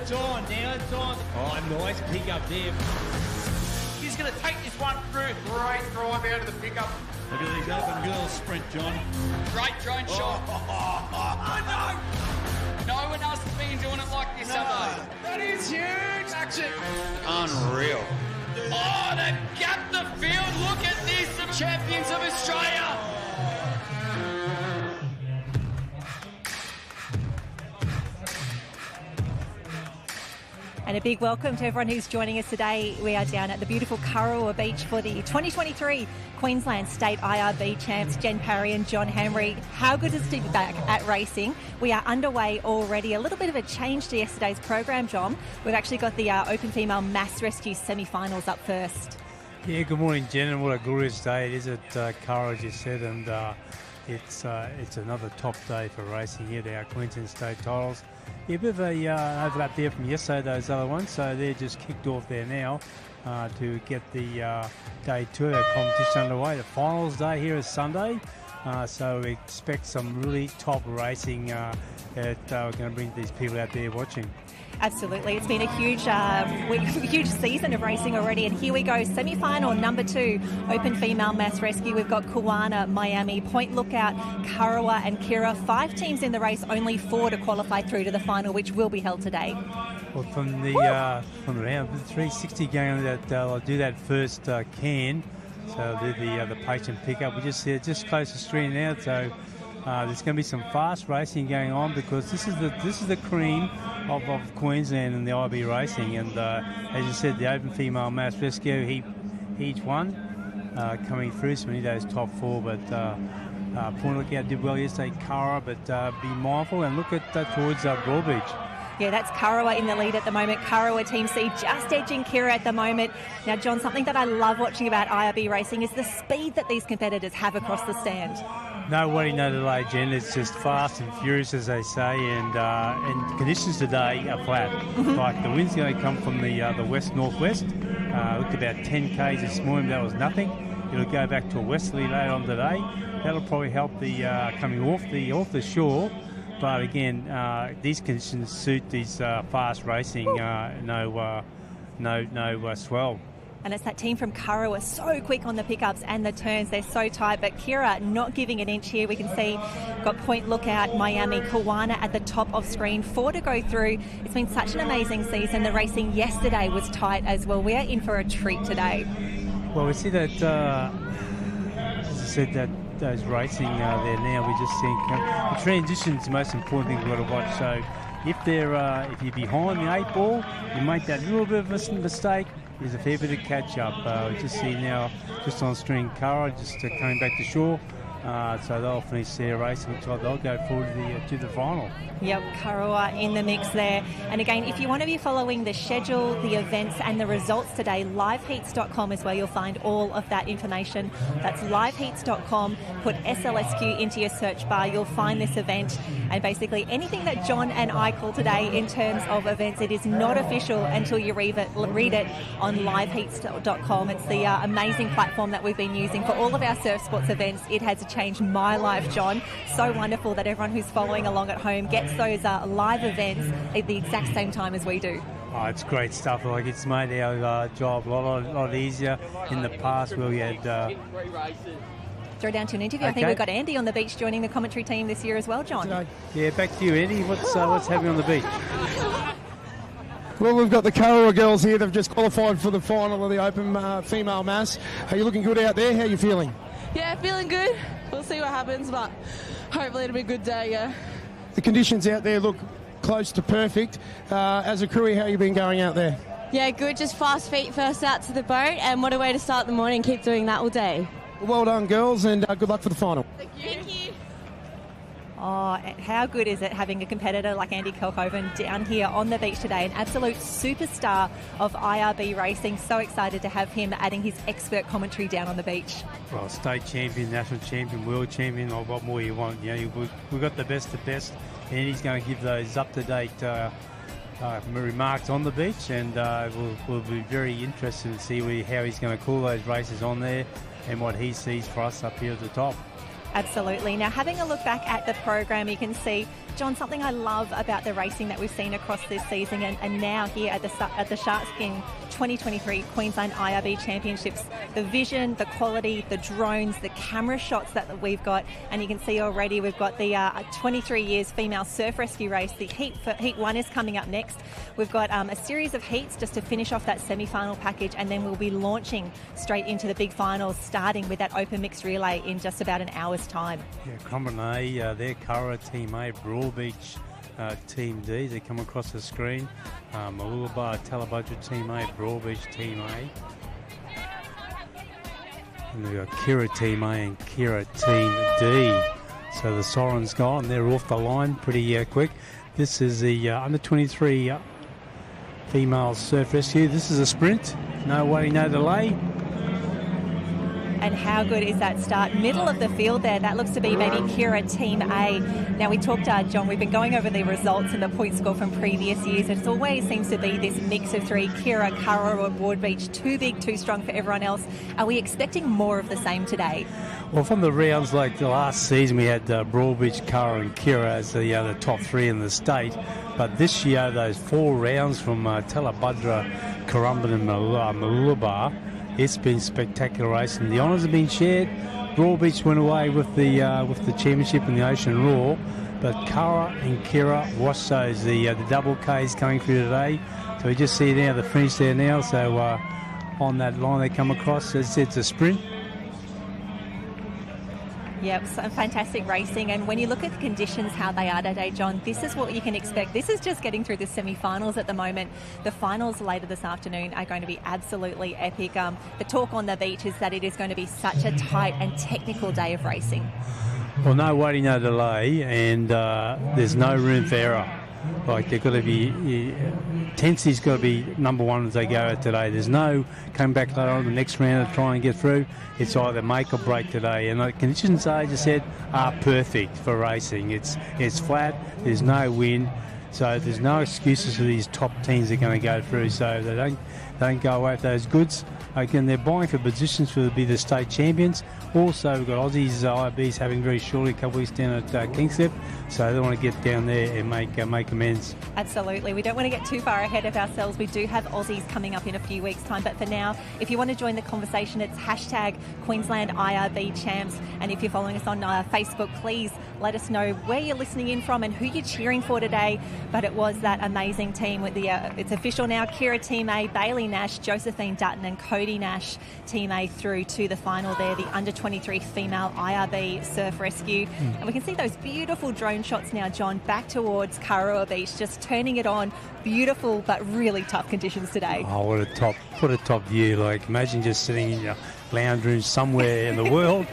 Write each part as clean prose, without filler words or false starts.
it's on, now it's on. Oh, nice pick up there. He's going to take this one through. Great drive out of the pickup. Look at these open girls sprint, John. Great drone shot. Oh, no. No one else has been doing it like this, That is huge action. Unreal. Oh, they've gapped the field. Look at this, the champions of Australia. And a big welcome to everyone who's joining us today. We are down at the beautiful Kurrawa Beach for the 2023 Queensland State IRB Champs, Jen Parry and John Hamry. How good is it to be back at racing? We are underway already. A little bit of a change to yesterday's program, John. We've actually got the Open Female Mass Rescue semi-finals up first. Yeah, good morning, Jen, and what a glorious day it is at Kurrawa, as you said, and it's another top day for racing here at our Queensland State titles. Yeah, a bit of a overlap there from yesterday, those other ones, so they're just kicked off there now to get the day two of the competition underway. The finals day here is Sunday, so we expect some really top racing that we're going to bring these people out there watching. Absolutely. It's been a huge season of racing already. And here we go, semi-final number 2, Open Female Mass Rescue. We've got Kawana, Miami, Point Lookout, Kurrawa and Kira. 5 teams in the race, only 4 to qualify through to the final, which will be held today. Well, from the round 360 going, that they'll do that first can. So they'll do the patient pickup. We just close the stream now, so there's going to be some fast racing going on because this is the cream of Queensland and the IRB racing, and as you said, the Open Female Mass Rescue, each one coming through. So we need those top 4, but Point Lookout did well yesterday, Kurrawa, but be mindful and look at towards Broadbeach. Yeah, that's Kurrawa in the lead at the moment. Kurrawa Team C just edging Kira at the moment. Now, John, something that I love watching about IRB racing is the speed that these competitors have across the stand. No worry, no delay, Jen. It's just fast and furious, as they say, and conditions today are flat. Like the wind's going to come from the west-northwest. Looked about 10 k's this morning, that was nothing. It'll go back to a westerly later on today. That'll probably help the coming off the shore. But again, these conditions suit these fast racing. No swell. And it's that team from Kurrawa, so quick on the pickups and the turns. They're so tight, but Kira not giving an inch here. We can see got Point Lookout, Miami, Kawana at the top of screen. 4 to go through. It's been such an amazing season. The racing yesterday was tight as well. We are in for a treat today. Well, we see that, as I said, that those racing there now, we just think the transition's the most important thing we've got to watch. So if you're behind the 8 ball, you make that little bit of a mistake, there's a fair bit of catch up. We just see now, just on string, Kurrawa just coming back to shore. So they'll finish their race. Looks like they'll go forward to the final. Yep, Kurrawa in the mix there. And again, if you want to be following the schedule, the events and the results today, liveheats.com is where you'll find all of that information. That's liveheats.com. Put SLSQ into your search bar. You'll find this event. And basically anything that John and I call today in terms of events, it is not official until you read it on liveheats.com. It's the amazing platform that we've been using for all of our surf sports events. It has changed my life, John. So wonderful that everyone who's following along at home gets those live events at the exact same time as we do. Oh, it's great stuff. Like, it's made our job a lot easier. In the past where we had throw down to an interview. Okay. I think we've got Andy on the beach joining the commentary team this year as well, John. Yeah, back to you, Andy. What's happening on the beach? Well, we've got the Kurrawa girls here. They've just qualified for the final of the Open Female Mass. Are you looking good out there? How are you feeling? Yeah, feeling good. We'll see what happens, but hopefully it'll be a good day, yeah. The conditions out there look close to perfect. As a crew, how have you been going out there? Yeah, good. Just fast feet first out to the boat, and what a way to start the morning. Keep doing that all day. Well done, girls, and good luck for the final. Thank you. Oh, how good is it having a competitor like Andy Kelkoven down here on the beach today, an absolute superstar of IRB racing. So excited to have him adding his expert commentary down on the beach. Well, state champion, national champion, world champion, or what more you want. You know, we've got the best of best, and he's going to give those up-to-date remarks on the beach, and we'll be very interested to see how he's going to call those races on there and what he sees for us up here at the top. Absolutely. Now, having a look back at the program, you can see, John, something I love about the racing that we've seen across this season and now here at the Shark Skin 2023 Queensland IRB Championships, the vision, the quality, the drones, the camera shots that we've got, and you can see already we've got the 23 years female surf rescue race. The Heat 1 is coming up next. We've got a series of heats just to finish off that semi-final package, and then we'll be launching straight into the big finals, starting with that open mixed relay in just about an hour's time. Yeah, Cromwell A, their Curra Team A, Broadbeach Team D, they come across the screen. Mooloolaba, Talabudra Team A, Broadbeach Team A. And we've got Kira Team A and Kira Team D. So the siren's gone, they're off the line pretty quick. This is the under 23 female surf rescue. This is a sprint, no waiting, no delay. And how good is that start? Middle of the field there. That looks to be maybe Kira Team A. Now, we talked, John, we've been going over the results and the point score from previous years. It always seems to be this mix of three, Kira, Curra or Broadbeach, too big, too strong for everyone else. Are we expecting more of the same today? Well, from the rounds like the last season, we had Broadbeach, Curra and Kira as the top three in the state. But this year, those 4 rounds from Talabudra, Currumbin and Mooloolaba, it's been spectacular racing. The honours have been shared. Broadbeach went away with the championship in the Ocean Roar, but Curra and Kira watch those the double Ks coming through today. So we just see now the finish there now. So on that line they come across, it's a sprint. Yep, some fantastic racing. And when you look at the conditions, how they are today, John, this is what you can expect. This is just getting through the semi-finals at the moment. The finals later this afternoon are going to be absolutely epic. The talk on the beach is that it is going to be such a tight and technical day of racing. Well, no waiting, no delay, and there's no room for error. Like, they've got to be, intensity's got to be number one as they go out today. There's no coming back later on the next round to try and get through. It's either make or break today. And the conditions, I just said, are perfect for racing. It's flat, there's no wind, so there's no excuses for these top teams that are going to go through. So they don't go away with those goods. Again, they're buying for positions to be the state champions. Also, we've got Aussies, IRBs having very shortly a couple of weeks down at Kingslip, so they want to get down there and make amends. Absolutely. We don't want to get too far ahead of ourselves. We do have Aussies coming up in a few weeks' time, but for now, if you want to join the conversation, it's hashtag Queensland IRB Champs, and if you're following us on Facebook, please let us know where you're listening in from and who you're cheering for today. But it was that amazing team with the, it's official now, Kira Team A, Bailey Nash, Josephine Dutton and Cody Nash Team A through to the final there, the under 23 female IRB surf rescue. And we can see those beautiful drone shots now, John, back towards Kurrawa Beach, just turning it on. Beautiful but really tough conditions today. Oh, what a top view. Like, imagine just sitting in your lounge room somewhere in the world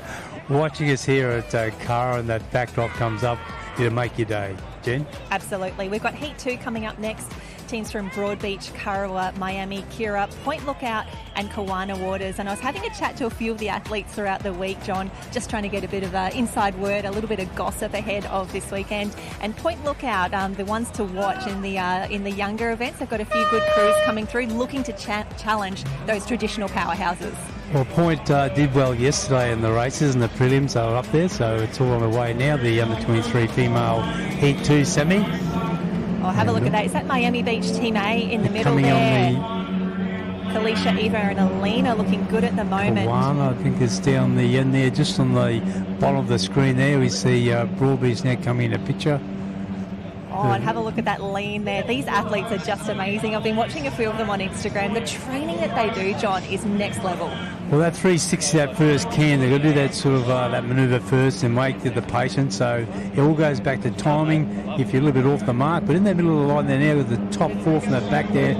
watching us here at Kurrawa, and that backdrop comes up. It'll make your day. Jen? Absolutely. We've got Heat 2 coming up next. Teams from Broadbeach, Kurrawa, Miami, Kira, Point Lookout and Kawana Waters. And I was having a chat to a few of the athletes throughout the week, John, just trying to get a bit of inside word, a little bit of gossip ahead of this weekend. And Point Lookout, the ones to watch in the younger events, they've got a few good crews coming through looking to challenge those traditional powerhouses. Well, Point did well yesterday in the races and the prelims. They were up there, so it's all on the way now. The under 23 female Heat 2 semi. Oh, have a look at that. Is that Miami Beach Team A in the middle there? Kalisha, Eva and Alina looking good at the moment. Kawana, I think, is down the end there, just on the bottom of the screen there. We see Broadbeach now coming in a picture. Oh, and have a look at that lean there. These athletes are just amazing. I've been watching a few of them on Instagram. The training that they do, John, is next level. Well, that 360, that first can, they've got to do that sort of that manoeuvre first and wait to the patient. So it all goes back to timing if you're a little bit off the mark. But in that middle of the line there now with the top 4 from the back there,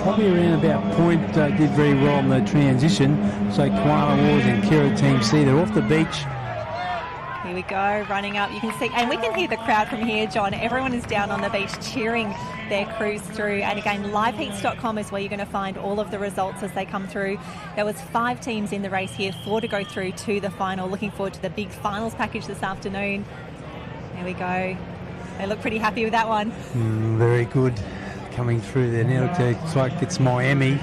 probably around about Point did very well in the transition. So Koala Wars and Kira Team C, they're off the beach. Here we go, running up. You can see, and we can hear the crowd from here, John. Everyone is down on the beach cheering their crews through. And again, liveheats.com is where you're going to find all of the results as they come through. There was 5 teams in the race here, 4 to go through to the final. Looking forward to the big finals package this afternoon. There we go. They look pretty happy with that one. Very good. coming through there now. Looks like it's Miami.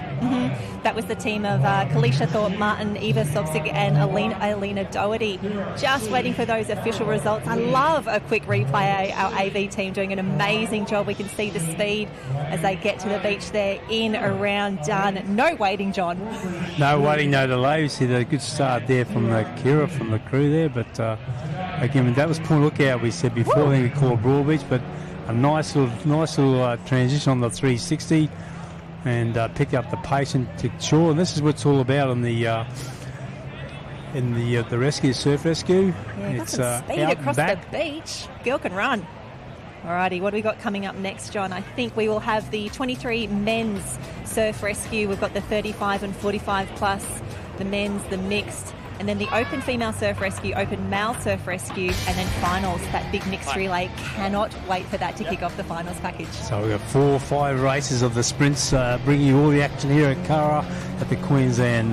That was the team of Kalisha Thorpe, Martin, Eva Sobsig and Alina Doherty. Just waiting for those official results. I love a quick replay. Our AV team doing an amazing job. We can see the speed as they get to the beach there, in, around, done. No waiting, John. No waiting, no delay. We see the good start there from Kira, from the crew there. But again, that was Point Lookout, we said before. I think we called Broadbeach, but a nice little transition on the 360. And pick up the pace and to shore. And this is what it's all about in the rescue, surf rescue. Yeah, it's some speed out across and back. the beach. Girl can run. Alrighty, what do we got coming up next, John? I think we will have the 23 men's surf rescue. We've got the 35 and 45 plus, the men's, the mixed, and then the open female surf rescue, open male surf rescue, and then finals, that big mixed relay. Cannot wait for that to kick off the finals package. So we've got 4 or 5 races of the sprints, bringing you all the action here at Curra at the Queensland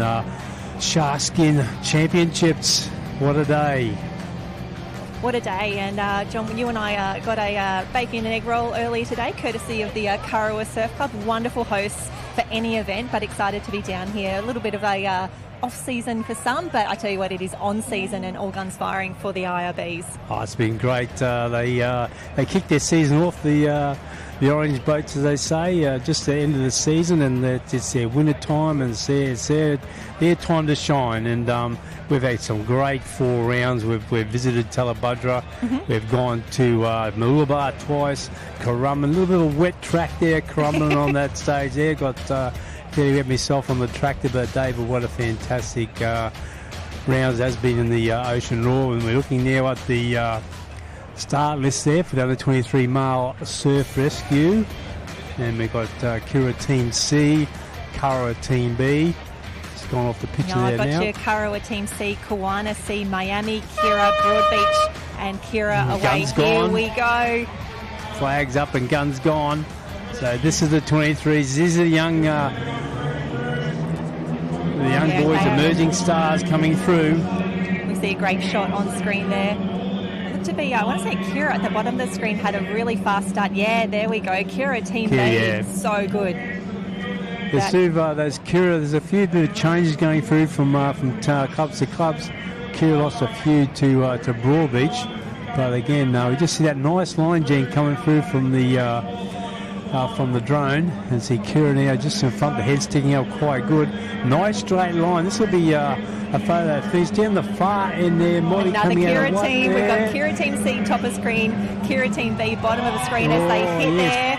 Sharkskin Championships. What a day. What a day. And John, you and I got a bacon and egg roll earlier today, courtesy of the Currawa Surf Club. Wonderful hosts for any event, but excited to be down here. A little bit of a off-season for some, but I tell you what, it is on-season and all guns firing for the IRBs. Oh, it's been great. They kicked their season off, the Orange Boats, as they say, just the end of the season, and it's their winter time, and it's their time to shine. And we've had some great 4 rounds. We've visited Talabudra. We've gone to Mooloolaba twice, Currumbin, a little bit of wet track there, Currumbin on that stage there. Got nearly got myself on the tractor that day, but what a fantastic rounds has been in the Ocean Roar. And we're looking now at the start list there for the under 23 male surf rescue, and we've got Kira Team C, Curra Team B. It's gone off the picture there now. I've got your Currawa Team C, Kawana C, Miami, Kira, Broadbeach, and Kira away. Guns gone. Here we go. Flags up and guns gone. So this is the 23s. These are the young boys, emerging stars coming through. We see a great shot on screen there. Looked to be, I want to say Kira at the bottom of the screen had a really fast start. Yeah, there we go. Kira Team B, so good. Those Kira, there's a few bit of changes going through from clubs to clubs. Kira lost a few to Broadbeach, but again, we just see that nice line, Gene, coming through from the drone, and see Kira now just in front. The head sticking out quite good. Nice straight line. This will be a photo finish down the far end there. Another Kira team. We've got Kira Team C top of screen, Kira Team B bottom of the screen as they hit there.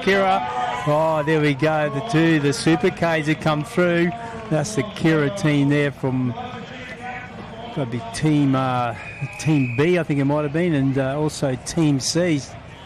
Kira. Oh, there we go. The Super Ks have come through. That's the Kira team there from got to be Team B, I think it might have been, and also Team C.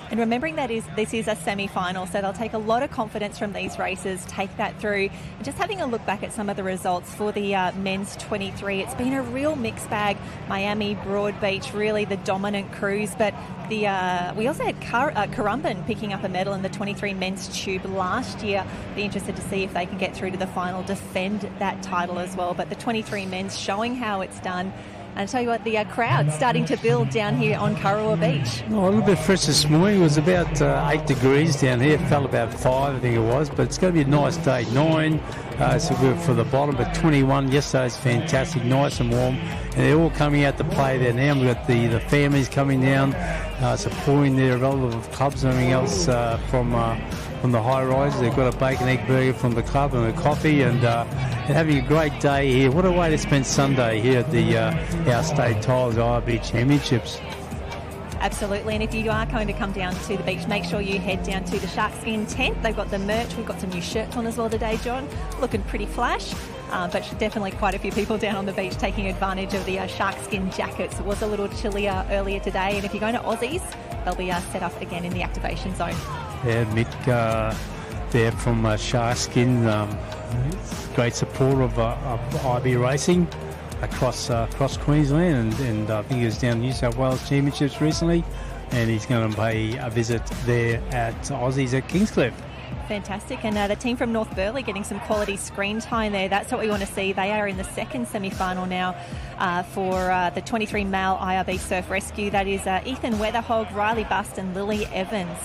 And remembering that this is a semi-final, so they'll take a lot of confidence from these races, take that through. And just having a look back at some of the results for the men's 23, it's been a real mixed bag. Miami, Broadbeach, really the dominant crews, but we also had Currumbin picking up a medal in the 23 men's tube last year. Be interested to see if they can get through to the final, defend that title as well. But the 23 men's showing how it's done. And I tell you what, the crowd starting to build down here on Currawa Beach. Oh, a little bit fresh this morning. It was about 8 degrees down here. It felt about 5, I think it was. But it's going to be a nice day. 9, so good for the bottom. But 21 yesterday is fantastic, nice and warm. And they're all coming out to play there now. We've got the families coming down, supporting their relative clubs and everything else from the high rises. They've got a bacon egg burger from the club and a coffee, and having a great day here. What a way to spend Sunday here at the our state titles IRB Championships. Absolutely, and if you are going to come down to the beach, make sure you head down to the Sharkskin tent. They've got the merch. We've got some new shirts on as well today, John. Looking pretty flash, but definitely quite a few people down on the beach taking advantage of the Sharkskin jackets. It was a little chillier earlier today, and if you're going to Aussies, they'll be set up again in the activation zone. Yeah, Mick there from Sharkskin, great supporter of IB racing across Queensland, and I think he was down New South Wales Championships recently, and he's going to pay a visit there at Aussies at Kingscliff. Fantastic, and the team from North Burleigh getting some quality screen time there. That's what we want to see. They are in the second semi-final now for the 23 male IRB Surf Rescue. That is Ethan Weatherhog, Riley Bust and Lily Evans.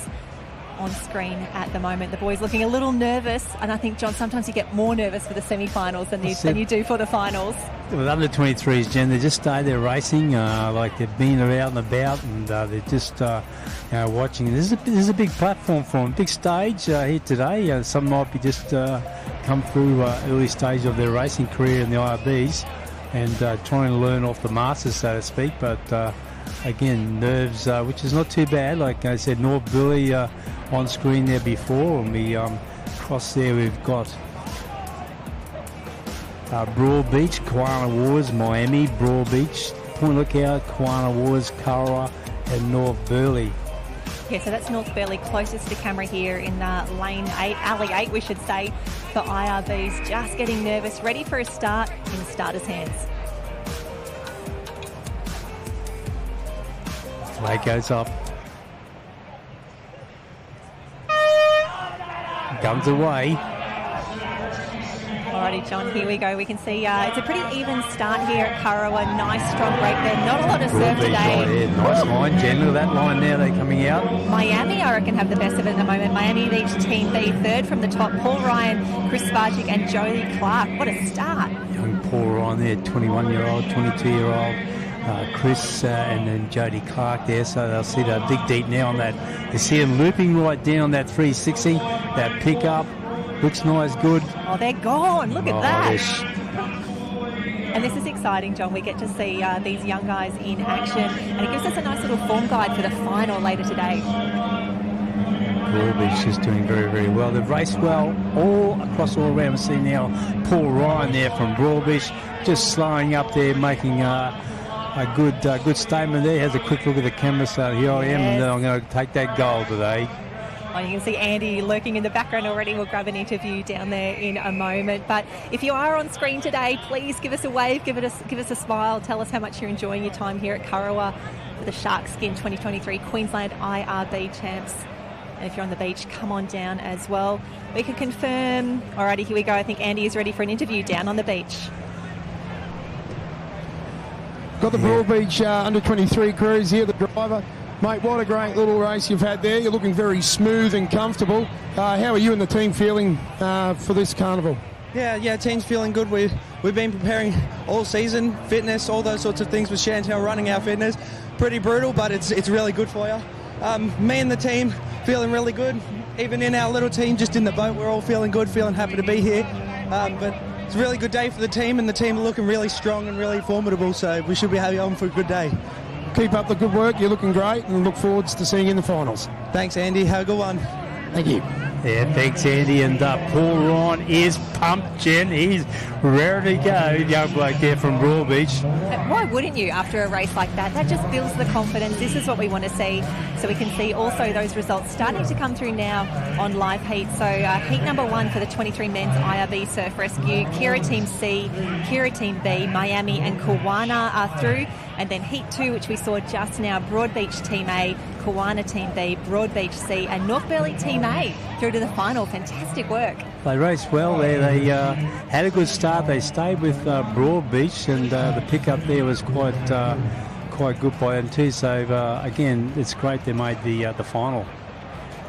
on screen at the moment. The boys looking a little nervous, and I think, John, sometimes you get more nervous for the semi-finals than you do for the finals. With under 23s, Jen, they just stay there racing, like they've been out and about, and they're just watching. This is a big platform for them, big stage here today. Some might be just come through early stage of their racing career in the IRBs and trying to learn off the masters, so to speak. But again, nerves, which is not too bad. Like I said, North Burleigh on screen there before, and we cross there. We've got Broad Beach, Kiwana Wars, Miami, Broad Beach, Point Lookout, Kiwana Wars, Kurrawa, and North Burleigh. Yeah, so that's North Burleigh closest to camera here in lane 8, alley 8, we should say, for IRBs. Just getting nervous, ready for a start in the starter's hands. Flag goes up. Guns away. Alrighty, John, here we go. We can see it's a pretty even start here at Kurrawa. Nice strong break there. Not a lot of serve today. Nice line, Jen. Look at that line now. They're coming out. Miami, I reckon, have the best of it at the moment. Miami leads Team B third from the top. Paul Ryan, Chris Spargic and Jolie Clark. What a start. Young Paul Ryan there, 21-year-old, 22-year-old. Chris and then Jodie Clark there, so they'll see they'll dig deep now on that. You see them looping right down on that 360. That pickup looks nice, good. Oh, they're gone. Look at that. And this is exciting, John. We get to see these young guys in action, and it gives us a nice little form guide for the final later today. Broad Beach is doing very, very well. They've raced well all around. We see now Paul Ryan there from Broad Beach just slowing up there, making a good statement there. He has a quick look at the camera, so here I am, and I'm going to take that goal today. Oh, you can see Andy lurking in the background already. We'll grab an interview down there in a moment. But if you are on screen today, please give us a wave, give us a smile. Tell us how much you're enjoying your time here at Kurrawa for the Shark Skin 2023 Queensland IRB Champs. And if you're on the beach, come on down as well. We can confirm. Alrighty, here we go. I think Andy is ready for an interview down on the beach. Got the Broad Beach under 23 crews here, the driver. Mate, what a great little race you've had there. You're looking very smooth and comfortable. How are you and the team feeling for this carnival? Yeah, team's feeling good. We've been preparing all season, fitness, all those sorts of things with Chantel running our fitness. Pretty brutal, but it's really good for you. Me and the team feeling really good. Even in our little team, just in the boat, we're all feeling good, feeling happy to be here. But it's a really good day for the team, and the team are looking really strong and really formidable, so we should be having on for a good day. Keep up the good work. You're looking great, and look forward to seeing you in the finals. Thanks, Andy. Have a good one. Thank you. Yeah, thanks, Andy. And Paul Ryan is pumped, Jen. He's ready to go. Young bloke there from Broad Beach. Why wouldn't you after a race like that? That just builds the confidence. This is what we want to see. So we can see also those results starting to come through now on live heat. So heat number 1 for the 23 men's IRB Surf Rescue. Kira Team C, Kira Team B, Miami and Kiwana are through. And then heat 2, which we saw just now, Broad Beach Team A, Kiwana Team B, Broad Beach C and North Burleigh Team A through to the final. Fantastic work. They raced well there. They had a good start. They stayed with Broad Beach, and the pickup there was quite good by them too. So again, it's great they made the final.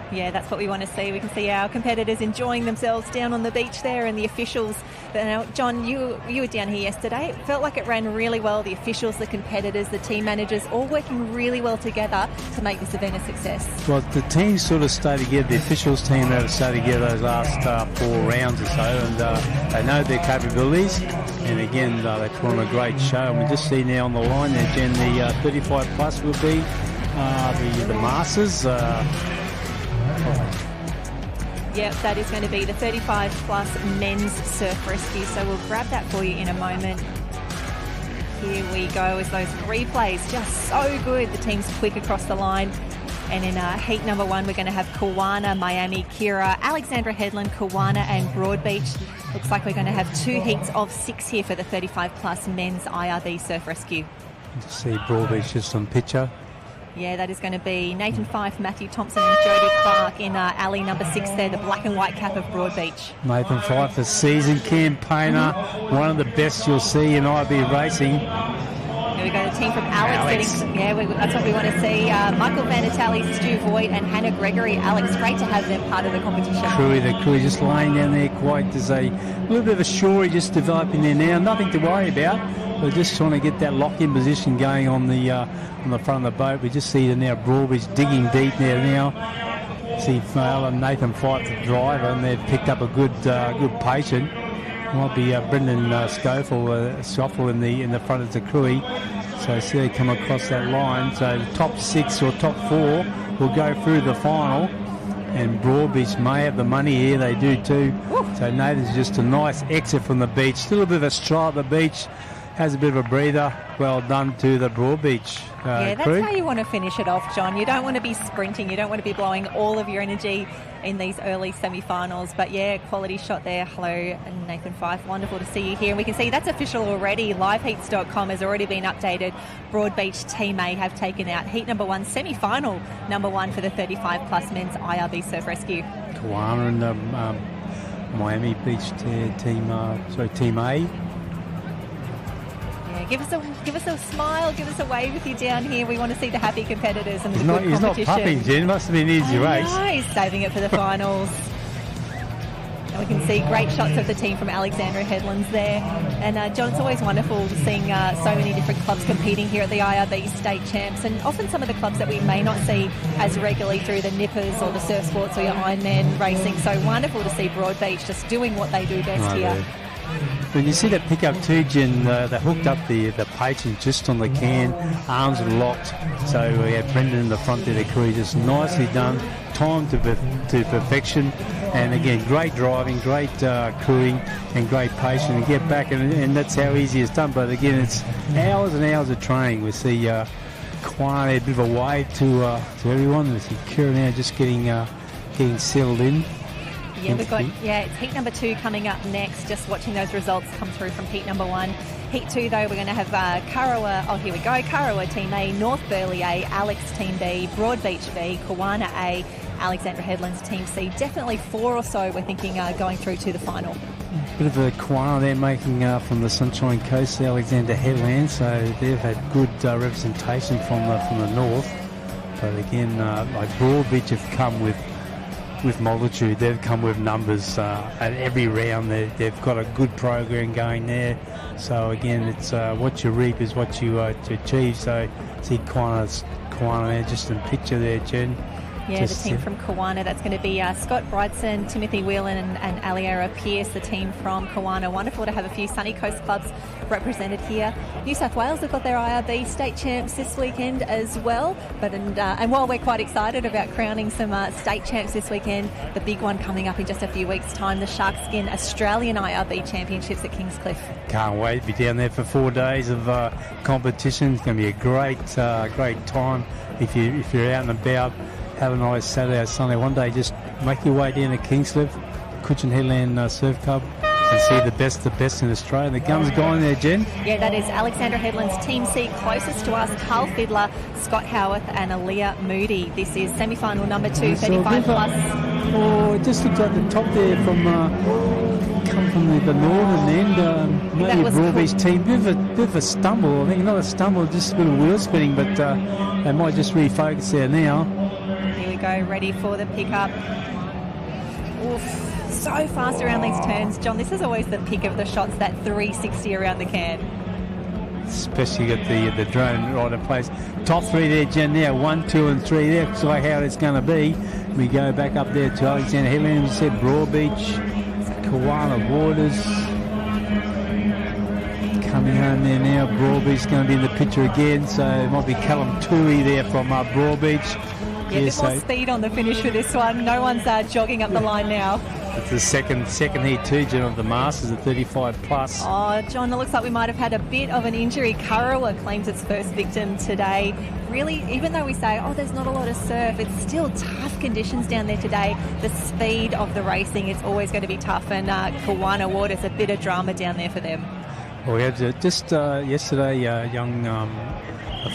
Yeah, that's what we want to see. We can see our competitors enjoying themselves down on the beach there, and the officials. Now, John, you were down here yesterday. It felt like it ran really well. The officials, the competitors, the team managers, all working really well together to make this event a success. Well, the teams sort of stay together. The officials team have stayed together those last 4 rounds or so, and they know their capabilities. And again, they put on a great show. And we just see now on the line there, Jen, the 35 plus will be the Masters. Yep, that is going to be the 35 plus men's surf rescue. So we'll grab that for you in a moment. Here we go as those replays, just so good. The team's quick across the line. And in heat number 1, we're going to have Kiwana, Miami, Kira, Alexandra Headland, Kiwana and Broad Beach. Looks like we're going to have 2 heats of 6 here for the 35 plus men's IRB surf rescue. See Broad Beach just on picture. Yeah, that is going to be Nathan Fife, Matthew Thompson and Jodie Clark in alley number 6 there, the black and white cap of Broad Beach. Nathan Fife, a seasoned campaigner, one of the best you'll see in IB racing. Here we go, the team from Alex. That's what we want to see. Michael Vanatali, Stu Voigt, and Hannah Gregory. Alex, great to have them part of the competition. The crew just laying down there quite. There's a little bit of a story just developing there now. Nothing to worry about. We're just trying to get that lock-in position going on the front of the boat. We just see now Broadbeach digging deep there now. See Nathan Fight, the driver, and they've picked up a good patient. Might be Brendan Schoffel in the front of the crew. So see they come across that line. So the top 6 or top 4 will go through the final. And Broadbeach may have the money here. They do too. So Nathan's just a nice exit from the beach. Still a bit of a straw at the beach. Has a bit of a breather. Well done to the Broadbeach that's crew. how you want to finish it off, John. You don't want to be sprinting. You don't want to be blowing all of your energy in these early semi-finals. But, quality shot there. Hello, Nathan Fife. Wonderful to see you here. And we can see that's official already. Liveheats.com has already been updated. Broadbeach Team A have taken out heat number 1, semi-final number 1 for the 35-plus men's IRB Surf Rescue. Kawana and Miami Beach Team A. Give us a smile, give us a wave with you down here. We want to see the happy competitors and the good He's competition. not puffing, Jen. Must have been an easy race. No, he's saving it for the finals. And we can see great shots of the team from Alexandra Headlands there. And John, it's always wonderful seeing so many different clubs competing here at the IRB State Champs, and often some of the clubs that we may not see as regularly through the Nippers or the Surf Sports or your Ironman racing. So wonderful to see Broadbeach just doing what they do best here. When you see that pickup too, Jen, they hooked up the patient just on the can, arms were locked. So we had Brendan in the front there, the crew, just nicely done, timed to perfection. And again, great driving, great crewing, and great patience. And get back, and that's how easy it's done. But again, it's hours and hours of training. We see Kwana, a bit of a wave to everyone. We see Kira now just getting settled in. We've got it's heat number 2 coming up next. Just watching those results come through from heat number 1. Heat 2 though, we're going to have Karawa. Oh, here we go. Karawa Team A, North Burleigh A, Alex Team B, Broadbeach B, Kawana A, Alexandra Headlands Team C. Definitely 4 or so we're thinking going through to the final. Bit of a Kawana there making from the Sunshine Coast, the Alexandra Headlands. So they've had good representation from the north. But again, like Broadbeach have come with multitude. They've come with numbers at every round. They've got a good program going there. So again, it's what you reap is what you achieve. So see Kawana there just in picture there, Jen. Yeah, the team from Kawana, that's going to be Scott Brightson, Timothy Whelan and Aliera Pierce, the team from Kawana. Wonderful to have a few Sunny Coast clubs represented here. New South Wales have got their IRB State Champs this weekend as well. And while we're quite excited about crowning some State Champs this weekend, the big one coming up in just a few weeks' time, the Sharkskin Australian IRB Championships at Kingscliff. Can't wait to be down there for 4 days of competition. It's going to be a great time if you're out and about. Have a nice Saturday or Sunday. One day, just make your way down to Kingscliff, Cushion Headland Surf Club, and see the best in Australia. The gun's gone there, Jen. Yeah, that is Alexandra Headlands Team C. Closest to us, Carl Fiddler, Scott Howarth and Aaliyah Moody. This is semi-final number 2, 35 plus. Oh, it just looks like the top there from come from the northern end. Maybe Broadbeach team. Bit of a stumble. I think not a stumble, just a bit of wheel spinning, but they might just refocus there now. Here we go, ready for the pickup. Oof, so fast around these turns, John. This is always the pick of the shots, that 360 around the can. Especially got the drone right in place. Top 3 there, Jen. Now 1, 2, and 3 there. Looks like how it's going to be. We go back up there to Alexandra Headland. We said Broadbeach, Kawana Waters. Coming home there now. Broadbeach's going to be in the picture again. So it might be Callum Toohey there from Broadbeach. Yeah, a bit more speed on the finish for this one. No one's jogging up the line now. It's the second heat too, Jen, of the Masters at 35 plus. Oh, John, it looks like we might have had a bit of an injury. Karawa claims its first victim today. Really, even though we say, there's not a lot of surf, it's still tough conditions down there today. The speed of the racing, it's always going to be tough. And Kawana Waters, a bit of drama down there for them. Well, we had just yesterday, a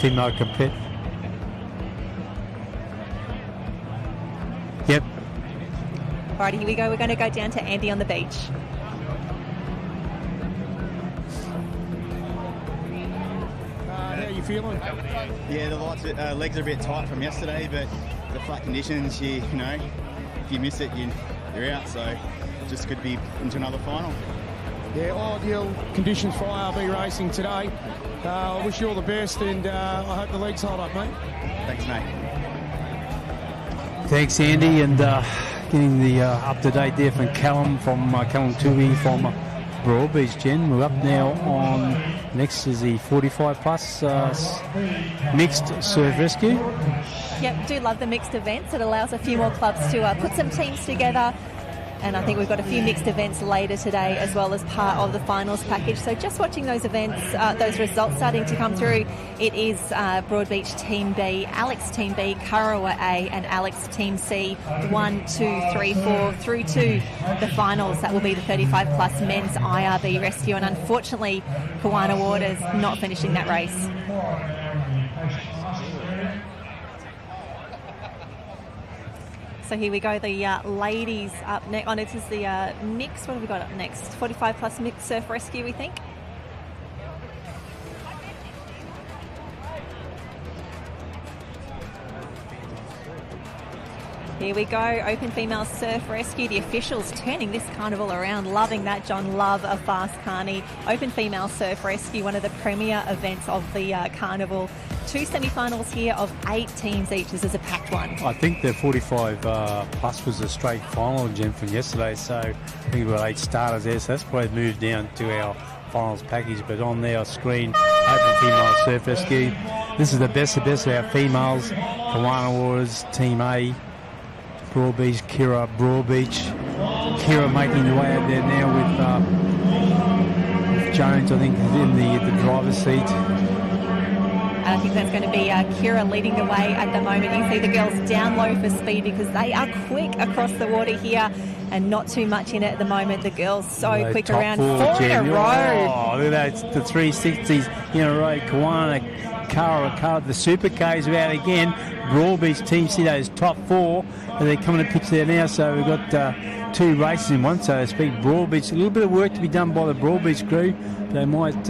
female competitor. Yep. All right, here we go. We're going to go down to Andy on the beach. How are you you feeling? Yeah, the legs are a bit tight from yesterday, but the flat conditions, if you miss it, you're out. So just good to be into another final. Yeah, ideal conditions for IRB racing today. I wish you all the best, and I hope the legs hold up, mate. Thanks, mate. Thanks, Andy, and getting the up-to-date there from Callum Toohey from Broadbeach, Jen. We're up now on, next is the 45-plus mixed surf rescue. Yep, do love the mixed events. It allows a few more clubs to put some teams together. And I think we've got a few mixed events later today as well as part of the finals package. So just watching those events, those results starting to come through. It is Broadbeach Team B, Alex Team B, Kurrawa A and Alex Team C, 1, 2, 3, 4 through to the finals. That will be the 35-plus men's IRB rescue. And unfortunately, Kawana Waters not finishing that race. So here we go, the ladies up next. Oh, this is the mix. What have we got up next? 45-plus mixed surf rescue, we think. Here we go, open female surf rescue. The officials turning this carnival around. Loving that, John. Love a fast carny. Open female surf rescue, one of the premier events of the carnival. 2 semi-finals here of 8 teams each. This is a packed one. I think the 45 plus was a straight final, Jen, from yesterday. So I think we've got 8 starters there. So that's probably moved down to our finals package. But on our screen, open female surf rescue. This is the best of our females. Kawana Waters, Team A. Broadbeach, Kira Broadbeach. Kira making the way out there now with Jones, I think, in the driver's seat. I think that's going to be Kira leading the way at the moment. You see the girls down low for speed because they are quick across the water here and not too much in it at the moment. The girls so quick around 4 in a row. Oh, look at that, the 360s in a row. Kawana, Kara, the Super Ks are out again. Broadbeach Team C, those top 4, and they're coming to pitch there now. So we've got 2 races in one, so to speak. Broadbeach, a little bit of work to be done by the Broadbeach crew. They might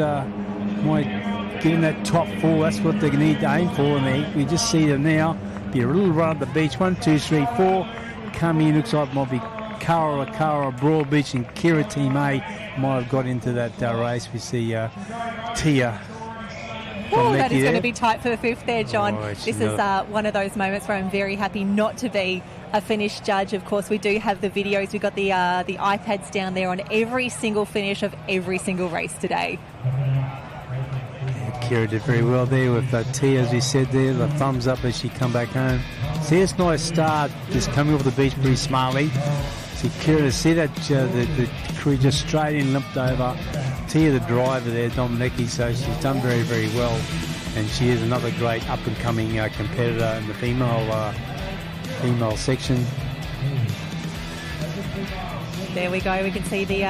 get in that top 4. That's what they need to aim for, and we just see them now. Be a little run at the beach. 1, 2, 3, 4. Come in, looks like it might be Kara, Broadbeach, and Kira Team A might have got into that race. We see Tia. Oh, that is going to be tight for the 5th there, John. Oh, this is one of those moments where I'm very happy not to be a finished judge. Of course, we do have the videos. We've got the iPads down there on every single finish of every single race today. Kira did very well there with Tia, as we said there, the thumbs up as she come back home. See, it's nice start, just coming off the beach pretty smartly. See Kira, to see that the crew just straight in, limped over. Tia, the driver there, Dominicki, so she's done very, very well. And she is another great up-and-coming competitor in the female section. There we go. We can see the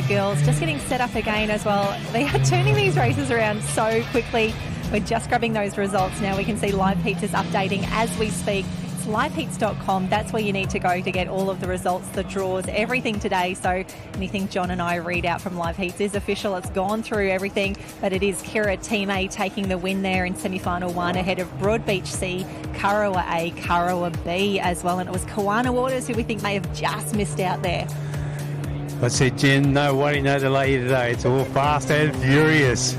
girls just getting set up again as well. They are turning these races around so quickly. We're just grabbing those results now. We can see Live Heats is updating as we speak. It's liveheats.com. That's where you need to go to get all of the results, the draws, everything today. So anything John and I read out from Live Heats is official. It's gone through everything, but it is Kira Team A taking the win there in semi-final 1 ahead of Broadbeach C, Kurrawa A, Kurrawa B as well. And it was Kawana Waters who we think may have just missed out there. I said, Jen, no worry, no delay today. It's all fast and furious.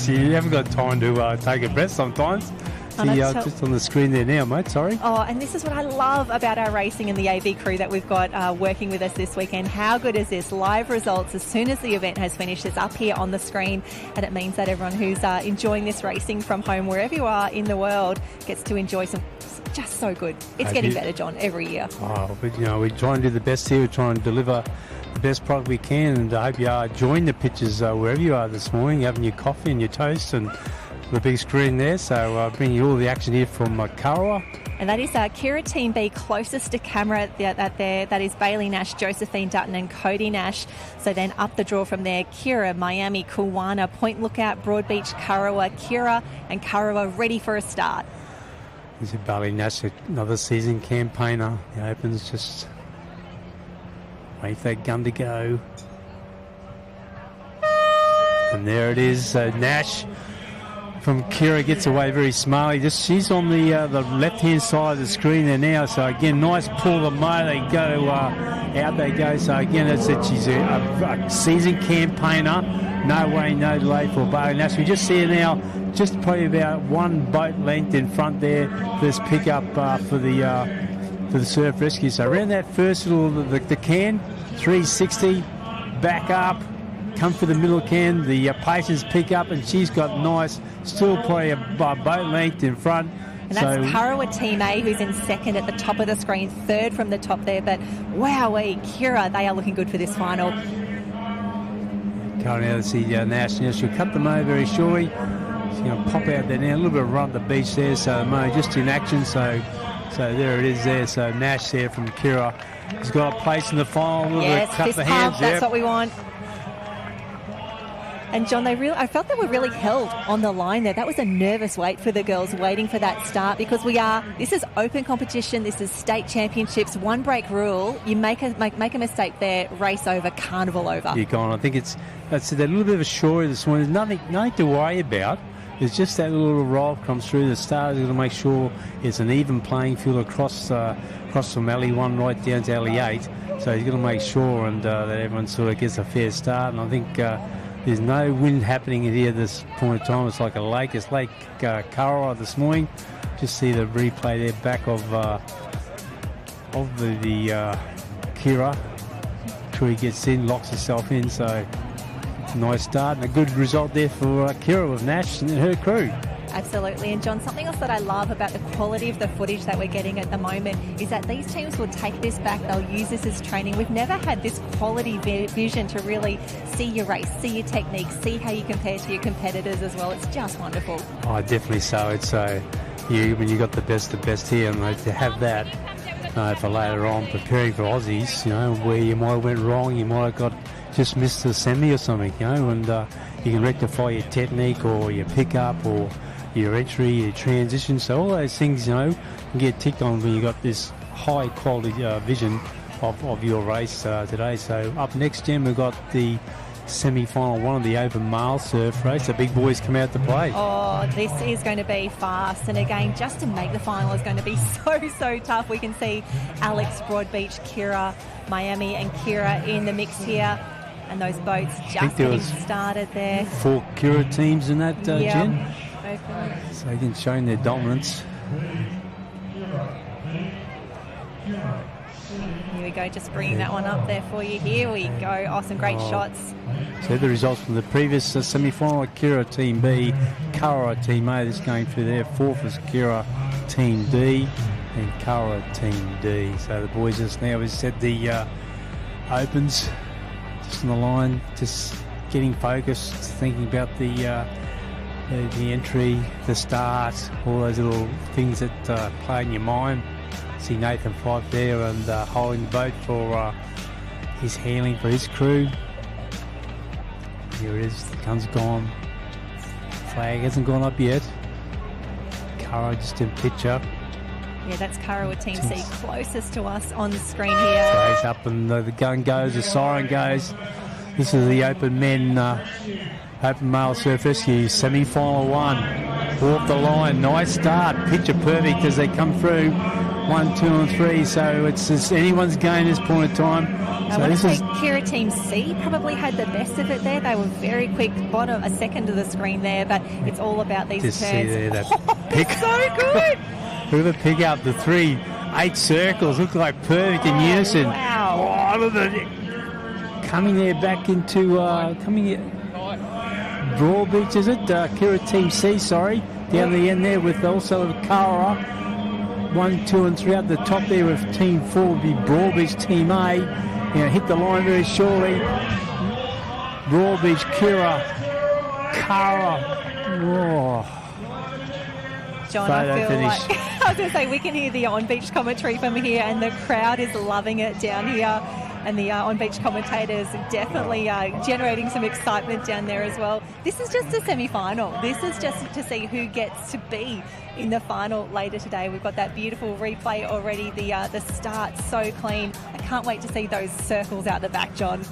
You haven't got time to take a breath sometimes. See, just on the screen there now, mate, sorry. Oh, and this is what I love about our racing and the AV crew that we've got working with us this weekend. How good is this? Live results as soon as the event has finished. It's up here on the screen, and it means that everyone who's enjoying this racing from home, wherever you are in the world, gets to enjoy some. Just so good. It's getting better, John, every year. Oh, but we try and do the best here. We try and deliver the best product we can, and I hope you are enjoying the pictures wherever you are this morning, having your coffee and your toast and the big screen there. So bringing you all the action here from Kurrawa. And that is Kira Team B closest to camera that is Bailey Nash, Josephine Dutton and Cody Nash. So then up the draw from there, Kira, Miami, Kawana, Point Lookout, Broadbeach, Kurrawa, Kira and Kurrawa ready for a start. This is Bailey Nash, another season campaigner. The Opens just wait for that gun to go. And there it is, Nash from Kira, gets away very smartly. She's on the left-hand side of the screen there now. So again, nice pull of Mo. They go out. They go. So again, that's it. She's a seasoned campaigner. No way, no delay for Bargain Nash. We just see her now, just probably about one boat length in front there. This pickup for the surf rescue. So around that first little the can, 360, back up. Come for the middle can, the Patience pick up, and she's got nice, still probably a boat length in front. And that's Karawa Team A, who's in second at the top of the screen, third from the top there. But wowee, Kira, they are looking good for this final. Currently, let's see Nash. She'll cut the Mo very shortly. She's going to pop out there now, a little bit of run at the beach there. So Mo just in action. So there it is there. So Nash there from Kira. He's got a place in the final. Yes, fist pump, that's what we want. And John, I felt they were really held on the line there. That was a nervous wait for the girls, waiting for that start, because this is open competition, this is state championships, one break rule. You make a mistake there, race over, carnival over. You're gone. I think that's a little bit of a short this one. There's nothing to worry about. It's just that little roll comes through. The stars are going to make sure it's an even playing field across from alley 1 right down to alley 8. So he's going to make sure that everyone sort of gets a fair start. And I think there's no wind happening here at this point in time. It's like a lake. It's Lake Karawa this morning. Just see the replay there back of the Kira. Kira gets in, locks herself in. So nice start and a good result there for Kira with Nash and her crew. Absolutely. And John, something else that I love about the quality of the footage that we're getting at the moment is that these teams will take this back, they'll use this as training. We've never had this quality vision to really see your race, see your technique, see how you compare to your competitors as well. It's just wonderful. Oh, definitely so. It's when you got the best here, and to have that for later on preparing for Aussies, where you might have went wrong, you might have just missed the semi or something, and you can rectify your technique or your pickup or your entry, your transition. So all those things, can get ticked on when you got this high quality vision of your race today. So up next, Jen, we've got the semi-final one of the open male surf race. The big boys come out to play. Oh, this is going to be fast. And again, just to make the final is going to be so tough. We can see Alex, Broadbeach, Kira, Miami and Kira in the mix here. And those boats just getting started there. 4 Kira teams in that, Jen. Open. So again, showing their dominance. Here we go, just bringing that one up there for you. Here we go. Oh, some great shots. So the results from the previous semi-final, Kira Team B, Kara Team A, this going through there. 4th is Kira Team D and Kara Team D. So the boys just now have set the opens just on the line, just getting focused, thinking about the entry, the start, all those little things that play in your mind. See Nathan Fife there and holding the boat for his handling for his crew. Here it is, the gun's gone. Flag hasn't gone up yet. Kara just in picture. Yeah, that's Karawa Team C, closest to us on the screen here. Flag's up and the gun goes, the siren goes. This is the open men, open male surf rescue, semi-final 1. Off the line, nice start, picture perfect as they come through. 1, 2 and 3, so it's anyone's game at this point in time. I want to say Kira Team C probably had the best of it there. They were very quick, bottom a second of the screen there, but it's all about these just turns. See there, that pick. So good. Whoever pick up the 3, 8 circles, look like perfect in unison. Wow. Oh, look at it. Coming there back into, Broadbeach, is it? Kira Team C, sorry. Down the end there with also Kara. 1, 2 and 3 at the top there with Team 4 would be Broadbeach Team A. Hit the line very shortly. Broadbeach, Kira, Kara. Oh. John, I feel like I was going to say we can hear the on-beach commentary from here, and the crowd is loving it down here. And the on-beach commentators definitely generating some excitement down there as well. This is just a semi-final. This is just to see who gets to be in the final later today. We've got that beautiful replay already. The start so clean. I can't wait to see those circles out the back, John.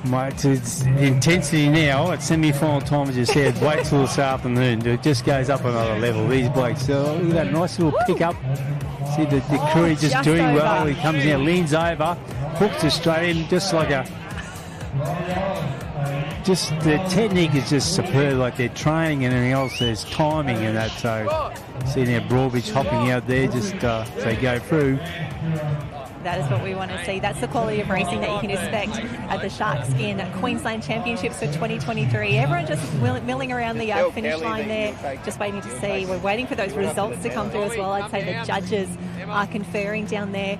Mate, it's the intensity now at semi-final time, as you said. Wait till this afternoon. It just goes up another level. These blokes, look at that nice little pick-up. See the Curry just doing over. well. He comes in, leans over, hooks it straight in, just like a... Just the technique is just superb, like their training and everything else. There's timing and that. So, see now Broadbeach hopping out there, just as they go through. That is what we want to see. That's the quality of racing that you can expect at the Sharkskin Queensland Championships for 2023. Everyone just milling around the finish line there, just waiting to see. We're waiting for those results to come through as well. I'd say the judges are conferring down there.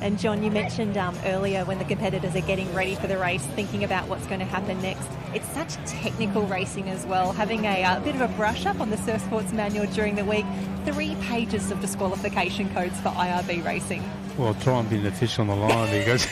And John, you mentioned earlier when the competitors are getting ready for the race, thinking about what's going to happen next. It's such technical racing as well. Having a bit of a brush up on the Surf Sports manual during the week. 3 pages of disqualification codes for IRB racing. Well, try and be an official on the line because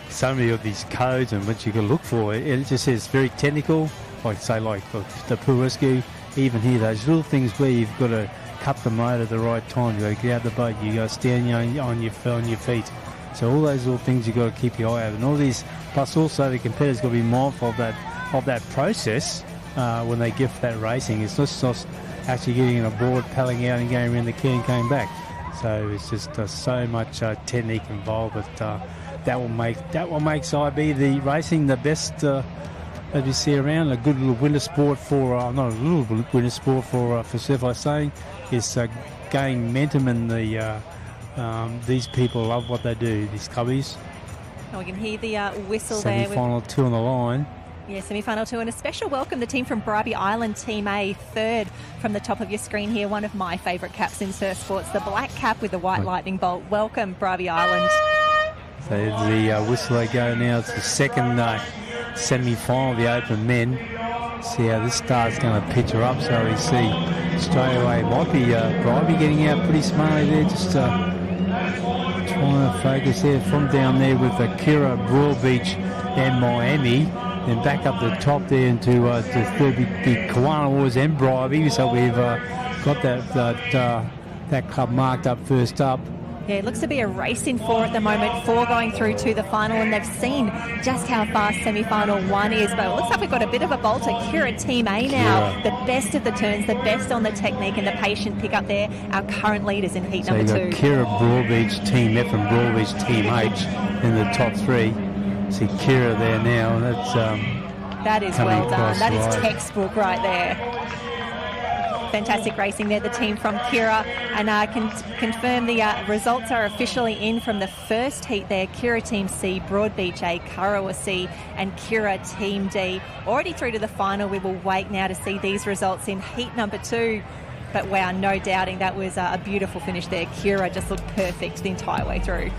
so many of these codes and what you can look for. It just says very technical, like say like the pool rescue. Even here, those little things where you've got to cut the motor at the right time. You got to get out the boat. You got to stand on your feet. So all those little things you've got to keep your eye out. And all these, plus also the competitors got to be mindful of that process when they gift that racing. It's not just actually getting on a board, paddling out and going around the key and coming back. So it's just so much technique involved, but that will make IB the racing the best that we see around. A good little winter sport for not a little winter sport for surf. I was saying is gaining momentum, and these people love what they do. These cubbies. And we can hear the whistle there. Semi-final 2 on the line. Yeah, semi-final 2, and a special welcome the team from Bribie Island, Team A, third from the top of your screen here. One of my favourite caps in surf sports, the black cap with the white lightning bolt. Welcome, Bribie Island. So the whistle they go now. It's the second semi-final, the open men. See how this star's going to pitch her up. So we see straight away might be Bribie getting out pretty smartly there. Just trying to focus there from down there with Kira, Broadbeach and Miami. Then back up the top there into the third big Kiwana Wars and Bribie. So we've got that club marked up first up. Yeah, it looks to be a race in 4 at the moment, 4 going through to the final, and they've seen just how fast semi-final 1 is. But it looks like we've got a bit of a bolter. Kira, Team A now, the best of the turns, the best on the technique and the patient pick up there. Our current leaders in heat number 2. So you've got Kira, Broadbeach, Team F and Broadbeach, Team H in the top 3. See Kira there now. That is well done. That is textbook right there. Fantastic racing there, the team from Kira, and can confirm the results are officially in from the first heat there. Kira Team C, Broadbeach A, Kurrawa C and Kira Team D. Already through to the final. We will wait now to see these results in heat number 2. But wow, no doubting that was a beautiful finish there. Kira just looked perfect the entire way through.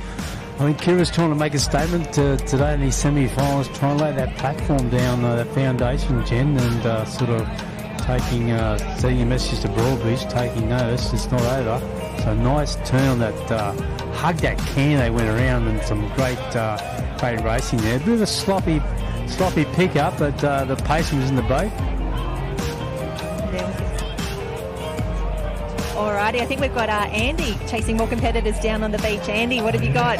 I think Kira's trying to make a statement today in these semi-finals, trying to lay that platform down, that foundation, Jen, and sort of sending a message to Broadbeach, taking notice, it's not over. So nice turn on that, hug that can they went around, and some great racing there. A bit of a sloppy pick-up, but the patient was in the boat. Alrighty, I think we've got Andy chasing more competitors down on the beach. Andy, what have you got?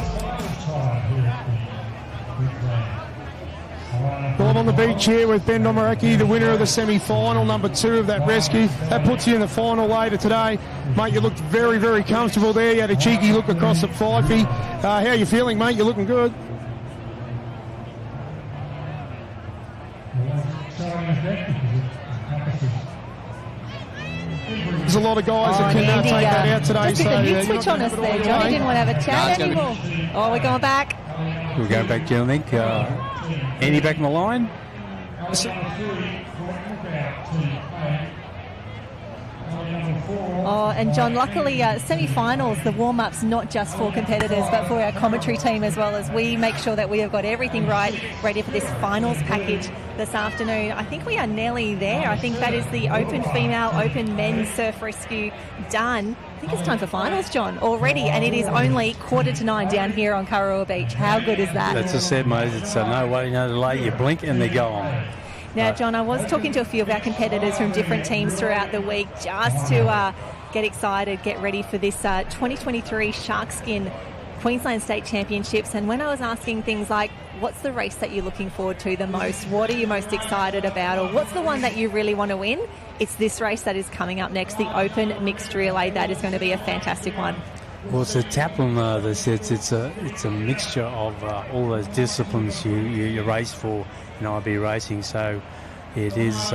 Well, I'm on the beach here with Ben Domaraki, the winner of the semi-final, number 2 of that rescue. That puts you in the final later today. Mate, you looked very, very comfortable there. You had a cheeky look across at Fifey. How are you feeling, mate? You're looking good. There's a lot of guys that can Andy, take that out today. Just did the mute switch on us there, John. He didn't want to have a chat anymore. Oh, we're going back. We're going back, Jen, I think. Andy back in the line. Oh, and John, luckily semi-finals, the warm-up's not just for competitors but for our commentary team as well, as we make sure that we have got everything right, ready for this finals package this afternoon. I think we are nearly there. I think that is the open female, open men's surf rescue done. I think it's time for finals, John, already, and it is only 8:45 down here on Kurrawa Beach. How good is that? That's just said, mate. It's no way, no delay. You blink and they go on. Now, John, I was talking to a few of our competitors from different teams throughout the week just to get excited, get ready for this 2023 Sharkskin Queensland State Championships, and when I was asking things like, what's the race that you're looking forward to the most? What are you most excited about? Or what's the one that you really want to win? It's this race that is coming up next, the Open Mixed Relay. That is going to be a fantastic one. Well, it's a taplin. It's a mixture of all those disciplines you race for in IRB racing. So it is.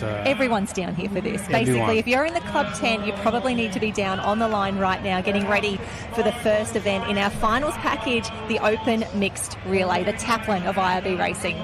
Everyone's down here for this. Everyone. Basically, if you're in the club tent, you probably need to be down on the line right now, getting ready for the first event in our finals package, the Open Mixed Relay, the taplin of IRB racing.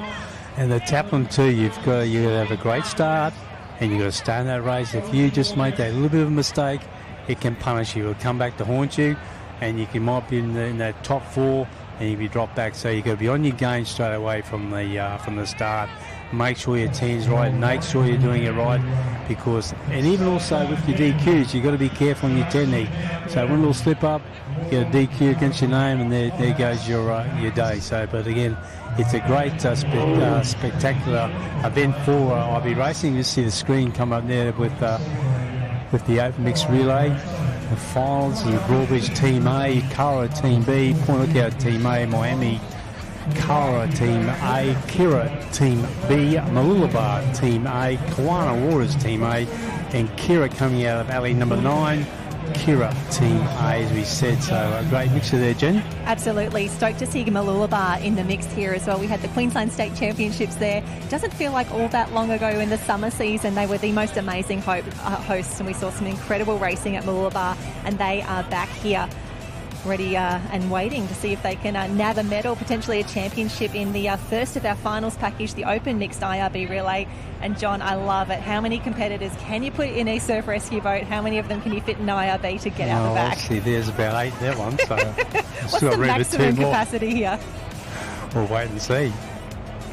And the taplin too, you got to have a great start, and you got to stay in that race. If you just make that little bit of a mistake, it can punish you. It'll come back to haunt you, and you might be in that top 4, and you'll be dropped back. So you got to be on your game straight away from the start. Make sure your team's right. Make sure you're doing it right, and even also with your DQs, you got to be careful on your technique. So one little slip up, you get a DQ against your name, and there goes your day. So, but again, it's a great spectacular event for IRB racing. You see the screen come up there with the Open Mixed Relay, the finals, the Broadbridge Team A, Cara Team B, Point Lookout Team A, Miami, Cara Team A, Kira Team B, Mooloolaba Team A, Kawana Waters Team A, and Kira coming out of alley number 9, Kira Team A, as we said. So a great mixture there, Jen. Absolutely. Stoked to see Mooloolaba in the mix here as well. We had the Queensland State Championships there. Doesn't feel like all that long ago in the summer season. They were the most amazing hosts, and we saw some incredible racing at Mooloolaba, and they are back here ready and waiting to see if they can nab a medal, potentially a championship in the first of our finals package, the Open Mixed IRB Relay. And John, I love it. How many competitors can you put in a surf rescue boat? How many of them can you fit in IRB to get out the back? See, there's about 8 in that one. So what's the maximum capacity here? We'll wait and see.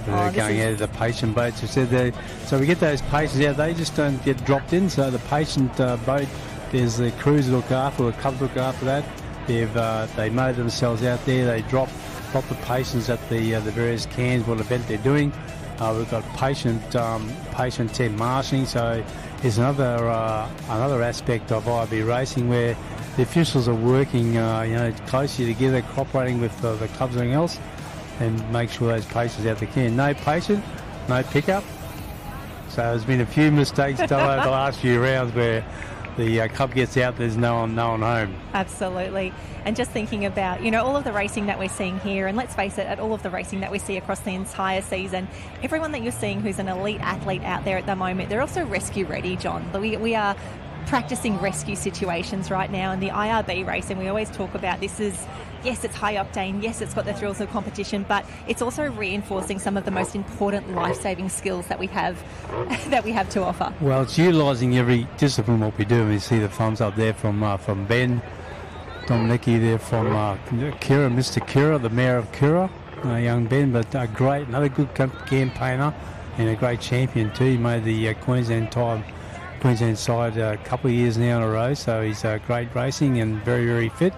They're going out of the patient boats. So we get those patients out. They just don't get dropped in. So the patient boat, there's the crews that look after, the clubs look after that. They mow themselves out there. They drop the patients at the various cans, what event they're doing. We've got patient tent marshalling. So there's another aspect of IRB racing where the officials are working closely together, cooperating with the clubs and everything else, and make sure those patients out the can. No patient, no pickup. So there's been a few mistakes done over the last few rounds where the club gets out, there's no one home. Absolutely. And just thinking about, all of the racing that we're seeing here, and let's face it, at all of the racing that we see across the entire season, everyone that you're seeing who's an elite athlete out there at the moment, they're also rescue ready, John. We are practicing rescue situations right now in the IRB race, and we always talk about this is, yes, it's high octane, yes, it's got the thrills of competition, but it's also reinforcing some of the most important life-saving skills that we have to offer. Well, it's utilising every discipline what we do. And you see the thumbs up there from Ben Dominicki there, from Kira, Mr. Kira, the mayor of Kira, young Ben, but another good campaigner and a great champion too. He made the Queensland side a couple of years now in a row, so he's great racing and very, very fit.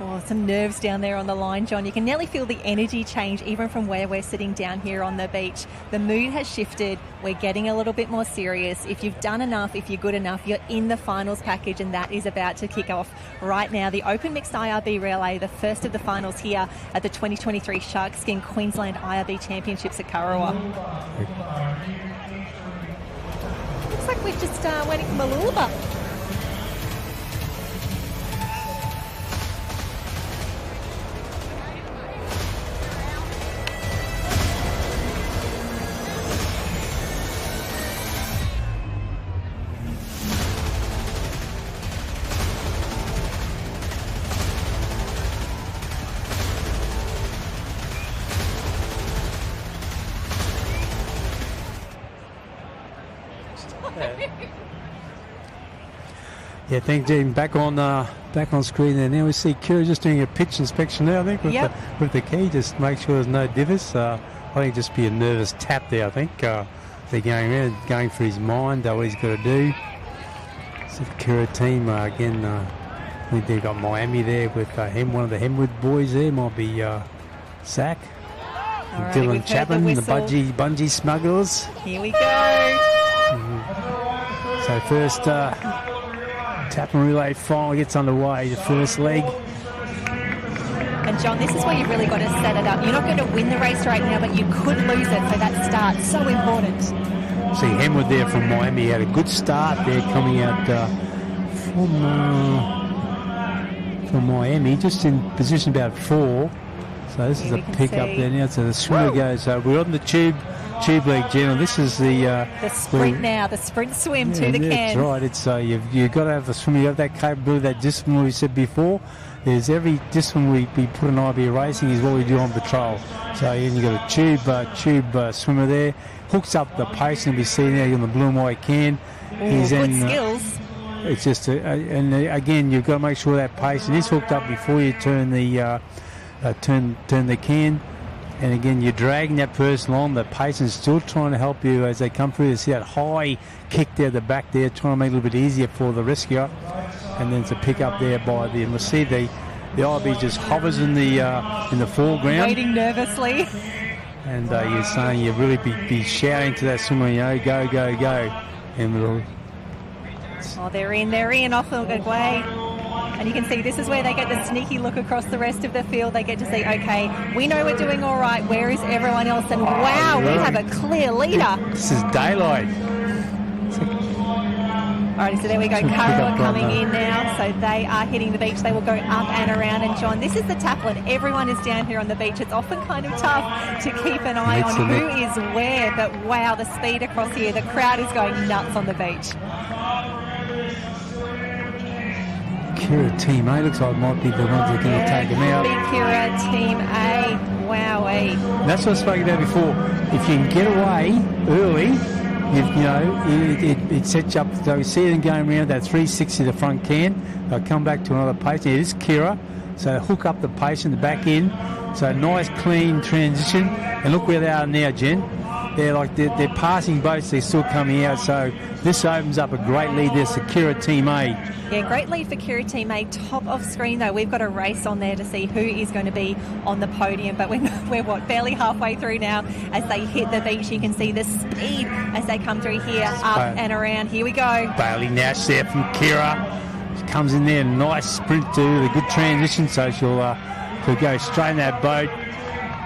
Oh, some nerves down there on the line, John. You can nearly feel the energy change even from where we're sitting down here on the beach. The mood has shifted. We're getting a little bit more serious. If you've done enough, if you're good enough, you're in the finals package, and that is about to kick off right now. The Open Mixed IRB Relay, the first of the finals here at the 2023 Shark Skin Queensland IRB Championships at Kurrawa. Looks like we're just waiting for Mooloolaba. Yeah, thanks, Jim. Back on screen there. Now we see Kira just doing a pitch inspection there, I think, with the key, just make sure there's no divots. I think just be a nervous tap there, I think. They're going around, going through his mind, what he's got to do. So the Kira team, again, I think they've got Miami there with one of the Hemwood boys there, might be Zach. Right, Dylan Chapman, the bungee smugglers. Here we go. So first Tap and relay finally gets underway, the first leg. And John, this is where you've really got to set it up. You're not going to win the race right now, but you could lose it, so that start's so important. See Henwood there from Miami had a good start there coming out from Miami, just in position about 4. So this is a pick-up there now. So the swimmer goes, we're on the tube leg, Jen. This is the sprint now, the sprint swim to the can. That's right. It's you've got to have a swimmer. You have that capability, that discipline we said before. There's every discipline we put in IRB racing is what we do on patrol. So you've got a tube swimmer there, hooks up the pace, and we see now on the blue and white can. He's good skills. It's just, and again, you've got to make sure that pace is hooked up before you turn the turn the can. And again, you're dragging that person on. The pace is still trying to help you as they come through. You see that high kick there at the back there, trying to make it a little bit easier for the rescuer. And then it's a pick up there by the, and we'll see the IRB just hovers in the foreground, waiting nervously. And you're saying you really be shouting to that swimmer, go, go, go. And we'll. Oh, they're in, off the way. And you can see this is where they get the sneaky look across the rest of the field. They get to see, okay, we know we're doing all right. Where is everyone else? And wow, we have a clear leader. This is daylight. All right, so there we go. Curra coming in now. So they are hitting the beach. They will go up and around. And John, this is the taplin. Everyone is down here on the beach. It's often kind of tough to keep an eye on who is where. But wow, the speed across here. The crowd is going nuts on the beach. Kira Team A looks like might be the ones that are going to take them out. Big Kira Team A. Wowee. That's what I spoke about before. If you can get away early, it sets you up. So you see them going around that 360 the front can. They'll come back to another pace. It is Kira. So hook up the pace in the back end. So nice, clean transition. And look where they are now, Jen. They're passing boats. They're still coming out. So this opens up a great lead there for Kira Team A. Yeah, great lead for Kira Team A. Top of screen, though. We've got a race on there to see who is going to be on the podium. But we're barely halfway through now. As they hit the beach, you can see the speed as they come through here, up and around. Here we go. Bailey Nash there from Kira. She comes in there, nice sprint to the good transition. So she'll go straight in that boat.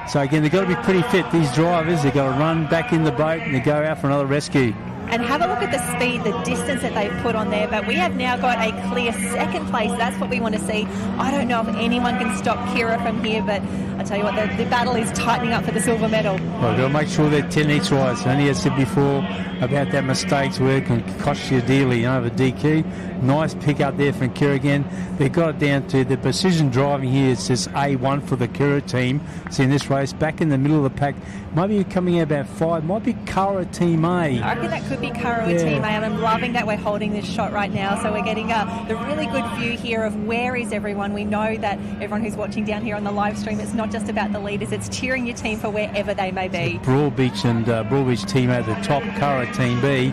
So again, they've got to be pretty fit, these drivers. They've got to run back in the boat and they go out for another rescue. And have a look at the speed, the distance that they've put on there. But we have now got a clear second place. That's what we want to see. I don't know if anyone can stop Kira from here, but I tell you what, the battle is tightening up for the silver medal. Well, they've got to make sure they're 10 each rise. Only as I said before about that mistakes where it can cost you dearly, over DQ. Nice pick up there from Kira again. They've got it down to the precision driving here. It's just A1 for the Kira team. So in this race, back in the middle of the pack, maybe coming out about 5, might be Kara Team A. I reckon that could be Kara Team A, and I'm loving that we're holding this shot right now. So we're getting the really good view here of where is everyone. We know that everyone who's watching down here on the live stream, it's not just about the leaders, it's cheering your team for wherever they may be. Broadbeach and Broadbeach Team A at the top, Kara Team B.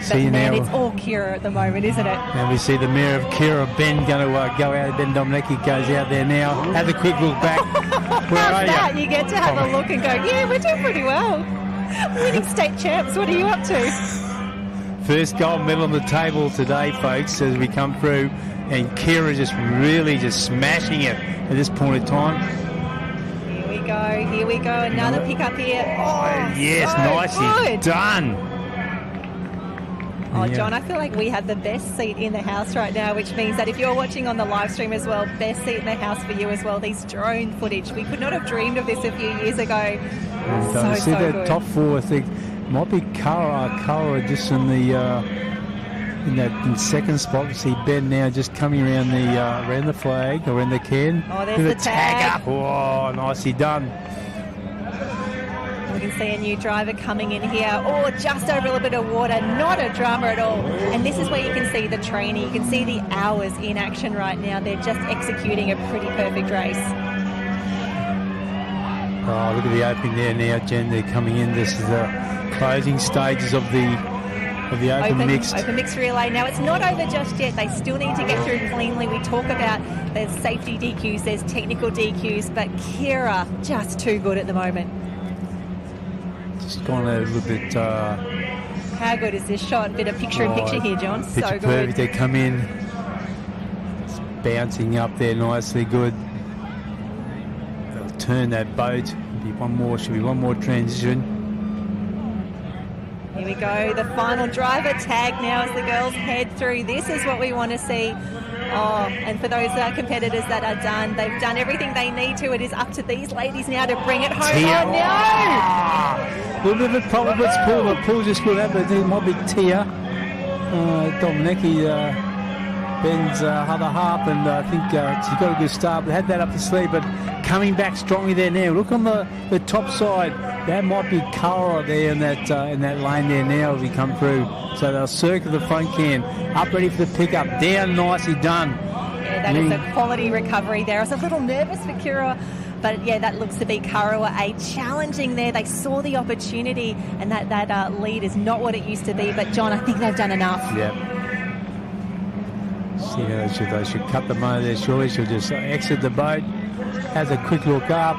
But man, it's all Kira at the moment, isn't it? And we see the mayor of Kira, Ben, going to go out. Ben Domenecki goes out there now. Have a quick look back. Where are you? You get to have a look and go, yeah, we're doing pretty well. Winning state champs. What are you up to? First gold medal on the table today, folks, as we come through. And Kira really just smashing it at this point in time. Here we go. Another pick up here. Oh, yes, so nicely good. done. Oh, John, I feel like we have the best seat in the house right now, which means that if you're watching on the live stream as well, best seat in the house for you as well. These drone footage, we could not have dreamed of this a few years ago. See that good. top 4, I think, might be Kara just in the in second spot. We see Ben now just coming around the flag or in the can. Oh, there's the tag up. Oh, nicely done. We can see a new driver coming in here. Oh, just over a little bit of water. Not a drama at all. And this is where you can see the training. You can see the hours in action right now. They're just executing a pretty perfect race. Oh, look at the opening there now, Jen. They're coming in. This is the closing stages of the open mixed. Open mixed relay. Now, it's not over just yet. They still need to get through cleanly. We talk about there's safety DQs, there's technical DQs, but Kira just too good at the moment. Just gone a little bit How good is this shot? Bit of picture-in-picture here, John. So Picture good. perfect. They come in. It's bouncing up there nicely good. They'll turn that boat. Should be one more transition. Here we go. The final driver tag now as the girls head through. This is what we want to see. Oh, and for those competitors that are done, they've done everything they need to. It is up to these ladies now to bring it home. Tia. Oh, no! A little bit of a problem with pull. The pull just pulled out, but it might be Tia. Dominicki bends other half, and I think she's got a good start. But had that up the sleeve, but coming back strongly there now. Look on the top side. That might be Cara there in that lane there now as we come through. So they'll circle the front can. Up ready for the pickup. Down, nicely done. Yeah, that is a quality recovery there. I was a little nervous for Kira, but yeah, that looks to be Karawa A challenging there. They saw the opportunity, and that lead is not what it used to be. But John, I think they've done enough. Yeah. See how they should cut the motor there surely. She'll just exit the boat. Has a quick look up.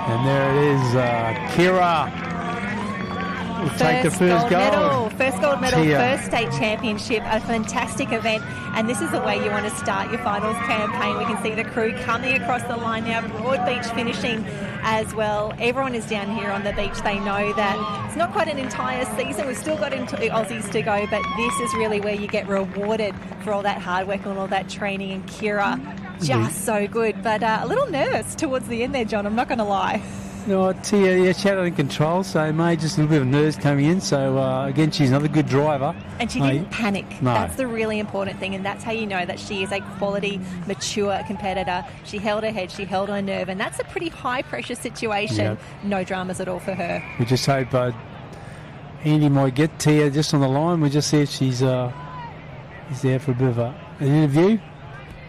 And there it is, Kira will take the first gold. First gold medal, Tia. first state championship, a fantastic event. And this is the way you want to start your finals campaign. We can see the crew coming across the line now, Broadbeach finishing as well. Everyone is down here on the beach. They know that it's not quite an entire season. We've still got into Aussies to go, but this is really where you get rewarded for all that hard work and all that training. And Kira, just so good, but a little nervous towards the end there, John, I'm not going to lie. No, Tia, yeah, she had it in control, so maybe just a little bit of nerves coming in. So, again, she's another good driver. And she didn't panic. No. That's the really important thing, and that's how you know that she is a quality, mature competitor. She held her head, she held her nerve, and that's a pretty high-pressure situation. Yep. No dramas at all for her. We just hope Andy might get Tia just on the line. We just see if she's there for a bit of an interview.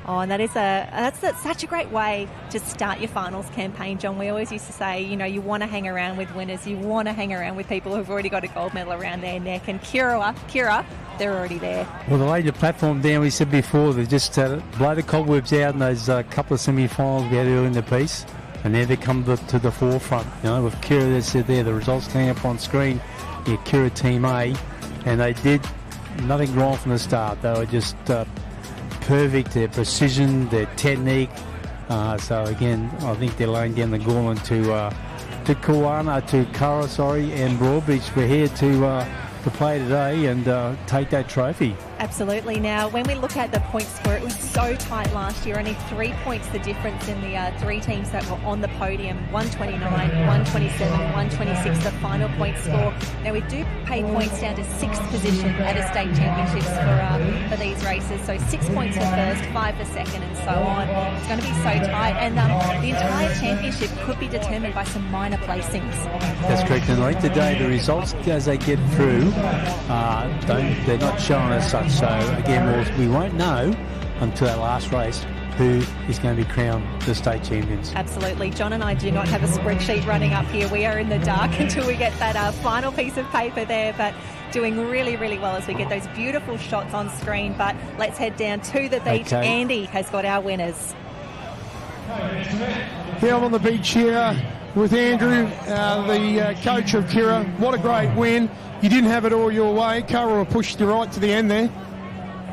Oh, and that's such a great way to start your finals campaign, John. We always used to say, you want to hang around with winners. You want to hang around with people who've already got a gold medal around their neck. And Kira, they're already there. Well, they laid the platform down, we said before. They just blow the cobwebs out in those couple of semi-finals we had early in the piece. And there they come to the forefront. With Kira, they said there, the results came up on screen. Yeah, Kira Team A. And they did nothing wrong from the start. They were just... perfect, their precision, their technique. So again, I think they're laying down the gauntlet to Cara, and Broadbeach. We're here to play today and take that trophy. Absolutely. Now, when we look at the point score, it was so tight last year. Only 3 points the difference in the three teams that were on the podium. 129, 127, 126, the final point score. Now, we do pay points down to sixth position at a state championships for these races. So 6 points for first, 5 for second, and so on. It's going to be so tight. And the entire championship could be determined by some minor placings. That's correct. And I think today the results as they get through, they're not showing us such. So again, we won't know until that last race who is going to be crowned the state champions. Absolutely. John and I do not have a spreadsheet running up here. We are in the dark until we get that final piece of paper there, but doing really, really well as we get those beautiful shots on screen. But let's head down to the beach. Okay. Andy has got our winners. Yeah, I'm on the beach here with Andrew, the coach of Kira. What a great win. You didn't have it all your way. Kara pushed you right to the end there.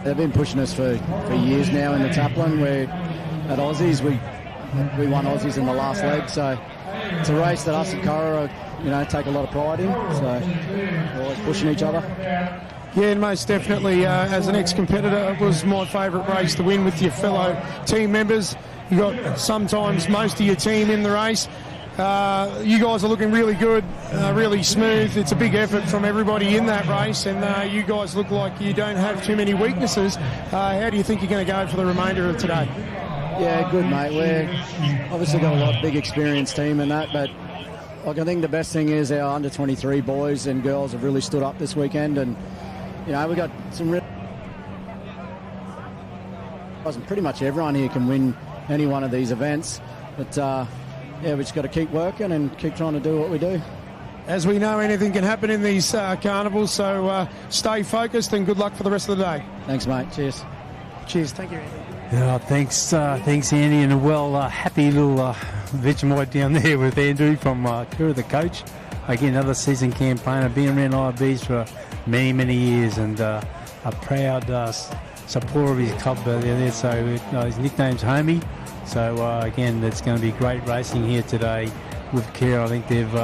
They've been pushing us for years now in the Taplin. We're at Aussies. We won Aussies in the last leg, so it's a race that us and Kara, take a lot of pride in. So we're always pushing each other. Yeah, most definitely. As an ex-competitor, it was my favourite race to win with your fellow team members. You got sometimes most of your team in the race. You guys are looking really good, really smooth. It's a big effort from everybody in that race, and you guys look like you don't have too many weaknesses. How do you think you're going to go for the remainder of today? Yeah, good, mate. We're obviously got a lot of big experienced team in that, but I think the best thing is our under-23 boys and girls have really stood up this weekend, and we got some real... Pretty much everyone here can win any one of these events, but we just got to keep working and keep trying to do what we do. As we know, anything can happen in these carnivals, so stay focused and good luck for the rest of the day. Thanks, mate. Cheers. Cheers. Thank you, Andy. Yeah, thanks, Andy, and a happy little Vegemite down there with Andrew from Kira, the coach. again, another season campaigner, been around IRBs for many, many years, and a proud supporter of his club there. So his nickname's Homie. So again, it's going to be great racing here today with Kira. I think they've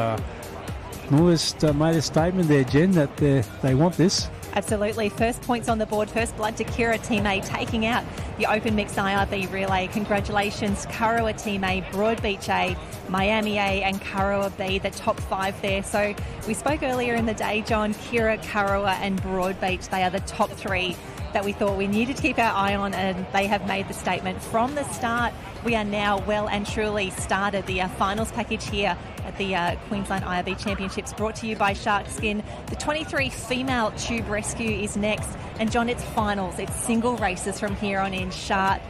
almost made a statement there, Jen, that they want this. Absolutely. First points on the board. First blood to Kira Team A, taking out the Open Mixed IRB Relay. Congratulations, Kurrawa Team A, Broadbeach A, Miami A and Kurrawa B, the top 5 there. So we spoke earlier in the day, John, Kira, Kurrawa and Broadbeach, they are the top 3 that we thought we needed to keep our eye on, and they have made the statement from the start. We are now well and truly started the finals package here at the Queensland IRB Championships, brought to you by Shark Skin. The 23 female tube rescue is next, and John, it's finals. It's single races from here on in. Sharp,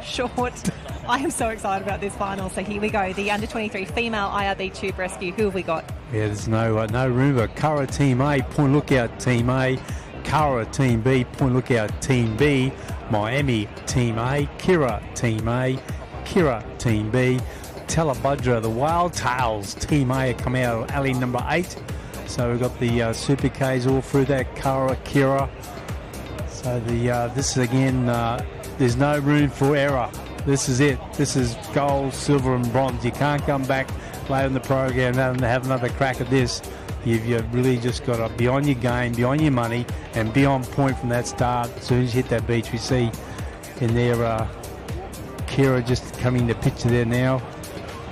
short. I am so excited about this final. So here we go. The under 23 female IRB tube rescue. Who have we got? Yeah, there's no room. Kurrawa Team A, point lookout Team A. Kurrawa Team B, point lookout Team B. Miami Team A, Kira Team A, Kira Team B. Talabudra, the Wild Tails Team A come out of alley number 8. So we've got the Super Ks all through that, Kurrawa, Kira. So this is again, there's no room for error. This is it. This is gold, silver and bronze. You can't come back later in the program and have another crack at this. You've really just got to be on your game, be on your money, and be on point from that start. As soon as you hit that beach, we see in there Kira just coming to picture there now.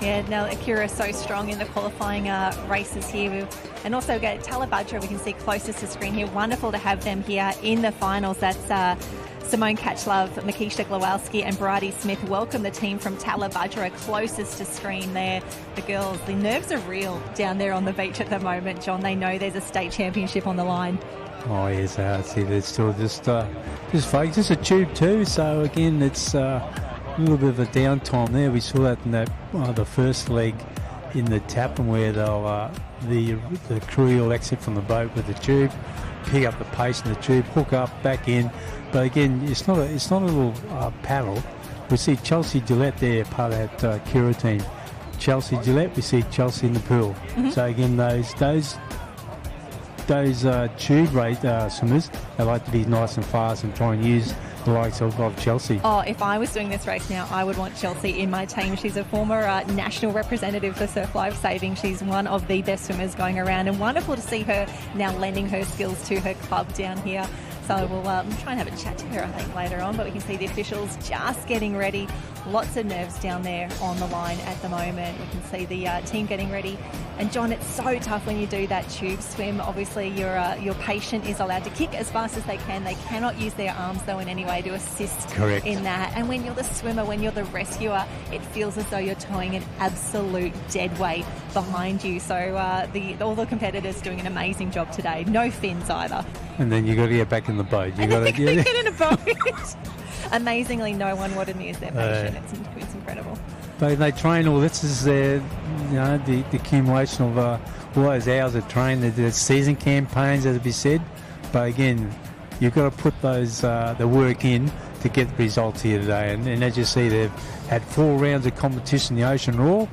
Yeah, now Akira is so strong in the qualifying races here. And also get Talabudra, we can see closest to screen here. Wonderful to have them here in the finals. That's Simone Catchlove, Makisha Glowalski and Bridie Smith. Welcome the team from Talabudra closest to screen there. The girls, the nerves are real down there on the beach at the moment, John. They know there's a state championship on the line. Oh, yes, see, they're still just focused. It's a tube too, so again, it's a little bit of a downtime there. We saw that in that the first leg in the Tappan where they'll the crew will exit from the boat with the tube, pick up the pace in the tube, hook up, back in. But again, it's not a little paddle. We see Chelsea Gillette there, part of that Kira team. Chelsea Gillette, we see Chelsea in the pool. Mm-hmm. So again, those tube race swimmers, they like to be nice and fast and try and use the likes of Chelsea. Oh, if I was doing this race now, I would want Chelsea in my team. She's a former national representative for Surf Life Saving. She's one of the best swimmers going around, and wonderful to see her now lending her skills to her club down here. So we'll try and have a chat to her, I think, later on. But we can see the officials just getting ready. Lots of nerves down there on the line at the moment. We can see the team getting ready. And, John, it's so tough when you do that tube swim. Obviously, your patient is allowed to kick as fast as they can. They cannot use their arms, though, in any way to assist Correct. in that. And when you're the swimmer, when you're the rescuer, it feels as though you're towing an absolute dead weight behind you. So all the competitors doing an amazing job today. No fins either. And then you got to get back in the boat. You got to get in a boat. Amazingly, no one wanted to use their patient. It's incredible. But they train all this is the accumulation of all those hours of training. The season campaigns, as we said. But again, you've got to put those the work in to get the results here today. And as you see, they've had 4 rounds of competition in the Ocean Roar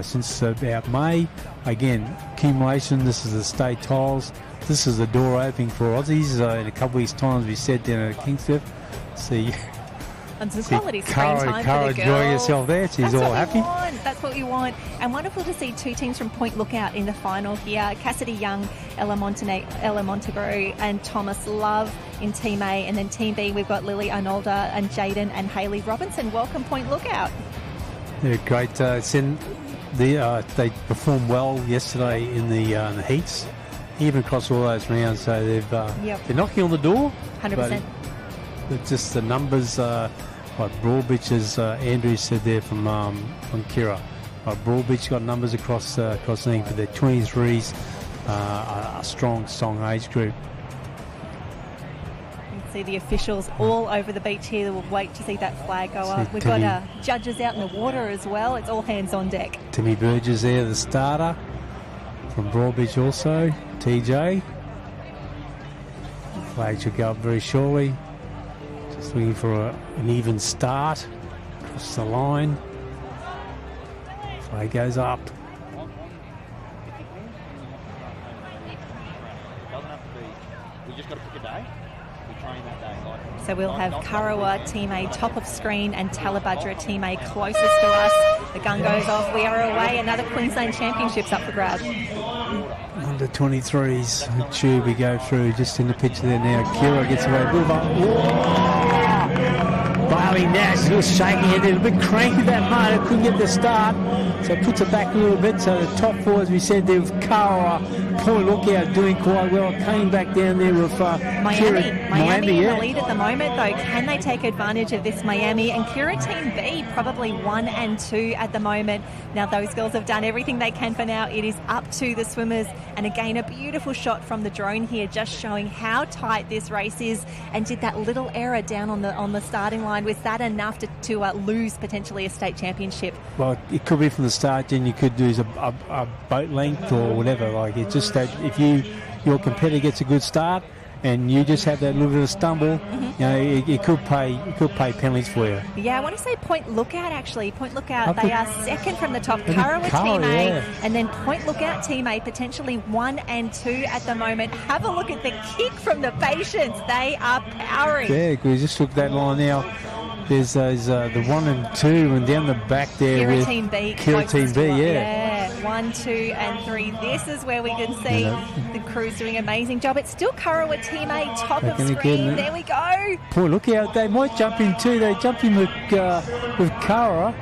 since about May. Again, accumulation. This is the state tiles. This is the door opening for Aussies. In a couple of weeks' time, as we said down at Kingscliff. See, and some quality screen time for the girls. Enjoying herself there. She's all happy. That's what you want. And wonderful to see 2 teams from Point Lookout in the final here. Cassidy Young, Ella Montenegro and Thomas Love in Team A. And then Team B, we've got Lily Arnolda and Jaden and Hayley Robinson. Welcome, Point Lookout. Yeah, great. They performed well yesterday in the heats, even across all those rounds. So they're knocking on the door. 100%. But just the numbers, like Broadbeach, as Andrew said there from Kira. Broadbeach got numbers across the league for their 23s, a strong age group. You can see the officials all over the beach here. We'll wait to see that flag go up. We've got judges out in the water as well. It's all hands on deck. Timmy Burgess there, the starter from Broadbeach also. TJ. The flag should go up very shortly. Just looking for an even start across the line. Flag goes up. So we'll have Kurrawa Team A top of screen and Talabudra Team A closest to us. The gun goes off. We are away. Another Queensland Championships up for grabs. Under 23s, tube we go through, just in the picture there now. Kira gets away. Bailey Nash, a little shaky headed, a bit cranky that motor, couldn't get the start, so puts it back a little bit. So the top four, as we said, there with Kurrawa, Point Lookout doing quite well, came back down there with Miami in yeah. the lead at the moment, though. Can they take advantage of this Miami? And Kira Team B, probably 1 and 2 at the moment. Now, those girls have done everything they can for now. It is up to the swimmers. And again, a beautiful shot from the drone here, just showing how tight this race is. And did that little error down on the starting line, was that enough to lose potentially a state championship? Well, it could be from the start, then you could lose a boat length or whatever. Like, it's just that if your competitor gets a good start and you just have that little bit of stumble, you know, it could pay penalties for you. Yeah, I want to say Point Lookout, actually. Point Lookout, they are second from the top. Kurrawa Team A, yeah. And then Point Lookout Team A, potentially 1 and 2 at the moment. Have a look at the kick from the Patients. They are powering. Yeah, we just look at that line now. There's the 1 and 2, and down the back there Kira with Team B. Kira Team B, Yeah, 1, 2, and 3. This is where we can see the crew's doing an amazing job. It's still Kurrawa Team A, top of screen. There we go. Poor Lookout, they might jump in too. They jump in with Kurrawa.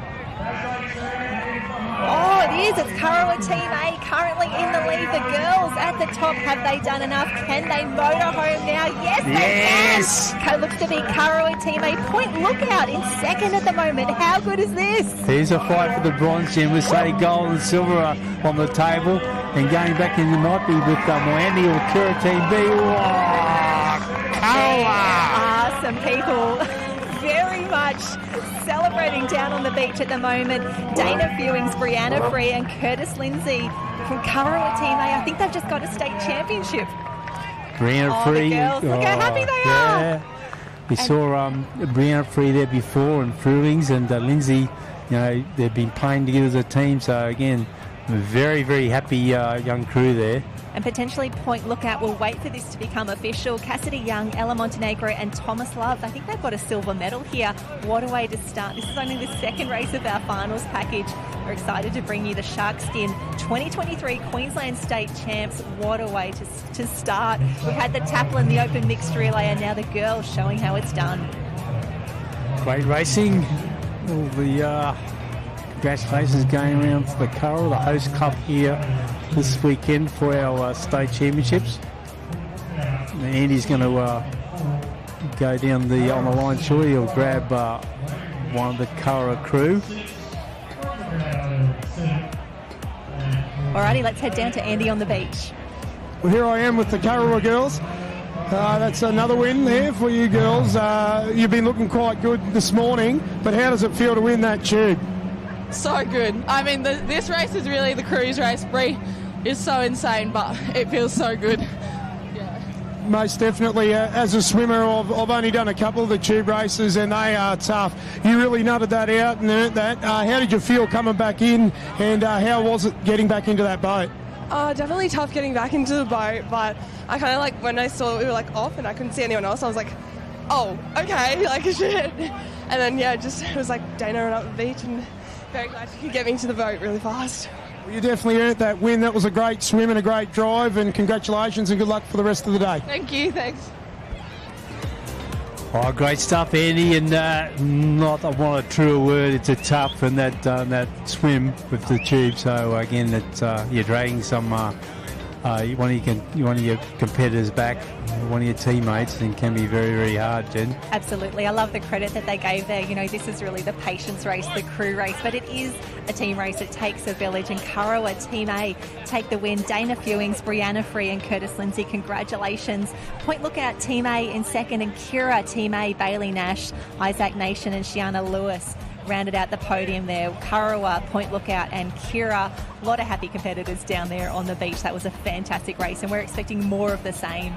Oh, it is. It's Kurrawa Team A currently in the lead. The girls at the top, have they done enough? Can they motor home now? Yes, they can. Looks to be Kurrawa Team A. Point Lookout in second at the moment. How good is this? Here's a fight for the bronze, Jim. We say gold and silver on the table. And going back in, might be with Miami or Kira Team B. Kurrawa! Some people very much celebrating down on the beach at the moment. Dana Fewings, Brianna Free and Curtis Lindsay from Kurrawa Team A. I think they've just got a state championship. Brianna Free. The girls. Look how happy they are. We saw Brianna Free there before, and Fewings and Lindsay, you know, they've been playing together as a team. So again, very, very happy young crew there. And potentially Point Lookout will wait for this to become official. Cassidy Young, Ella Montenegro and Thomas Love. I think they've got a silver medal here. What a way to start. This is only the second race of our finals package. We're excited to bring you the Sharkskin 2023 Queensland State Champs. What a way to start. We've had the Taplin, the open mixed relay, and now the girls showing how it's done. Great racing. All the congratulations going around for the Kurrawa, the host club here this weekend for our state championships. And Andy's going to go down on the line shortly. He'll grab one of the Kurrawa crew. Alrighty, let's head down to Andy on the beach. Well, here I am with the Kurrawa girls. That's another win there for you girls. You've been looking quite good this morning, but how does it feel to win that tube? So good. I mean, this race is really the cruise race. Bree is so insane, but it feels so good. Yeah. Most definitely. As a swimmer, I've only done a couple of the tube races, and they are tough. You really nutted that out and earned that. How did you feel coming back in, and how was it getting back into that boat? Definitely tough getting back into the boat, but I kind of like, when I saw we were like off and I couldn't see anyone else, I was like, oh, okay, like shit. And then, yeah, just it was like Dana and up the beach, and very glad she could get me to the boat really fast. Well, you definitely earned that win. That was a great swim and a great drive, and congratulations and good luck for the rest of the day. Thank you, thanks. Oh, great stuff, Andy, and not, I want a truer word, it's a tough and that swim with the tube. So again, it's you're dragging some one of your competitors back, one of your teammates, and can be very, very hard, Jen. Absolutely. I love the credit that they gave there. You know, this is really the patience race, the crew race, but it is a team race. It takes a village, and Kurrawa Team A take the win. Dana Fewings, Brianna Free and Curtis Lindsay, congratulations. Point Lookout Team A in second, and Kira Team A, Bailey Nash, Isaac Nation and Shiana Lewis rounded out the podium there. Kurrawa, Point Lookout and Kira. A lot of happy competitors down there on the beach. That was a fantastic race, and we're expecting more of the same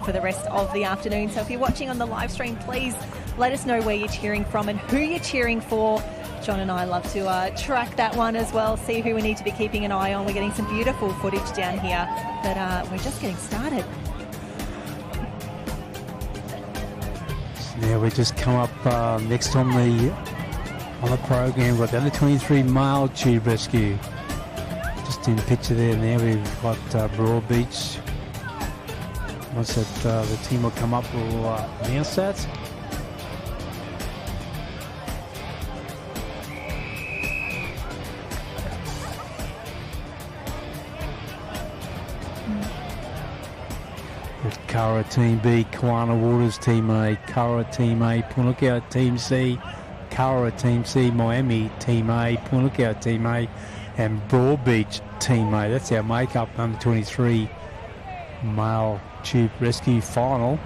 for the rest of the afternoon. So if you're watching on the live stream, please let us know where you're cheering from and who you're cheering for. John and I love to track that one as well, see who we need to be keeping an eye on. We're getting some beautiful footage down here, but we're just getting started. Now we just come up next on the program. We've got the under-23 male tube rescue. Just in the picture there now, we've got Broadbeach. Once that the team will come up, we'll announce that. Curra Team B, Kiwana Waters Team A, Curra Team A, Point Lookout Team C, Curra Team C, Miami Team A, Point Lookout Team A, and Broadbeach Team A. That's our makeup under 23 male tube rescue final.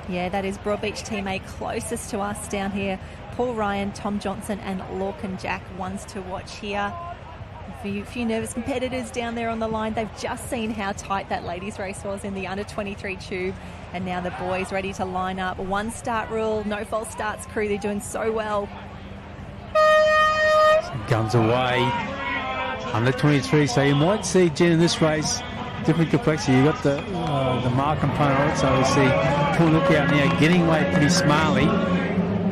Yeah, that is Broadbeach Team A closest to us down here. Paul Ryan, Tom Johnson and Lorcan Jack, ones to watch here. A few nervous competitors down there on the line. They've just seen how tight that ladies race was in the under-23 tube, and now the boys ready to line up. One start rule, no false starts crew. They're doing so well. Guns away. Under-23, so you might see, Jen, in this race, different complexity. You've got the mark component on it, so we see Point Lookout now getting away pretty smartly.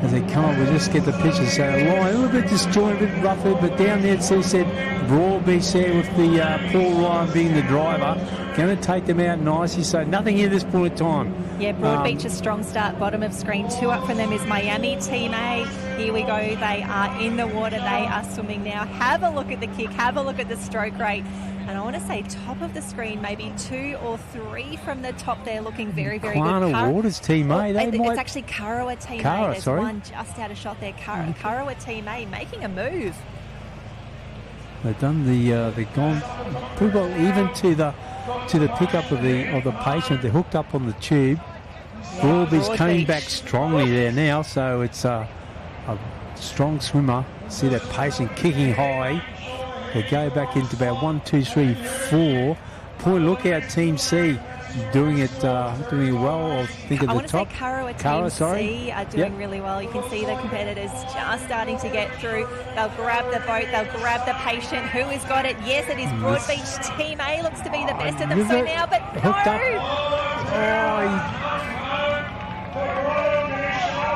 As they come up, we just get the pictures. So line a little bit disjointed, a bit rougher, but down there, so said Broadbeach there with the Paul Ryan being the driver, going to take them out nicely. So nothing here at this point in time. Yeah, Broadbeach a strong start, bottom of screen. 2 up from them is Miami Team A. Here we go. They are in the water. They are swimming now. Have a look at the kick. Have a look at the stroke rate. And I want to say top of the screen, maybe 2 or 3 from the top there, looking very, very good. Kiwana Waters Team A. It's actually Curra Team A. There's one just out of shot there. Curra Team A making a move. They've done they've gone pretty well even to the pickup of the patient. They're hooked up on the tube. Yeah, Broadbeach coming back strongly there now, so it's a strong swimmer. See that patient kicking high. They go back into about 1, 2, 3, 4. Point Lookout Team C doing it well. I think at the top. I want to say Curra Team C are doing really well. You can see the competitors just starting to get through. They'll grab the boat. They'll grab the patient. Who has got it? Yes, it is Broadbeach Team A. Looks to be the best of them so now, but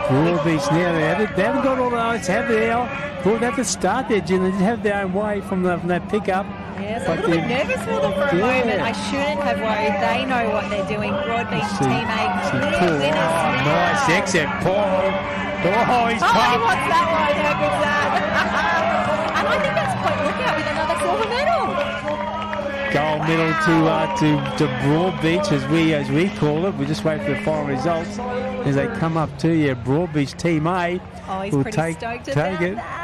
Broadbeach now, they haven't got all the lights, have they now? They have to start there, Jim. They didn't have their own way from that pickup. Yes, a little bit nervous for them for a moment. I shouldn't have worried. They know what they're doing. Broadbeach Team A, clear winners. Nice exit, Paul. Oh, he's pumped. He wants that one. How good's that? And I think that's Point Lookout with another silver medal. Gold medal to Broadbeach, as we call it. We just wait for the final results as they come up to you. Broadbeach Team A. Oh, he's pretty stoked about that.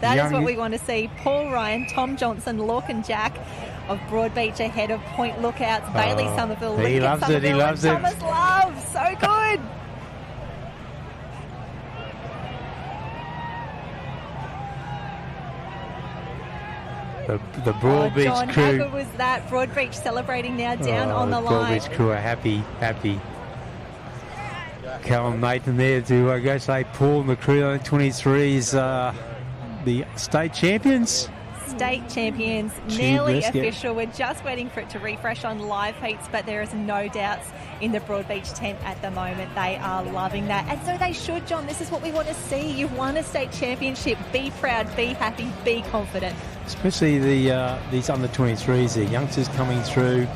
That is what we want to see. Paul Ryan, Tom Johnson, Lorcan Jack of Broadbeach ahead of Point Lookouts. Bailey Somerville. He loves it. He loves it. Thomas Love. So good. The Broadbeach crew. John, was that Broadbeach celebrating now down on the line. Broadbeach crew are happy. Callum Nathan there to go say Paul and the crew on 23 is the state champions. State champions, nearly official. We're just waiting for it to refresh on live heats, but there is no doubts in the Broadbeach tent at the moment. They are loving that. And so they should, John. This is what we want to see. You've won a state championship. Be proud, be happy, be confident. Especially these under-23s, the youngsters coming through.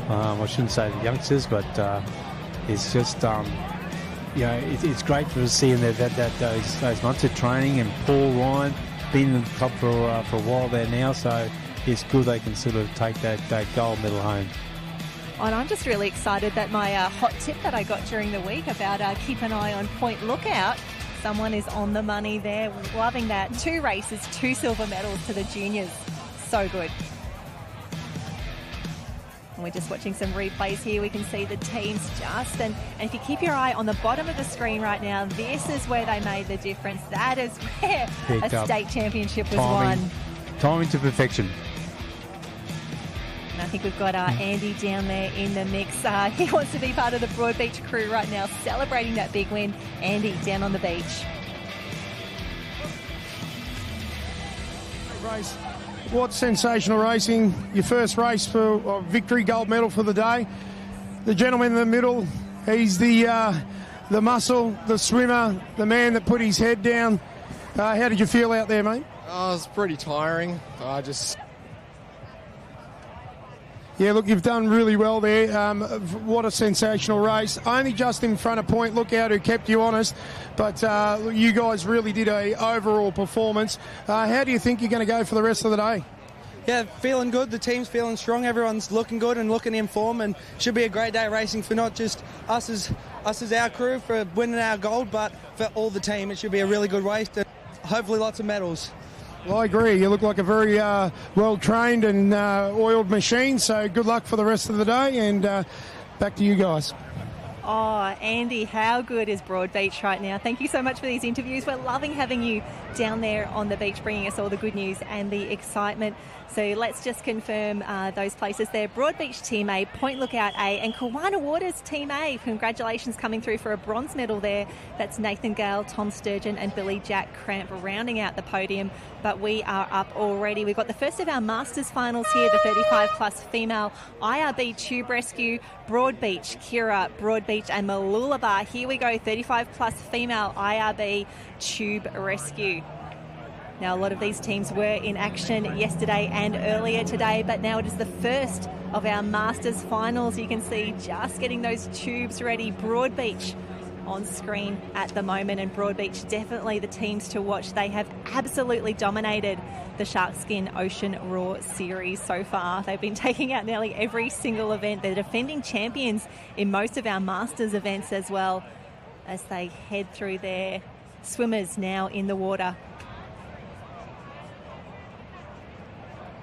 I shouldn't say the youngsters, but it's just... it's great to see them those months of training, and Paul Ryan been in the top for a while there now, so it's good they can sort of take that gold medal home. And I'm just really excited that my hot tip that I got during the week about keep an eye on Point Lookout, someone is on the money there, loving that. 2 races, 2 silver medals to the juniors. So good. And we're just watching some replays here. We can see the teams and if you keep your eye on the bottom of the screen right now, this is where they made the difference. That is where a state championship was won. Timing to perfection. And I think we've got Andy down there in the mix. He wants to be part of the Broadbeach crew right now, celebrating that big win. Andy down on the beach. Race. What sensational racing. Your first race for victory, gold medal for the day. The gentleman in the middle, he's the the muscle, the swimmer, the man that put his head down. How did you feel out there, mate? It was pretty tiring. Yeah, look, you've done really well there. What a sensational race. Only just in front of Point Lookout, who kept you honest. But you guys really did a overall performance. How do you think you're going to go for the rest of the day? Yeah, feeling good. The team's feeling strong. Everyone's looking good and looking in form, and should be a great day racing for not just us as our crew for winning our gold, but for all the team. It should be a really good race and hopefully lots of medals. Well, I agree. You look like a very well-trained and oiled machine, so good luck for the rest of the day, and back to you guys. Oh, Andy, how good is Broadbeach right now? Thank you so much for these interviews. We're loving having you down there on the beach, bringing us all the good news and the excitement. So let's just confirm those places there. Broadbeach Team A, Point Lookout A, and Kawana Waters Team A. Congratulations coming through for a bronze medal there. That's Nathan Gale, Tom Sturgeon and Billy Jack Cramp rounding out the podium. But we are up already. We've got the first of our Masters finals here, the 35-plus female IRB Tube Rescue, Broadbeach, Kira, Broadbeach and Mooloolaba. Here we go, 35-plus female IRB Tube Rescue. Now, a lot of these teams were in action yesterday and earlier today, but now it is the first of our Masters finals. You can see just getting those tubes ready. Broadbeach on screen at the moment, and Broadbeach definitely the teams to watch. They have absolutely dominated the Sharkskin Ocean Raw series so far. They've been taking out nearly every single event. They're defending champions in most of our Masters events as well, as they head through their swimmers now in the water.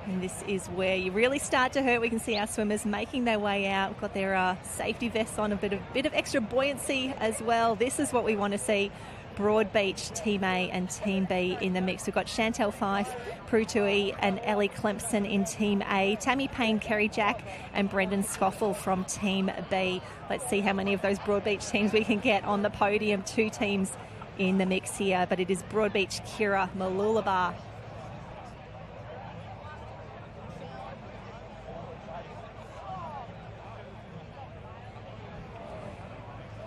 And this is where you really start to hurt. We can see our swimmers making their way out. We've got their safety vests on, a bit of extra buoyancy as well. This is what we want to see. Broadbeach Team A and Team B in the mix. We've got Chantel Fife, Prue Tui and Ellie Clempson in Team A, Tammy Payne, Kerry Jack and Brendan Scoffel from Team B. Let's see how many of those Broadbeach teams we can get on the podium. Two teams in the mix here, but it is Broadbeach, Kira, Mooloolaba.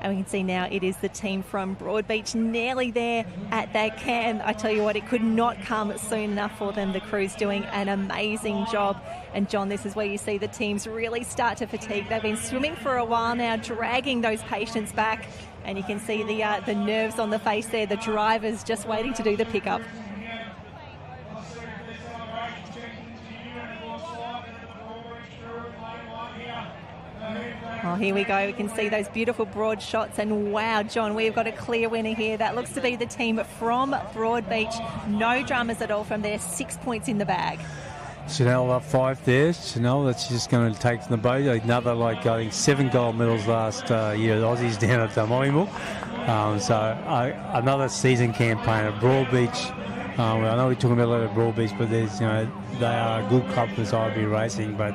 And we can see now it is the team from Broadbeach nearly there at that can. I tell you what, it could not come soon enough for them. The crew's doing an amazing job. And John, this is where you see the teams really start to fatigue. They've been swimming for a while now, dragging those patients back. And you can see the nerves on the face there. The drivers just waiting to do the pickup. Oh, here we go. We can see those beautiful broad shots. And wow, John, we've got a clear winner here. That looks to be the team from Broadbeach. No dramas at all from there. 6 points in the bag. Chanel up 5 there. Chanel, that's just going to take from the boat. Another, I think, 7 gold medals last year. The Aussies down at Mollymook. Another season campaign at Broadbeach. I know we're talking about a lot of Broadbeach, but there's, they are a good club for IRB racing, but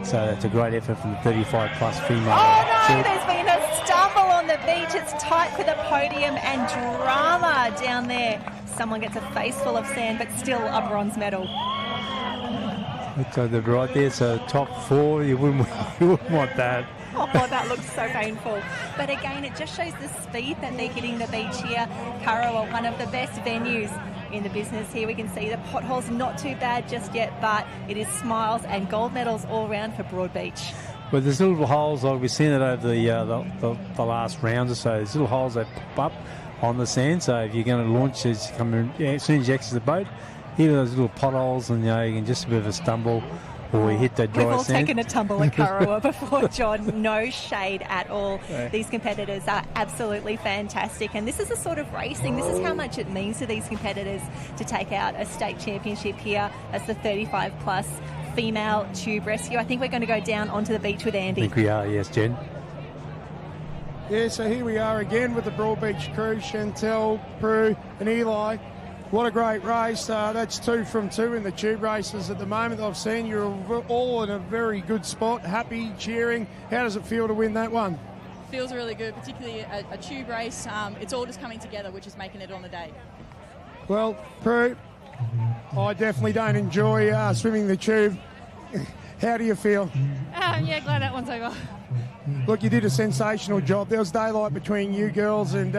so it's a great effort from the 35-plus female. Oh, no, there's been a stumble on the beach. It's tight for the podium and drama down there. Someone gets a face full of sand, but still a bronze medal. So they're right there, so top 4, you wouldn't want that. Oh, that looks so painful. But again, it just shows the speed that they're hitting the beach here. Kurrawa, one of the best venues in the business here. We can see the potholes not too bad just yet, but it is smiles and gold medals all round for Broadbeach. Well, there's little holes, like we've seen it over the last rounds or so. There's little holes that pop up on the sand, so if you're going to launch as soon as you exit the boat, hit those little potholes and you can just a bit of a stumble. Or we hit that dry We've all sand. taken a tumble at Kurrawa before, John. No shade at all. Yeah. These competitors are absolutely fantastic. And this is the sort of racing, this is how much it means to these competitors to take out a state championship here as the 35-plus female tube rescue. I think we're going to go down onto the beach with Andy. I think we are, yes, Jen. Yeah, so here we are again with the Broadbeach crew, Chantel, Prue and Eli. What a great race. That's 2 from 2 in the tube races at the moment. I've seen you're all in a very good spot, happy, cheering. How does it feel to win that one? Feels really good, particularly a tube race. It's all just coming together, which is making it on the day. Well, Prue, I definitely don't enjoy swimming the tube. How do you feel? Yeah, glad that one's over. Look, you did a sensational job. There was daylight between you girls and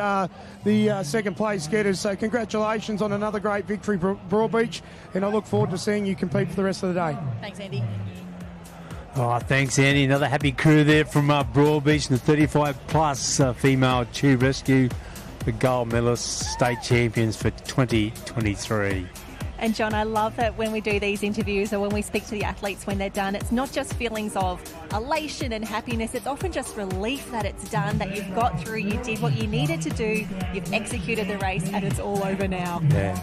the second place getters. So congratulations on another great victory, Broadbeach. And I look forward to seeing you compete for the rest of the day. Thanks, Andy. Oh, thanks, Andy. Another happy crew there from Broadbeach, the 35-plus female tube rescue, the gold medalists, state champions for 2023. And John, I love that when we do these interviews or when we speak to the athletes when they're done, it's not just feelings of elation and happiness. It's often just relief that it's done, that you've got through, you did what you needed to do, you've executed the race, and it's all over now. Yeah.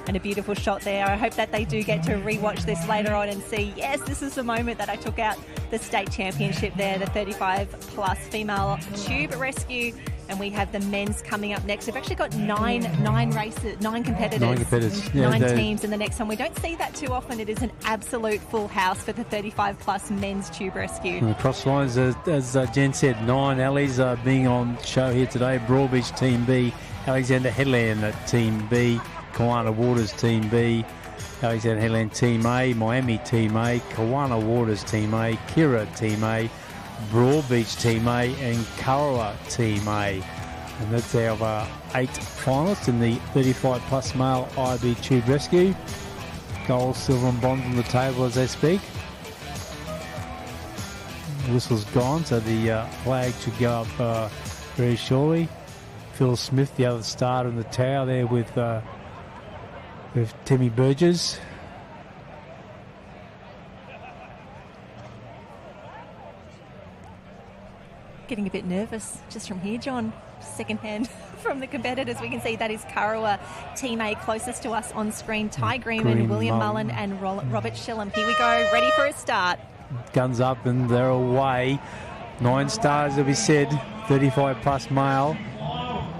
And a beautiful shot there. I hope that they do get to rewatch this later on and see, yes, this is the moment that I took out the state championship there, the 35-plus female tube rescue. And we have the men's coming up next. We've actually got nine competitors, Nine competitors. Yeah, nine teams in the next one. We don't see that too often. It is an absolute full house for the 35-plus men's tube rescue. And the cross lines, as Jen said, 9 Allies are being on show here today. Broadbeach Team B, Alexander Headland at Team B, Kiwana Waters Team B, Alexander Headland Team A, Miami Team A, Kiwana Waters Team A, Kira Team A, Broadbeach Team A and Kurrawa Team A. And that's our 8 finalists in the 35-plus male IRB Tube Rescue. Gold, silver and bronze on the table as they speak. The whistle's gone, so the flag should go up very shortly. Phil Smith, the other starter in the tower there with Timmy Burgess. Getting a bit nervous just from here, John. Second hand from the competitors. We can see that is Kurrawa Team A closest to us on screen. Ty Greenman, William Mullen and Robert Shillham. Here we go, ready for a start. Guns up and they're away. 9 stars, as we said, 35-plus male.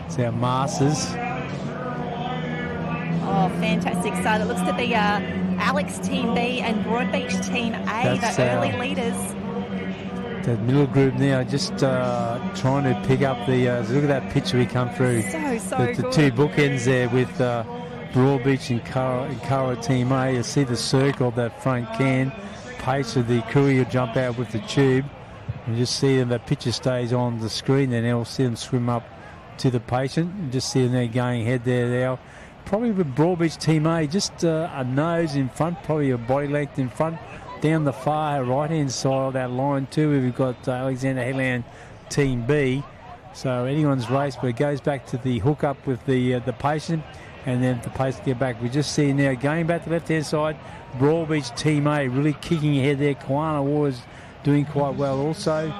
It's our Masters. Oh, fantastic start. It looks to be Alex Team B and Broadbeach Team A, the early leaders. The middle group now just trying to pick up the... look at that picture we come through. So the good. 2 bookends there with Broadbeach and Kurrawa Team A. You see the circle of that front can. Pace of the courier jump out with the tube. You just see them, that picture stays on the screen there now. We'll see them swim up to the patient. You just see them there going ahead there now. Probably with Broadbeach Team A, just a nose in front, probably a body length in front. Down the far right-hand side of that line too, we've got Alexander Headland Team B. So anyone's race, but it goes back to the hook-up with the patient, and then the patient get back. We just see now going back to the left-hand side, Broadbeach Team A really kicking ahead there. Kiwana Waters doing quite well also.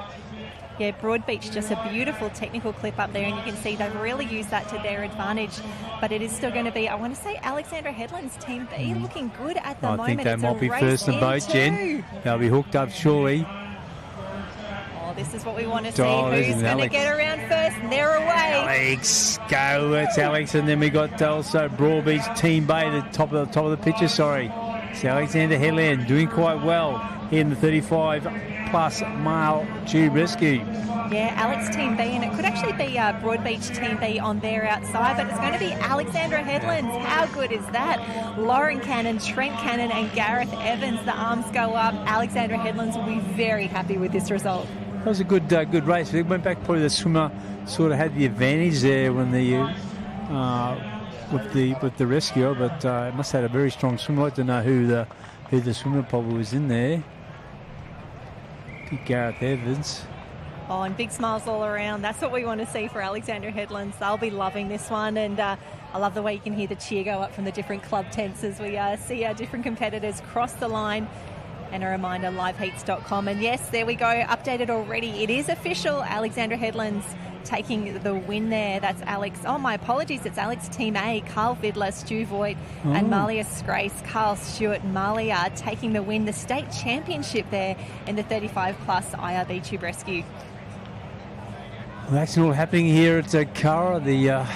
Yeah, Broadbeach, just a beautiful technical clip up there, and you can see they've really used that to their advantage. But it is still going to be, I want to say, Alexandra Headland's Team B looking good at the moment. I think that it's might be first in the boat, Jen. They'll be hooked up surely. Oh, this is what we want to see. Who's going to get around first? And they're away. Alex, go. That's Alex. And then we got also Broadbeach Team B at the top of the picture, sorry. So Alexander Headland doing quite well in the 35-plus male tube rescue. Yeah, Alex Team B, and it could actually be Broadbeach Team B on their outside, but it's going to be Alexandra Headlands. How good is that? Lauren Cannon, Trent Cannon and Gareth Evans, the arms go up. Alexandra Headlands will be very happy with this result. That was a good race. It went back, probably the swimmer sort of had the advantage there when with the rescuer, but it must have had a very strong swimmer. I'd like to know who the swimmer probably was in there. Gareth Evans. Oh, and big smiles all around. That's what we want to see for Alexandra Headlands. They'll be loving this one, and I love the way you can hear the cheer go up from the different club tents as we see our different competitors cross the line. And a reminder, liveheats.com. And yes, there we go, updated already. It is official. Alexandra Headlands taking the win there. That's Alex. Oh, my apologies. It's Alex Team A, Carl Vidler, Stu Voigt, and Malia Scrace. Carl Stewart and Malia taking the win, the state championship there in the 35-plus IRB Tube Rescue. Well, that's all happening here at Kurrawa, the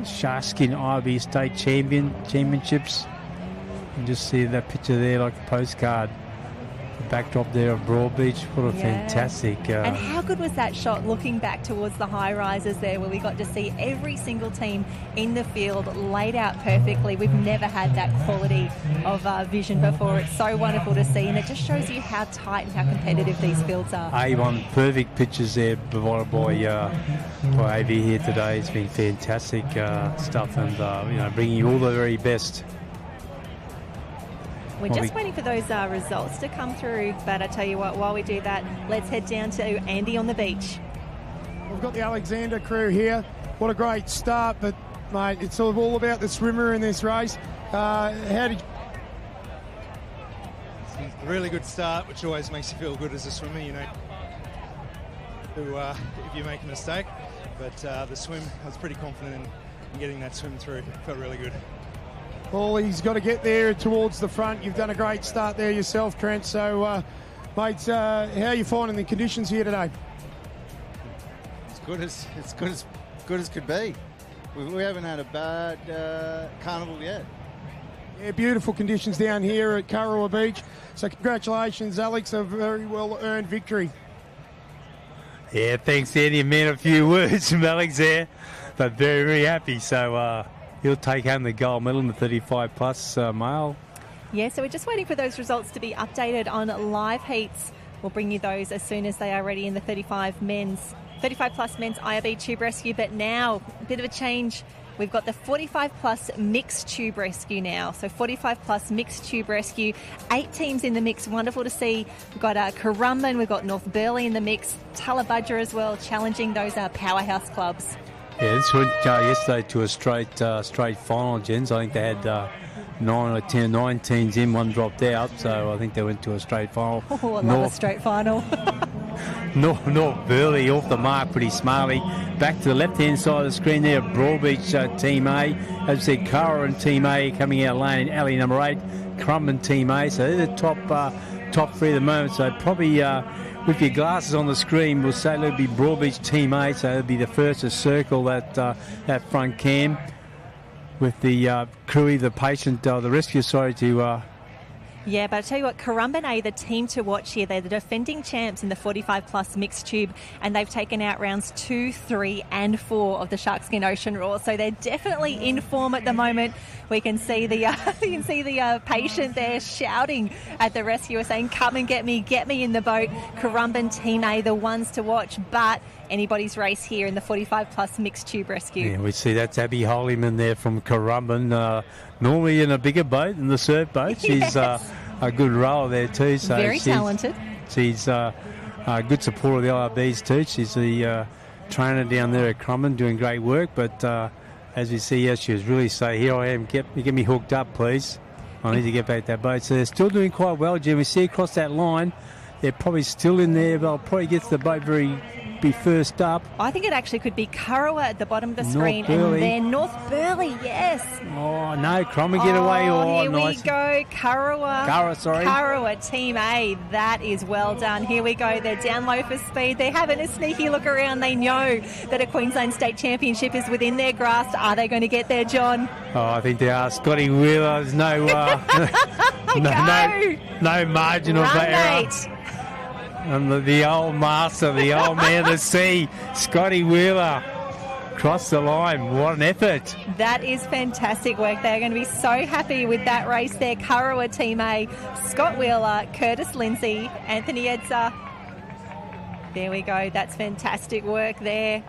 Sharkskin IRB State Championships. You can just see that picture there like a postcard. backdrop there of Broadbeach. What a Yeah. fantastic... And how good was that shot looking back towards the high rises there, where we got to see every single team in the field laid out perfectly. We've never had that quality of vision before. It's so wonderful to see, and it just shows you how tight and how competitive these fields are. A1 perfect pictures there provided by AV here today. It's been fantastic stuff, and bringing you all the very best. We're just waiting for those results to come through, but I tell you what, while we do that, let's head down to Andy on the beach. We've got the Alexander crew here. What a great start, but mate, it's all about the swimmer in this race. How did A really good start, which always makes you feel good as a swimmer, if you make a mistake. But the swim, I was pretty confident in getting that swim through. Felt really good. Well, he's got to get there towards the front. You've done a great start there yourself, Trent. So, mates, how are you finding the conditions here today? Good as could be. We haven't had a bad carnival yet. Yeah, beautiful conditions down here at Kurrawa Beach. So congratulations, Alex, a very well-earned victory. Yeah, thanks, Andy. I meant a few words from Alex there, but very, very happy. So he'll take home the gold medal in the 35-plus male. Yeah, so we're just waiting for those results to be updated on live heats. We'll bring you those as soon as they are ready in the 35-plus men's IRB tube rescue. But now, a bit of a change. We've got the 45-plus mixed tube rescue now. So 45-plus mixed tube rescue. 8 teams in the mix. Wonderful to see. We've got Currumbin, we've got North Burleigh in the mix. Tullabudger as well, challenging those powerhouse clubs. Yeah, this went yesterday to a straight final, Jens. I think they had 9 teams in, one dropped out. So I think they went to a straight final. Oh, I love a straight final. North Burleigh off the mark pretty smartly. Back to the left-hand side of the screen there, Broadbeach Team A. As I said, Cara and Team A coming out lane, alley number 8, Currumbin Team A. So they're the top 3 at the moment. So probably with your glasses on the screen, we'll say it'll be Broadbeach Team A. So it'll be the first to circle that front cam with the crew, the patient, the rescue, to... Yeah, but I tell you what, Currumbin A, the team to watch here, they're the defending champs in the 45-plus mixed tube, and they've taken out rounds 2, 3 and 4 of the Sharkskin Ocean Roar. So they're definitely in form at the moment. We can see the patient there shouting at the rescuer saying, come and get me in the boat. Currumbin Team A, the ones to watch, but anybody's race here in the 45-plus mixed tube rescue. Yeah, we see that's Abby Holyman there from Currumbin, normally in a bigger boat, in the surf boat. She's Yes. A good rower there too. So Very talented. She's a good supporter of the IRBs too. She's the trainer down there at Currumbin, doing great work. But as we see here, she was really saying, here I am, get me hooked up, please. I need to get back that boat. So they're still doing quite well, Jim. We see across that line, they're probably still in there. They'll probably get to the boat be first up. I think it actually could be Kurrawa at the bottom of the screen, Burleigh. and then North Burleigh, yes. Oh, no, Currumbin get away. Here Nice. we go, Kurrawa Team A. That is well done. Here we go. They're down low for speed. They're having a sneaky look around. They know that a Queensland State Championship is within their grasp. Are they going to get there, John? Oh, I think they are. Scotty Wheeler, there's no margin of error. And the old master, the old man of the sea, Scotty Wheeler, crossed the line. What an effort. That is fantastic work. They're going to be so happy with that race there. Kurrawa Team A, Scott Wheeler, Curtis Lindsay, Anthony Edser. There we go. That's fantastic work there.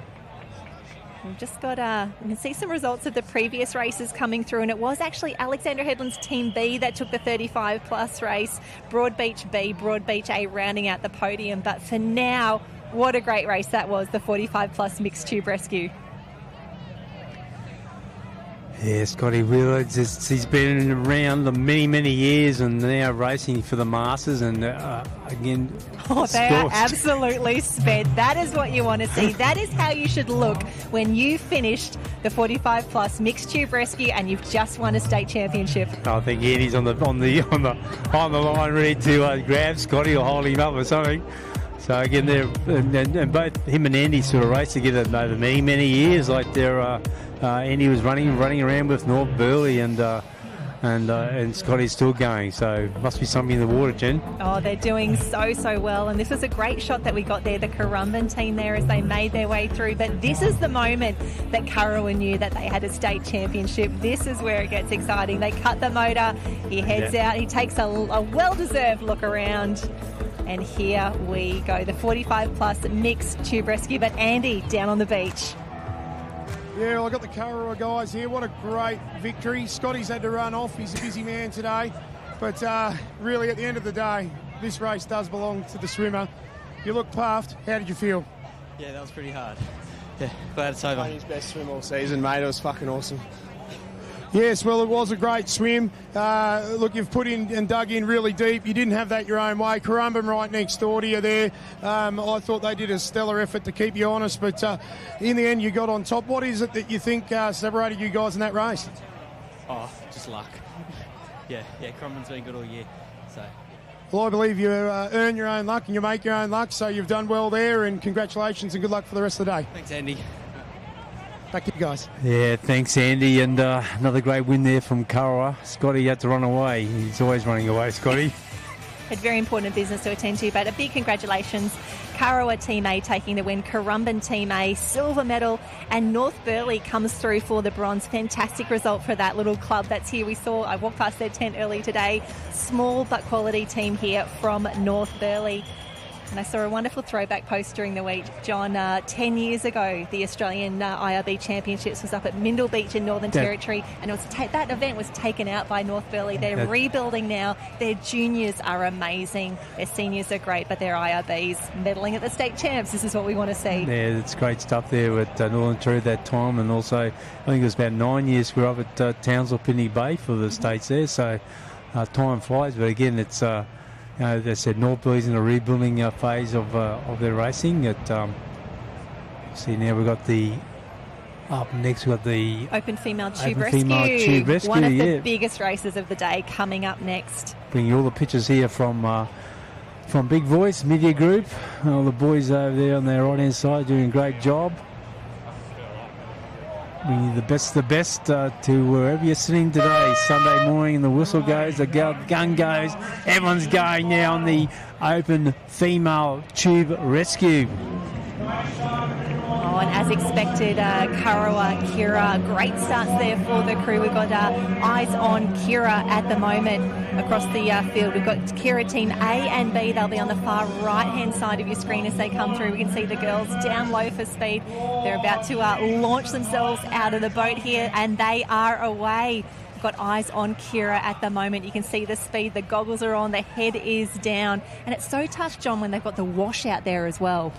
We've just got, we can see some results of the previous races coming through, and it was actually Alexander Headland's Team B that took the 35-plus race. Broadbeach B, Broadbeach A rounding out the podium. But for now, what a great race that was, the 45-plus mixed tube rescue. Yeah, Scotty Wheeler, he's been around the many years and now racing for the Masters, and again... Oh, they are absolutely sped. That is what you want to see. That is how you should look when you finished the 45-plus mixed tube rescue and you've just won a state championship. I think Eddie's on the line ready to grab Scotty or hold him up or something. So again, and both him and Andy sort of raced together over many years. Like Andy was running around with North Burleigh, and and Scotty's still going, so must be something in the water, Jen. Oh, they're doing so well, and this was a great shot that we got there, the Currumbin team there as they made their way through. But this is the moment that Kurrawa knew that they had a state championship. This is where it gets exciting. They cut the motor, he heads out, he takes a well-deserved look around, and here we go, the 45 plus mixed tube rescue. But Andy, down on the beach. Yeah, well, I've got the Kurrawa guys here. What a great victory. Scotty's had to run off. He's a busy man today. But really, at the end of the day, this race does belong to the swimmer. You look puffed. How did you feel? Yeah, that was pretty hard. Yeah, glad it's over. His best swim all season, mate. It was fucking awesome. Yes, well, it was a great swim. Look, you've put in and dug in really deep. You didn't have that your own way. Currumbin right next door to you there. I thought they did a stellar effort to keep you honest, but in the end you got on top. What is it that you think separated you guys in that race? Oh, just luck. Yeah, Currumbin's been good all year. So. Well, I believe you earn your own luck and you make your own luck, so you've done well there, and congratulations and good luck for the rest of the day. Thanks, Andy. Back to you guys. Yeah, thanks, Andy. And another great win there from Kurrawa. Scotty had to run away. He's always running away, Scotty. Had very important business to attend to, but a big congratulations. Kurrawa Team A taking the win, Currumbin Team A silver medal, and North Burleigh comes through for the bronze. Fantastic result for that little club that's here. I walked past their tent early today. Small but quality team here from North Burleigh. And I saw a wonderful throwback post during the week, John. 10 years ago, the Australian IRB Championships was up at Mindle Beach in Northern Territory, and it was that event was taken out by North Burleigh. They're rebuilding now. Their juniors are amazing. Their seniors are great, but their IRBs medaling at the state champs. This is what we want to see. Yeah, it's great stuff there at Northern Territory at that time, and also I think it was about 9 years we were up at Townsville, Pinnacle Bay for the states there. So time flies, but again, it's. They said North Burleigh's in a rebuilding phase of their racing. See, now we've got up next we've got the Open Female Tube Rescue. One of the biggest races of the day coming up next. Bringing all the pictures here from Big Voice Media Group. All the boys over there on their right hand side doing a great job. Bringing you the best to wherever you're sitting today. Sunday morning, the whistle goes, the gun goes. Everyone's going now on the Open Female Tube Rescue. Oh, and as expected, Kurrawa, Kira, great starts there for the crew. We've got eyes on Kira at the moment across the field. We've got Kira Team A and B. They'll be on the far right-hand side of your screen as they come through. We can see the girls down low for speed. They're about to launch themselves out of the boat here, and they are away. We've got eyes on Kira at the moment. You can see the speed. The goggles are on. The head is down. And it's so tough, John, when they've got the wash out there as well.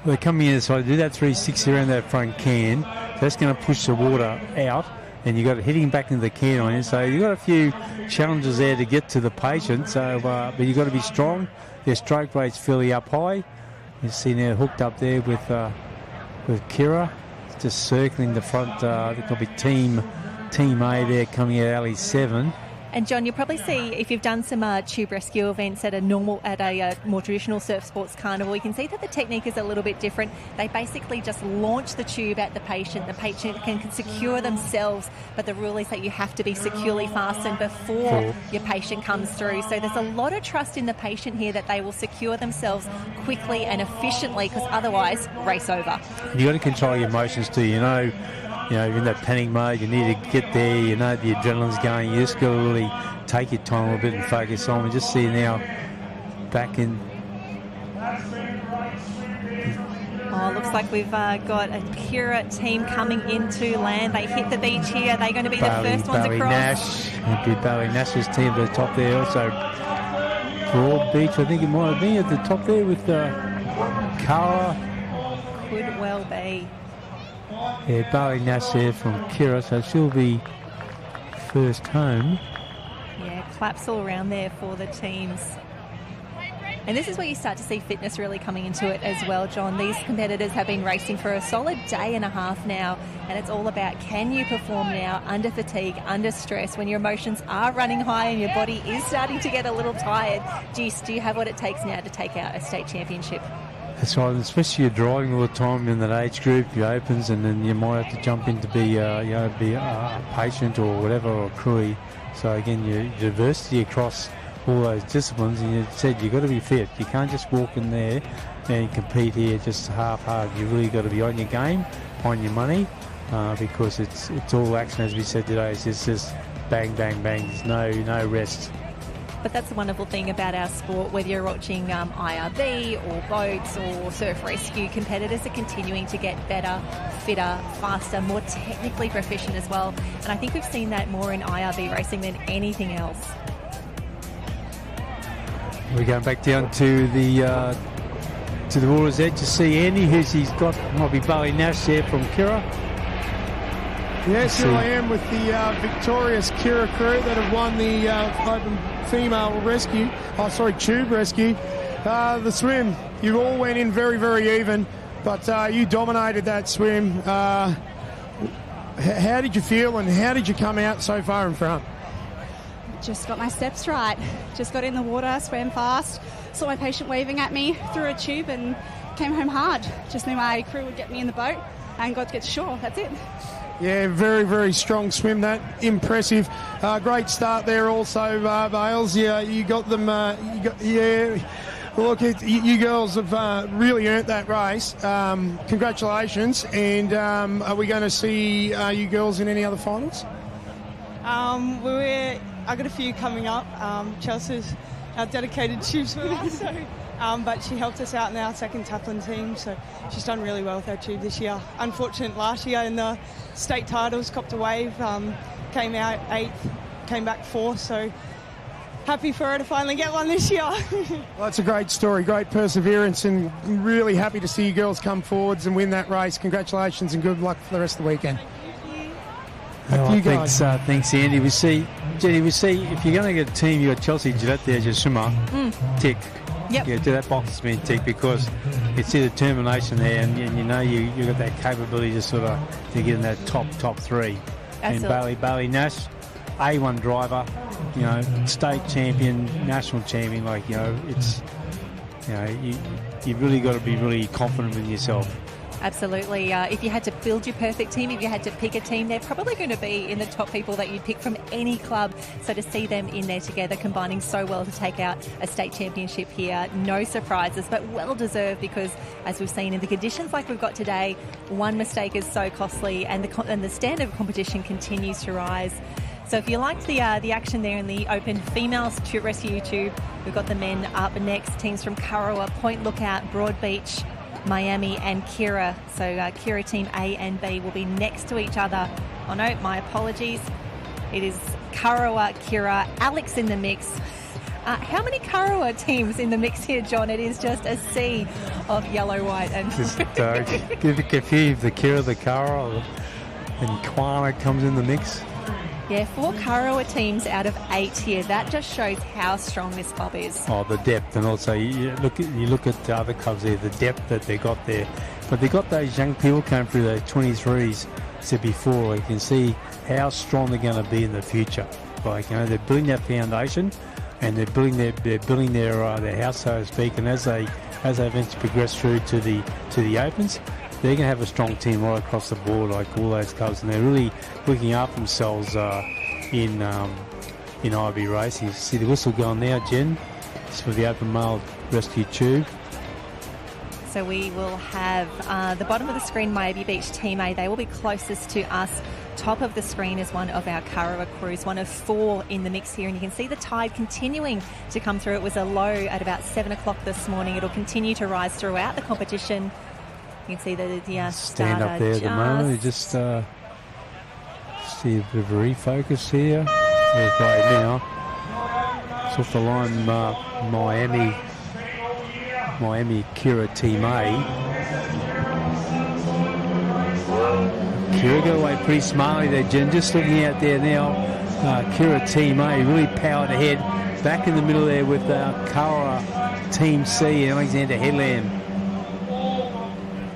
Well, they're coming in, so I do that 360 around that front can. That's going to push the water out, and you've got it hitting back into the can on you. So you've got a few challenges there to get to the patient. So, but you've got to be strong. Their stroke rate's fairly up high. You see now hooked up there with Kira, just circling the front. There'll be Team A there coming out alley 7. And John, you'll probably see if you've done some tube rescue events at a more traditional surf sports carnival, you can see that the technique is a little bit different. They basically just launch the tube at the patient. The patient can secure themselves, but the rule is that you have to be securely fastened before your patient comes through. So there's a lot of trust in the patient here that they will secure themselves quickly and efficiently, because otherwise, race over. You've got to control your emotions too. You know, you're in that panic mode, you need to get there, you know the adrenaline's going, you just got to really take your time a little bit and focus on. We just see now back in. Oh, looks like we've got a Kira team coming into land. They hit the beach here. They're going to be the first ones across. It'd be Barry Nash's team at the top there. Also, Broad Beach, I think it might have been at the top there with Cara. Could well be. Yeah, Barry Nash there from Kira, so she'll be first home. Yeah, claps all around there for the teams. And this is where you start to see fitness really coming into it as well, John. These competitors have been racing for a solid day and a half now, and it's all about, can you perform now under fatigue, under stress, when your emotions are running high and your body is starting to get a little tired? Do you have what it takes now to take out a state championship? That's right, especially you're driving all the time in that age group, you opens, and then you might have to jump in to be a patient or whatever, or a crewy. So again, your diversity across all those disciplines, and you said you've got to be fit. You can't just walk in there and compete here just half-hard. You really got to be on your game, on your money, because it's all action, as we said today. It's just bang, bang, bang. There's no rest. But that's the wonderful thing about our sport, whether you're watching IRB or boats or surf rescue, competitors are continuing to get better, fitter, faster, more technically proficient as well. And I think we've seen that more in IRB racing than anything else. We're going back down to the water's edge to see Andy, he's got, might be Barley Nash there from Kira. Yes, here I am with the victorious Kira crew that have won the open female rescue, tube rescue. The swim, you all went in very, very even, but you dominated that swim. How did you feel, and how did you come out so far in front? Just got my steps right. Just got in the water, swam fast, saw my patient waving at me through a tube and came home hard. Just knew my crew would get me in the boat and got to get to shore. That's it. Yeah, very, very strong swim. That impressive. Great start there also, Bales. Yeah, you got them. Look, you girls have really earned that race. Congratulations. And are we going to see you girls in any other finals? I got a few coming up. Chelsea's our dedicated tube swimmer, so, but she helped us out in our second Taplin team, so she's done really well with our tube this year. Unfortunate last year in the state titles, copped a wave, came out 8th, came back 4th, so happy for her to finally get one this year. Well, it's a great story, great perseverance, and really happy to see you girls come forwards and win that race. Congratulations and good luck for the rest of the weekend. Thanks, Andy. Jenny, we see if you're going to get a team, you've got Chelsea Gillette there as your swimmer. Tick. Yep. Yeah, do that box has been tick, because it's the determination there, and you know you've got that capability to sort of to get in that top 3. Absolutely. And Bailey Nash, A1 driver, state champion, national champion. You've really got to be really confident with yourself. Absolutely. If you had to build your perfect team, if you had to pick a team, they're probably going to be in the top people that you'd pick from any club. So to see them in there together, combining so well to take out a state championship here, no surprises, but well deserved, because as we've seen in the conditions like we've got today, one mistake is so costly, and the standard of competition continues to rise. So if you liked the action there in the open females rescue tube, we've got the men up next. Teams from Kurrawa, Point Lookout, Broadbeach, Miami and Kira. So Kira team A and B will be next to each other. Oh no, my apologies. It is Kurrawa, Kira, Alex in the mix. How many Kurrawa teams in the mix here, John? It is just a sea of yellow, white and... Just give a confused, the Kira, the Kurrawa, and Kwana comes in the mix. Yeah, 4 Kurrawa teams out of 8 here. That just shows how strong this club is. Oh, the depth, and also you look at the other clubs there, the depth that they got there. But they got those young people coming through, those 23s said before. You can see how strong they're going to be in the future. They're building that foundation, and they're building their house, so to speak. And as they eventually progress through to the opens, they're going to have a strong team right across the board, like all those clubs, and they're really looking after themselves in IRB racing. You see the whistle going now, Jen. It's for the open male rescue tube. So we will have the bottom of the screen, Miami Beach Team A. They will be closest to us. Top of the screen is one of our Kurrawa crews, one of 4 in the mix here. And you can see the tide continuing to come through. It was a low at about 7 o'clock this morning. It'll continue to rise throughout the competition. You can see the stand up there at the moment. You just see a bit of a refocus here. There's right now. It's off the line, Miami Kira Team A. Kira got away pretty smartly there, Jen. Just looking out there now, Kira Team A really powered ahead. Back in the middle there with Kurrawa Team C and Alexander Headland.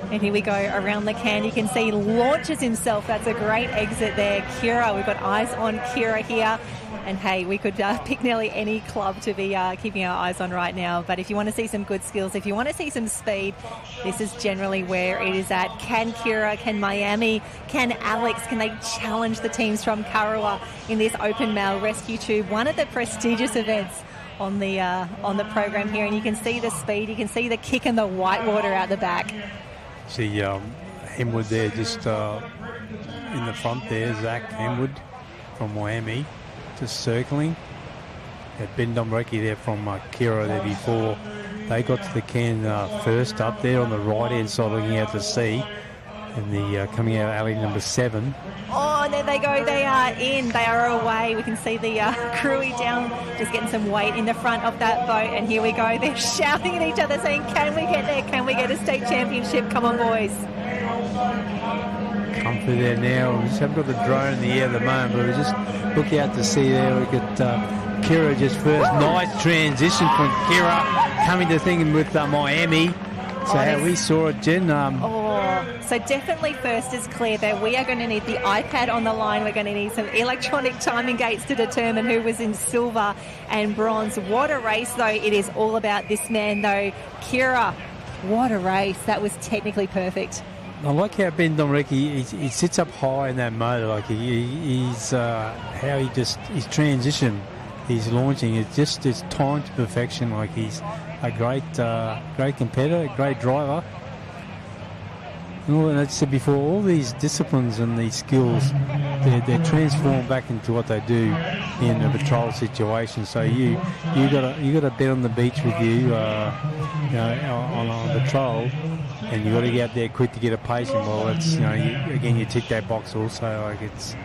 And here we go around the can. You can see launches himself. That's a great exit there. Kira, we've got eyes on Kira here. And hey, we could pick nearly any club to be keeping our eyes on right now. But if you want to see some good skills, if you want to see some speed, this is generally where it is at. Can Kira, can Miami, can Alex, can they challenge the teams from Karawa in this open male rescue tube? One of the prestigious events on the program here. And you can see the speed, you can see the kick and the whitewater out the back. See Hemwood there just in the front there, Zach Hemwood from Miami. Just circling. Had Ben Dombreki there from Kira there before. They got to the can first up there on the right-hand side looking out to sea. And the coming out alley number 7. Oh, and there they go. They are in. They are away. We can see the crewy down, just getting some weight in the front of that boat. And here we go. They're shouting at each other saying, can we get there? Can we get a state championship? Come on, boys. Comfort there now. We just haven't got the drone in the air at the moment, but we just look out to sea there. We got Kira just first. Nice transition from Kira coming to thinking with Miami. So how we saw it, Jen. So definitely first is clear there. We are going to need the iPad on the line. We're going to need some electronic timing gates to determine who was in silver and bronze. What a race, though. It is all about this man, though. Kira, what a race. That was technically perfect. I like how Ben Dombreki, he sits up high in that motor. Like he's how he just, his transition, he's launching. It's timed to perfection. Like he's a great competitor, a great driver. And as I said before, all these disciplines and these skills, they're transformed back into what they do in a patrol situation. So you got a bet on the beach with you, on patrol, and you got to get out there quick to get a patient. Well, it's you tick that box also. Like it's.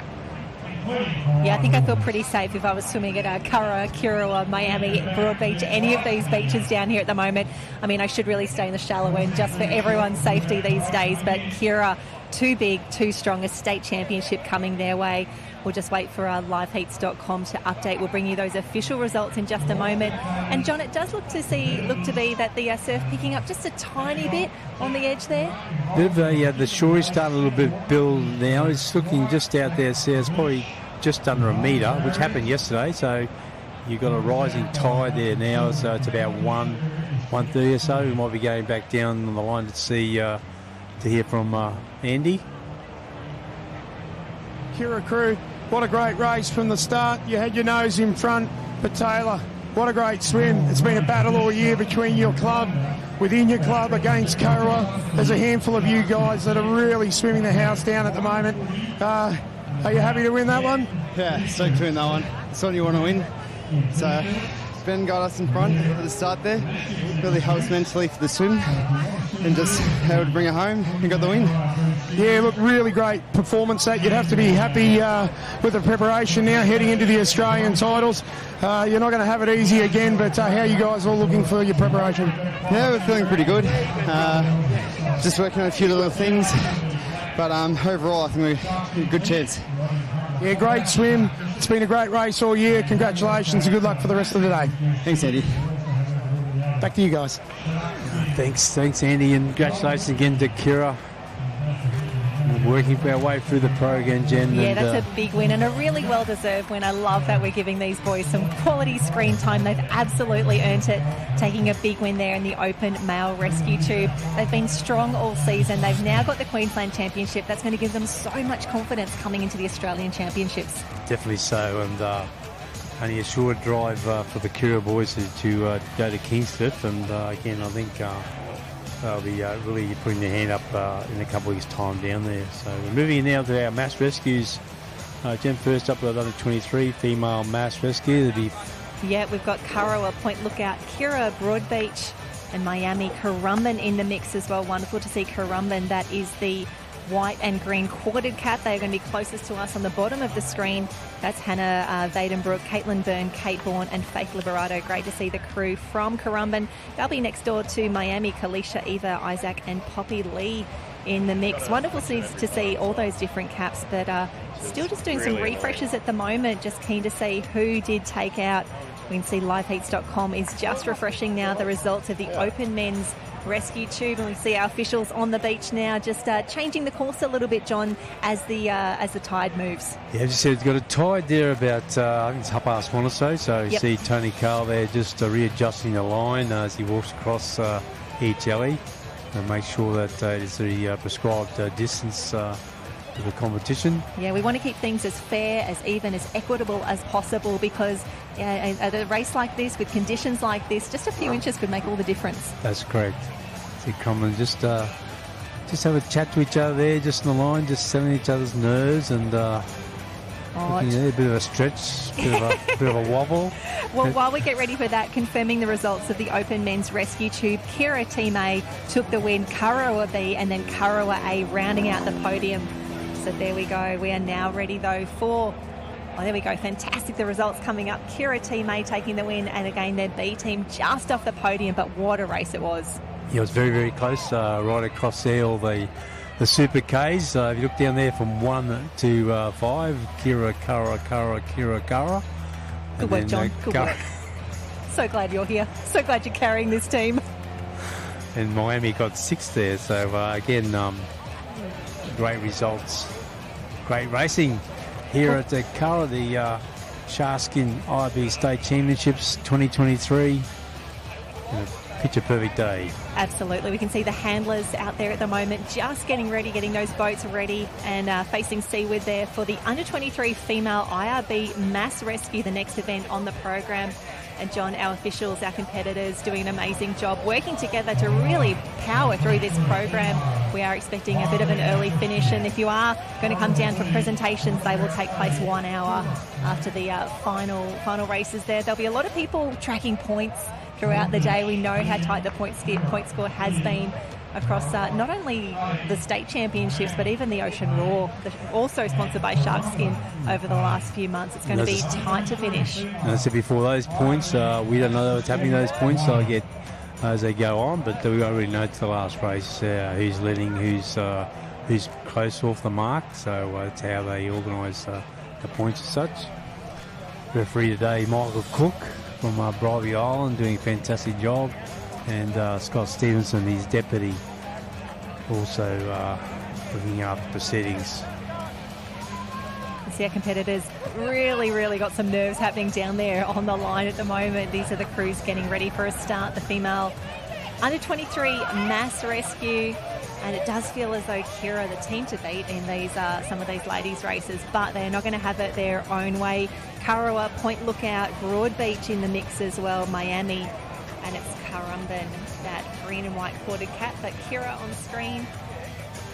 Yeah, I think I feel pretty safe if I was swimming at Kira, Miami, Broadbeach, any of these beaches down here at the moment. I mean, I should really stay in the shallow end just for everyone's safety these days. But Kira, too big, too strong, a state championship coming their way. We'll just wait for liveheats.com to update. We'll bring you those official results in just a moment. And John, it does look to be that the surf picking up just a tiny bit on the edge there. Bit of the shore is starting a little bit build now. It's looking just out there, so it's probably just under a metre, which happened yesterday. So you've got a rising tide there now, so it's about 1:30 or so. We might be going back down on the line to see to hear from Andy. Kira crew, what a great race from the start. You had your nose in front, but Taylor, what a great swim. It's been a battle all year between your club, within your club against Karawa. There's a handful of you guys that are really swimming the house down at the moment. Are you happy to win that one? Yeah, stoked to win that one. It's what you want to win. So Ben got us in front at the start there. Really helps mentally for the swim and just able to bring it home and got the win. Yeah, look, really great performance. That you'd have to be happy with the preparation now heading into the Australian titles. You're not going to have it easy again, but how are you guys all looking for your preparation? Yeah, we're feeling pretty good. Just working on a few little things, but overall I think we're a good chance. Yeah, great swim. It's been a great race all year. Congratulations and good luck for the rest of the day. Thanks, Andy. Back to you guys. Thanks, Andy, and congratulations again to Kira. Working our way through the pro again, Jen. Yeah, that's a big win and a really well-deserved win. I love that we're giving these boys some quality screen time. They've absolutely earned it, taking a big win there in the open male rescue tube. They've been strong all season. They've now got the Queensland Championship. That's going to give them so much confidence coming into the Australian Championships. Definitely so, and only a short drive for the Kira boys to go to Kingscliff, and again, I think they'll be really putting their hand up in a couple of weeks' time down there. So we're moving now to our mass rescues. Jen, first up with under 23 female mass rescue. Yeah, we've got Karawa, Point Lookout, Kira, Broadbeach, and Miami Currumbin in the mix as well. Wonderful to see Currumbin. That is the white and green quartered cap. They're going to be closest to us on the bottom of the screen. That's Hannah Vadenbrook, Caitlin Byrne, Kate Bourne and Faith Liberato. Great to see the crew from Currumbin. They'll be next door to Miami, Kalisha, Eva, Isaac and Poppy Lee in the mix. Wonderful to see all those different caps, but still just doing some refreshes at the moment. Just keen to see who did take out. We can see liveheats.com is just refreshing now the results of the open men's rescue tube, and we see our officials on the beach now, just changing the course a little bit, John, as the tide moves. Yeah, as you said, it's got a tide there about I think it's 1:30 or so. So you see Tony Carl there just readjusting the line as he walks across each alley and make sure that it is the prescribed distance to the competition. Yeah, we want to keep things as fair, as even, as equitable as possible, because at a race like this, with conditions like this, just a few inches could make all the difference. That's correct. See Crumlin just have a chat to each other there, just on the line, just selling each other's nerves and a bit of a stretch, bit of a wobble. Well, while we get ready for that, confirming the results of the Open Men's Rescue Tube, Kira Team A took the win, Kurrawa B and then Kurrawa A rounding out the podium. So there we go. We are now ready, though, for... Oh, there we go. Fantastic. The results coming up. Kira Team A taking the win, and again, their B team just off the podium, but what a race it was. Yeah, it was very, very close, right across there, all the Super Ks. If you look down there from 1 to 5, Kira, Kara. Good work, John. Good work. So glad you're here. So glad you're carrying this team. And Miami got 6 there. So, again, great results. Great racing here at the Curra, the Queensland IRB State Championships 2023. Picture perfect day. Absolutely. We can see the handlers out there at the moment just getting ready, getting those boats ready and facing seaward there for the under-23 female IRB mass rescue, the next event on the program. And John, our officials, our competitors, doing an amazing job working together to really power through this program. We are expecting a bit of an early finish, and if you are going to come down for presentations, they will take place 1 hour after the final races there. There'll be a lot of people tracking points throughout the day. We know how tight the point score has been across not only the state championships, but even the Ocean Roar, also sponsored by Sharkskin over the last few months. It's going to be tight to finish. And I said before, those points, we don't know what's happening to those points, so I get as they go on, but we don't really know to the last race who's leading, who's close off the mark, so that's how they organise the points as such. Referee today, Michael Cook from Bribey Island, doing a fantastic job. And Scott Stevenson, his deputy, also looking after proceedings. You see our competitors really got some nerves happening down there on the line at the moment. These are the crews getting ready for a start. The female under-23 mass rescue. And it does feel as though Kira, the team to beat in these some of these ladies' races, but they're not going to have it their own way. Kurrawa, Point Lookout, Broadbeach in the mix as well, Miami. And it's Currumbin, that green and white quartered cap, but Kira on screen.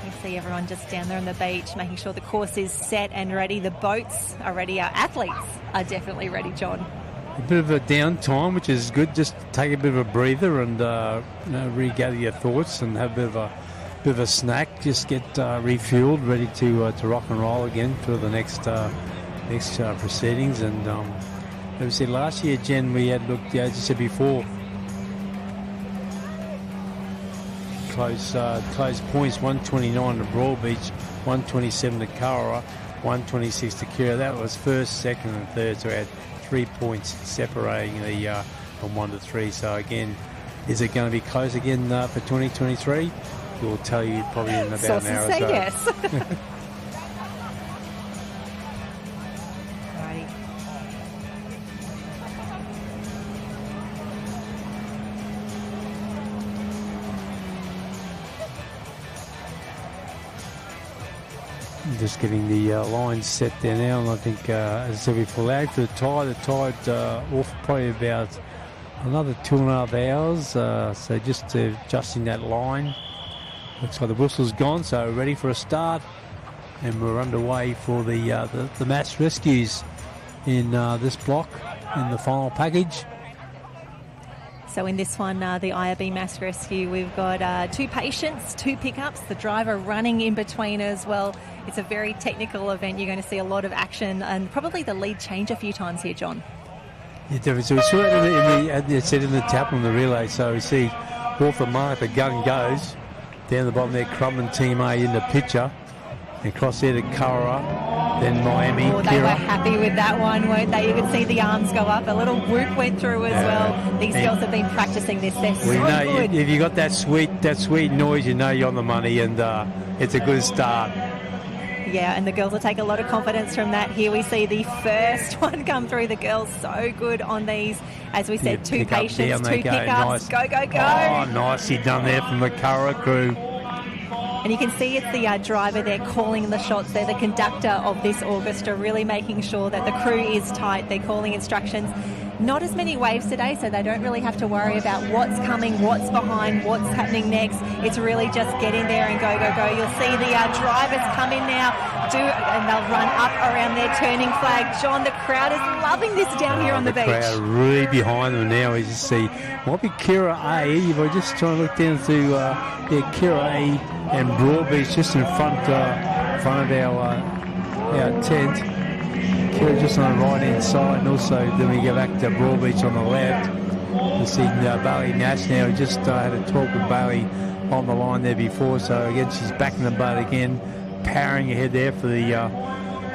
You see everyone just down there on the beach, making sure the course is set and ready. The boats are ready. Our athletes are definitely ready, John. A bit of a downtime, which is good. Just take a bit of a breather and regather your thoughts and have a bit of a snack. Just get refueled, ready to rock and roll again for the next proceedings. And as we said last year, Jen, we had looked, as you said before, close points, 129 to Broadbeach, 127 to Kurrawa, 126 to Kira. That was first, second and third, so we had 3 points separating the from 1 to 3. So again, is it going to be close again for 2023? We'll tell you probably in about Sources an hour or so. say yes. Just getting the lines set there now, and I think, as I said before, lag for the tide off probably about another 2.5 hours, so just adjusting that line. Looks like the whistle's gone, so ready for a start, and we're underway for the mass rescues in this block in the final package. So in this one, the IRB Mass Rescue, we've got 2 patients, 2 pickups, the driver running in between as well. It's a very technical event. You're going to see a lot of action and probably the lead change a few times here, John. Yeah, definitely. So we saw it in the tap on the relay. So we see off the mark, the gun goes. Down the bottom there, Crumlin Team A in the picture. And across there to Kurrawa. then Miami. Oh, they were happy with that one, weren't they? You could see the arms go up. A little whoop went through as well. These girls have been practicing this. They're so good. If you got that sweet noise, you know you're on the money, and it's a good start. Yeah, and the girls will take a lot of confidence from that. Here we see the first one come through. The girls so good on these. As we said, two patients, two pickups. Nice. Go, go, go. Oh, nicely done there from the Curra crew. And you can see it's the driver there calling the shots. They're the conductor of this orchestra, really making sure that the crew is tight. They're calling instructions. Not as many waves today, so they don't really have to worry about what's coming, what's behind, what's happening next. It's really just get in there and go, go, go. You'll see the drivers come in now, and they'll run up around their turning flag. John, the crowd is loving this down here on the beach. The crowd really behind them now. As you see, might be Kira A. If I just try and look down to Kira A and Broadbeach just in front of our tent. Kira just on the right-hand side, and also then we go back to Broadbeach on the left. You see Bailey Nash now. Just had a talk with Bailey on the line there before, so again she's back in the boat again, powering ahead there for the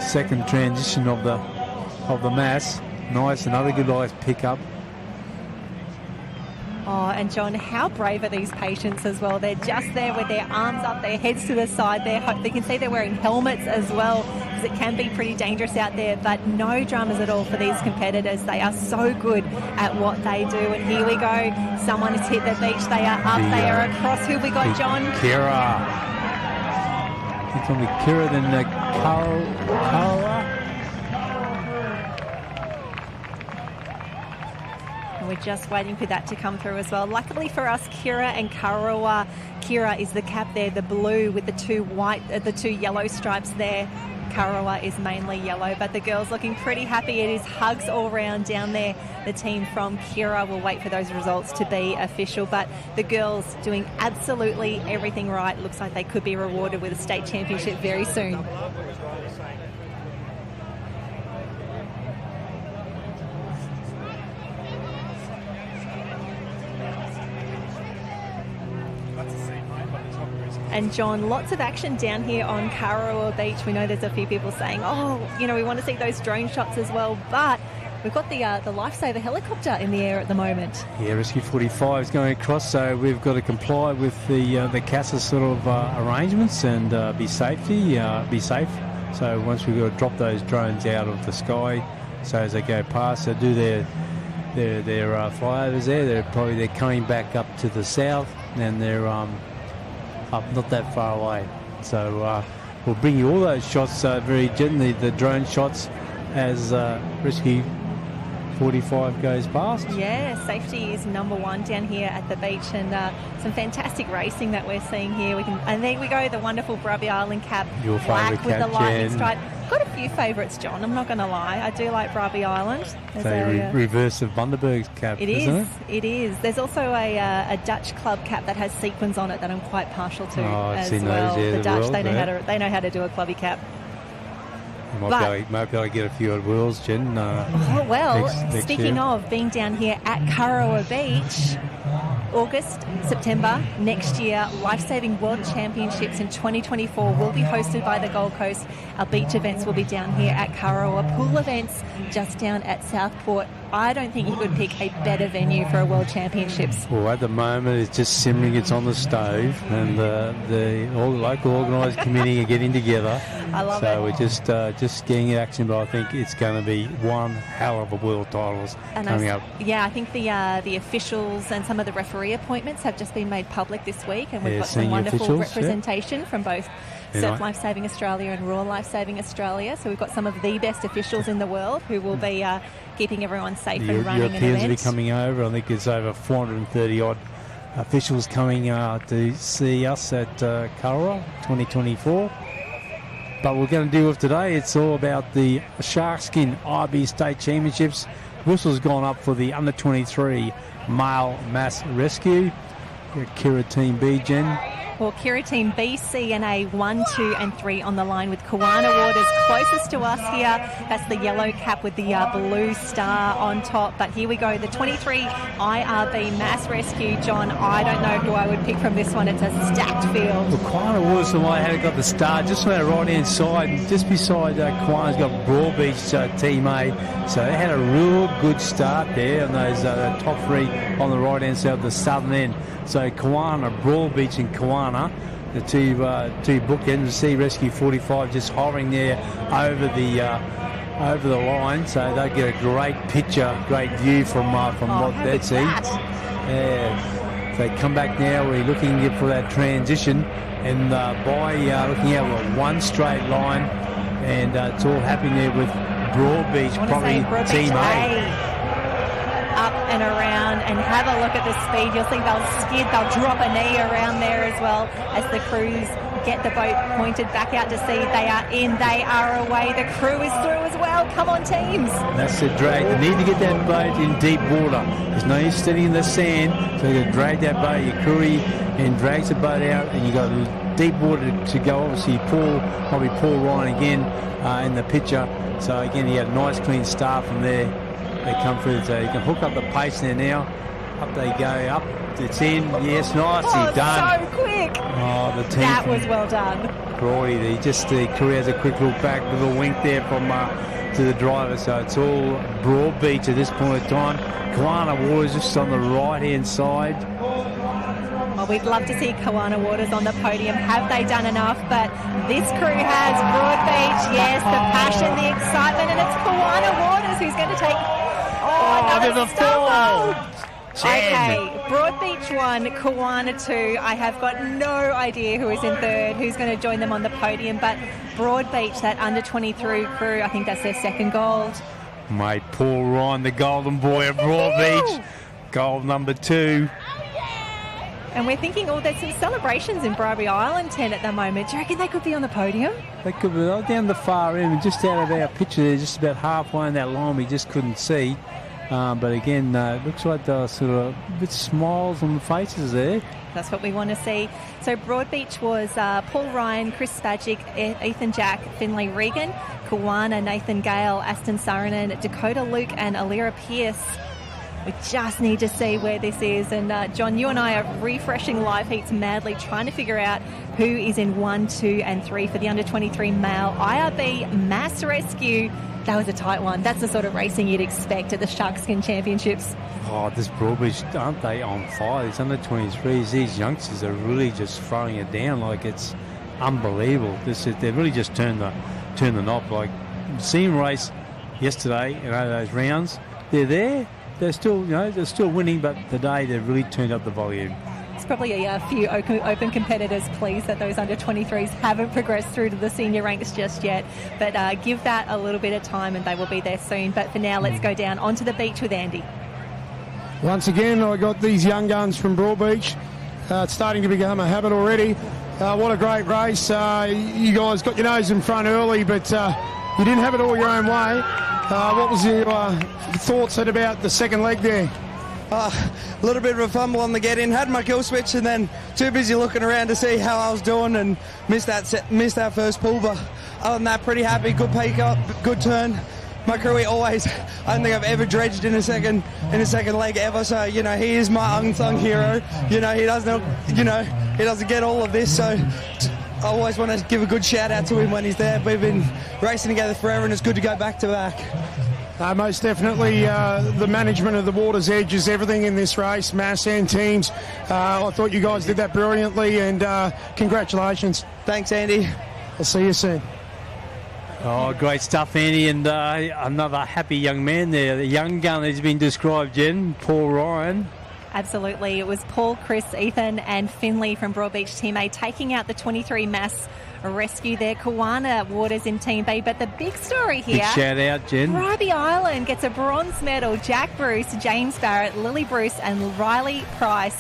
second transition of the mass. Nice, another good nice pickup. Oh, and John, how brave are these patients as well? They're just there with their arms up, their heads to the side. They can see they're wearing helmets as well, because it can be pretty dangerous out there, but no dramas at all for these competitors. They are so good at what they do. And here we go. Someone has hit the beach. They are up. They are across. Who we got, John? Kira. It's going to be Kira, then Kara. We're just waiting for that to come through as well. Luckily for us, Kira and Karawa. Kira is the cap there, the blue with the two yellow stripes there. Karawa is mainly yellow, but the girls looking pretty happy. It is hugs all round down there. The team from Kira will wait for those results to be official, but the girls doing absolutely everything right. Looks like they could be rewarded with a state championship very soon. And John, lots of action down here on Karawa Beach. We know there's a few people saying, oh, we want to see those drone shots as well. But we've got the lifesaver helicopter in the air at the moment. Yeah, Rescue 45 is going across, so we've got to comply with the CASA sort of arrangements and be safe. So once we've got to drop those drones out of the sky, so as they go past, they do their flyovers there. They're coming back up to the south, and they're up not that far away. So we'll bring you all those shots very gently, the drone shots, as Rescue 45 goes past. Yeah, safety is number one down here at the beach, and some fantastic racing that we're seeing here. And there we go, the wonderful Brubby Island cap, your black with cap, the lightning Jen. stripe. Got a few favourites, John. I'm not going to lie. I do like Brubby Island. Reverse of Bundaberg's cap, isn't it? It is. There's also a Dutch club cap that has sequins on it that I'm quite partial to as well. Those, the Dutch, they know how to do a clubby cap. You might be able to get a few odd wheels, Jen. Next speaking year. of being down here at Karawa Beach, August, September next year, Life-Saving World Championships in 2024 will be hosted by the Gold Coast. Our beach events will be down here at Karawa. Pool events just down at Southport. I don't think you could pick a better venue for a World Championships. Well, at the moment, it's just simmering. It's on the stove, and all the local organised committee are getting together. I love it. So we're just getting action, but I think it's going to be one hell of a world titles coming up. Yeah, I think the officials and some of the referee appointments have just been made public this week, and we've got some wonderful representation from both Surf Life Saving Australia and Royal Life Saving Australia. So we've got some of the best officials in the world who will be keeping everyone safe and running an event. Europeans will be coming over. I think there's over 430 odd officials coming to see us at Karawa 2024. But we're going to deal with today, it's all about the Sharkskin IRB State Championships. Whistle's gone up for the under-23 male mass rescue. Kira Team B, Jen. for Kira Team B, C and A 1, 2 and 3 on the line with Kawana Waters closest to us here. That's the yellow cap with the blue star on top. But here we go, the 23 IRB Mass Rescue. John, I don't know who I would pick from this one. It's a stacked field. Well, Kawana Waters, the one had got the star just on our right-hand side. Just beside Kawana's got Broadbeach Team A. So they had a real good start there on those top three on the right-hand side of the southern end. So Kawana, Broadbeach and Kawana, the two bookends. Sea Rescue 45 just hovering there over the line. So they get a great picture, great view from what they see. Yeah. They come back now. We're looking for that transition, and by looking at one straight line, and it's all happening there with Broadbeach, probably Team A. Up and around, and have a look at the speed. You'll see they'll skid, they'll drop a knee around there as well as the crews get the boat pointed back out to sea. They are in, they are away. The crew is through as well. Come on, teams. That's the drag. They need to get that boat in deep water. There's no use sitting in the sand, so you drag that boat. Your crew and drags the boat out, and you got deep water to go. Obviously, probably Paul Ryan again in the picture. So again, he had a nice clean start from there. They come through, so you can hook up the pace there now. Up they go, up, it's in, yes, nicely done. So quick. Oh, the team. That was well done. Brody, the crew has a quick look back with a wink there from to the driver, so it's all Broadbeach at this point in time. Kawana Waters just on the right-hand side. Well, we'd love to see Kawana Waters on the podium. Have they done enough? But this crew has Broadbeach, yes, the passion, the excitement, and it's Kawana Waters who's going to take... there's a fall. Okay, Broadbeach 1, Kawana 2. I have got no idea who is in third, who's going to join them on the podium, but Broadbeach, that under-23 crew, I think that's their second gold. Mate, Paul Ryan, the golden boy of Broadbeach, gold number 2. And we're thinking, there's some celebrations in Bribie Island 10 at the moment. Do you reckon they could be on the podium? They could be down the far end, just out of our picture there, just about halfway in that line we just couldn't see. But again, it looks like there are sort of a bit smiles on the faces there. That's what we want to see. So Broadbeach was Paul Ryan, Chris Spagic, Ethan Jack, Finlay Regan, Kawana, Nathan Gale, Aston Saarinen, Dakota Luke and Alira Pierce. We just need to see where this is. And John, you and I are refreshing live heats madly, trying to figure out who is in 1, 2 and 3 for the under-23 male IRB Mass Rescue. That was a tight one. That's the sort of racing you'd expect at the Sharkskin Championships. Oh, this Broadbeach, aren't they on fire? These under-23s, these youngsters are really just throwing it down like it's unbelievable. They've really just turned the knob. Like, seeing race yesterday, those rounds, they're there. They're still winning, but today they've really turned up the volume. It's probably a few open competitors pleased that those under-23s haven't progressed through to the senior ranks just yet. But give that a little bit of time and they will be there soon. But for now, let's go down onto the beach with Andy. Once again, I got these young guns from Broadbeach. It's starting to become a habit already. What a great race. You guys got your nose in front early, but you didn't have it all your own way. What was your thoughts at about the second leg there? A little bit of a fumble on the get-in. Had my kill switch and then too busy looking around to see how I was doing and missed that first pull. But other than that, pretty happy. Good pick up, good turn. My crew always, I don't think I've ever dredged in a second leg ever. So, he is my unsung hero. He doesn't get all of this. So I always want to give a good shout out to him when he's there. We've been racing together forever and it's good to go back to back. Most definitely, the management of the Water's Edge is everything in this race, mass and teams. I thought you guys did that brilliantly, and congratulations. Thanks, Andy. I'll see you soon. Oh, great stuff, Andy, and another happy young man there. The young gun that's been described, Jen, Paul Ryan. Absolutely. It was Paul, Chris, Ethan and Finlay from Broadbeach Team A taking out the 23 mass rescue there. Kawana Waters in Team B. But the big story here... Big shout out, Jen. Bribie Island gets a bronze medal. Jack Bruce, James Barrett, Lily Bruce and Riley Price.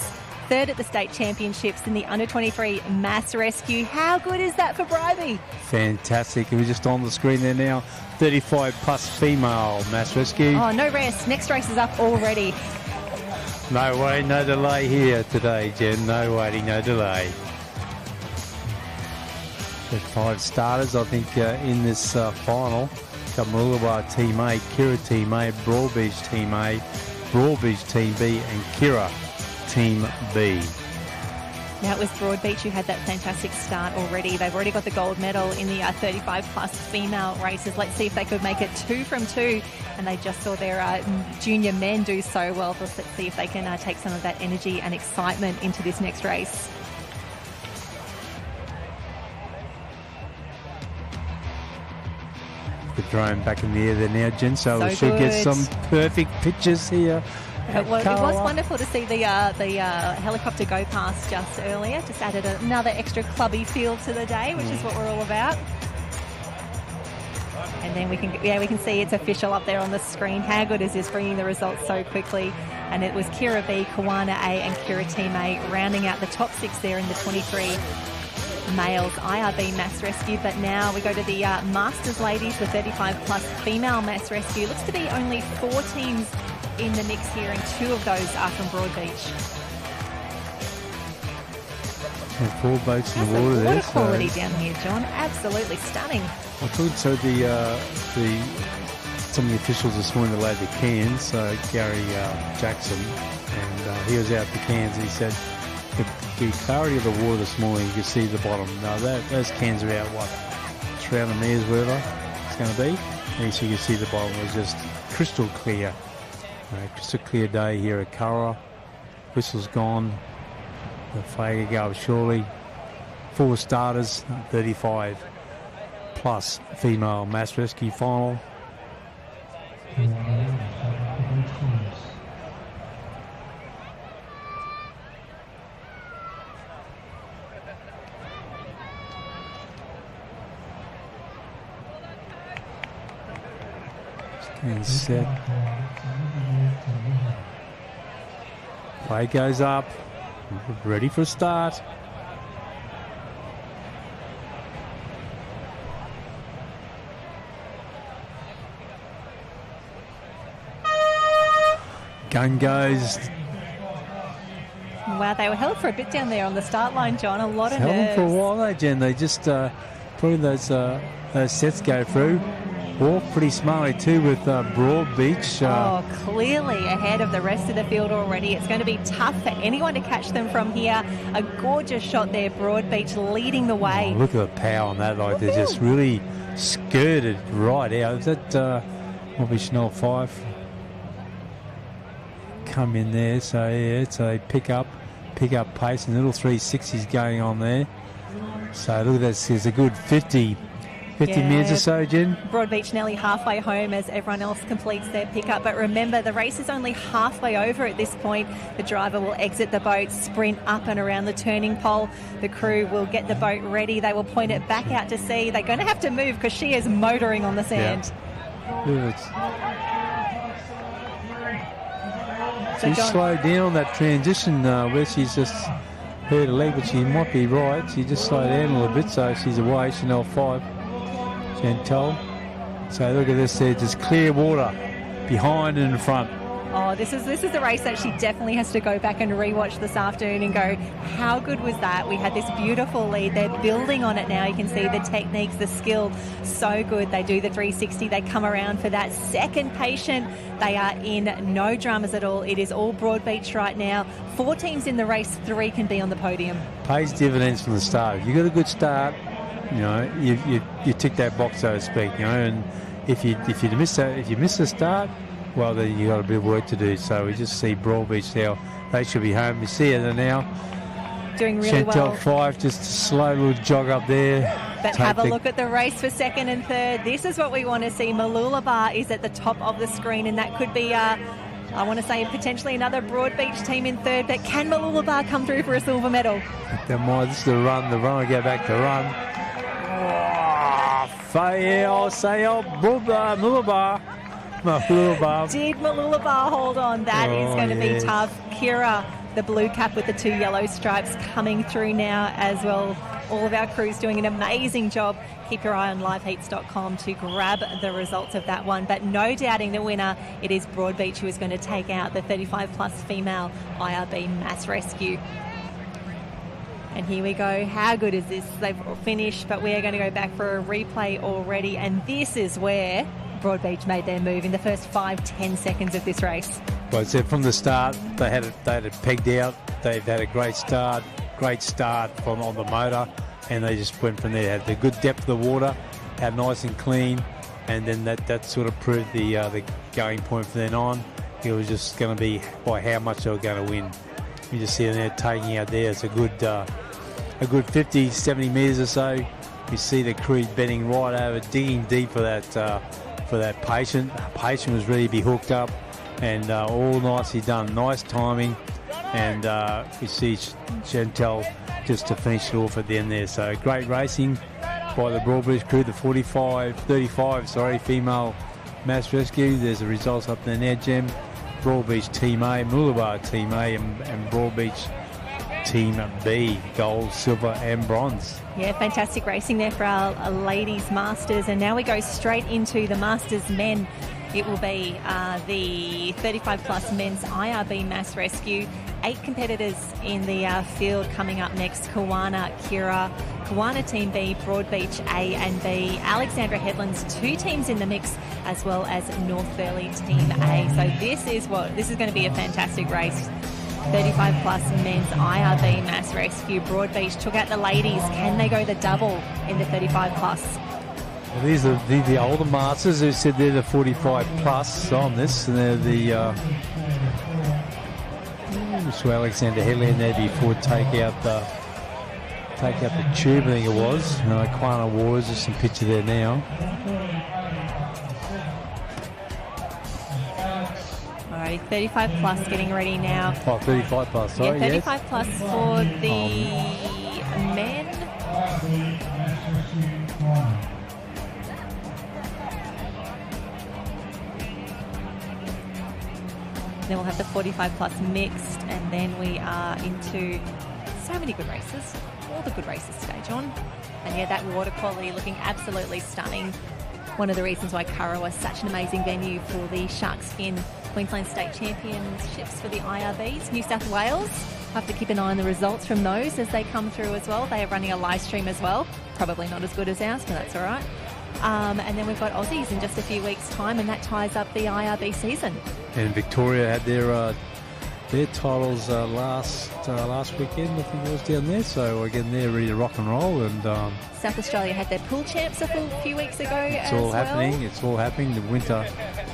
Third at the State Championships in the under-23 mass rescue. How good is that for Bribie? Fantastic. It was just on the screen there now. 35 plus female mass rescue. Oh, no rest. Next race is up already. No waiting, no delay here today, Jen. No waiting, no delay. The 5 starters, I think, in this final. Got Mooloolaba Team A, Kira Team A, Broadbeach Team A, Broadbeach Team B, and Kira Team B. Now it was Broadbeach who had that fantastic start already. They've already got the gold medal in the 35-plus female races. Let's see if they could make it 2 from 2. And they just saw their junior men do so well. Let's see if they can take some of that energy and excitement into this next race. The drone back in the air there now, Jen, so we should get some perfect pictures here. It was wonderful to see the helicopter go past just earlier. Just added another extra clubby feel to the day, which is what we're all about. And then we can see it's official up there on the screen. How good is this, bringing the results so quickly? And it was Kira B, Kawana A, and Kira Team A rounding out the top 6 there in the 23 males IRB mass rescue. But now we go to the Masters ladies, the 35-plus female mass rescue. Looks to be only 4 teams in the mix here, and 2 of those are from Broadbeach. And 4 boats in the water there. Water quality down here, John. Absolutely stunning. I thought so. Some of the officials this morning laid the cans. Gary Jackson, and he was out the cans. And he said the clarity of the water this morning, you can see the bottom. Now those cans are out 300 metres, whatever it's going to be. And so you can see the bottom was just crystal clear. Just a clear day here at Curra. Whistle's gone. The flag goes surely. 4 starters, 35-plus female mass rescue final. And set. Flag goes up. Ready for a start. Gun goes. Wow, they were held for a bit down there on the start line, John. A lot of Held nerves. them for a while, though, Jen. They just putting those sets go through. Walk pretty smartly too with Broadbeach. Clearly ahead of the rest of the field already. It's going to be tough for anyone to catch them from here. A gorgeous shot there, Broadbeach leading the way. Look at the power on that. Like they're just really skirted right out. Is that might be Chanel 5? Come in there. So yeah, so they pick up pace, and little 360s going on there. So look at this. There's a good 50 minutes or so, Jen. Broadbeach nearly halfway home as everyone else completes their pickup. But remember, the race is only halfway over at this point. The driver will exit the boat, sprint up and around the turning pole. The crew will get the boat ready. They will point it back out to sea. They're going to have to move because she is motoring on the sand. She slowed down on that transition where she's just hurt her leg, but she might be right. She just slowed down a little bit, so she's away. Chanel 5. Chantal. So look at this there, just clear water behind and in front. Oh, this is the race that she definitely has to go back and rewatch this afternoon and go, how good was that? We had this beautiful lead. They're building on it now. You can see the techniques, the skill, so good. They do the 360. They come around for that second patient. They are in no dramas at all. It is all Broadbeach right now. 4 teams in the race, 3 can be on the podium. Pays dividends from the start. If you got a good start, you know, you tick that box, so to speak, you know, and if you miss the start, well, then you got a bit of work to do. So we just see Broadbeach now. They should be home. You see it now. Doing really well. Chantal 5, just a slow little jog up there. But have a look at the race for second and third. This is what we want to see. Mooloolaba is at the top of the screen, and that could be, I want to say, potentially another Broadbeach team in third. But can Mooloolaba come through for a silver medal? This is the run. The run will go back to run. Mooloolaba. Did Mooloolaba hold on? That is going to be tough. Kira, the blue cap with the 2 yellow stripes, coming through now as well. All of our crews doing an amazing job. Keep your eye on liveheats.com to grab the results of that one. But no doubting the winner, it is Broadbeach who is going to take out the 35-plus female IRB mass rescue. And here we go. How good is this? They've finished, but we are going to go back for a replay already. And this is where Broadbeach made their move in the first 5-10 seconds of this race. Well, I said from the start, they had it pegged out. They've had a great start from on the motor, and they just went from there. Had the good depth of the water, had nice and clean, and then that sort of proved the going point from then on. It was just going to be by how much they were going to win. You just see them there taking out there. It's a good 50, 70 metres or so. You see the crew bending right over, digging deep for that patient. Patient was ready to be hooked up, and all nicely done. Nice timing, and you see Chantel just to finish it off at the end there. So great racing by the Broadbeach crew, the 35 female mass rescue. There's the results up there now, Jem. Broadbeach Team A, Mooloolaba Team A, and Broadbeach Team B, gold, silver and bronze. Yeah, fantastic racing there for our ladies masters. And now we go straight into the masters men. It will be the 35 plus men's IRB mass rescue. 8 competitors in the field coming up next. Kawana, Kira, Kawana Team B, Broadbeach A and B, Alexandra Headlands, 2 teams in the mix, as well as North Burleigh Team A. So this is going to be a fantastic race. 35 plus men's IRB mass rescue. Broadbeach took out the ladies. Can they go the double in the 35 plus? Well, these are the older masters who said they're the 45 plus on this, and they're the so Alexander Headland there before take out the tube, I think it was. Quana Wars, there's some picture there now. Alrighty, 35 plus getting ready now. Oh, 35 plus, sorry. Yeah, 35 plus for the men. Then we'll have the 45 plus mixed, and then we are into so many good races. All the good races today, John. And yeah, that water quality looking absolutely stunning. One of the reasons why Curra was such an amazing venue for the Shark Skin Queensland State Championships for the IRBs. New South Wales, have to keep an eye on the results from those as they come through as well. They are running a live stream as well. Probably not as good as ours, but that's all right. And then we've got Aussies in just a few weeks' time, and that ties up the IRB season. And Victoria had their titles last weekend, I think it was down there. So again, they're ready to rock and roll. And South Australia had their pool champs a few weeks ago. It's all happening.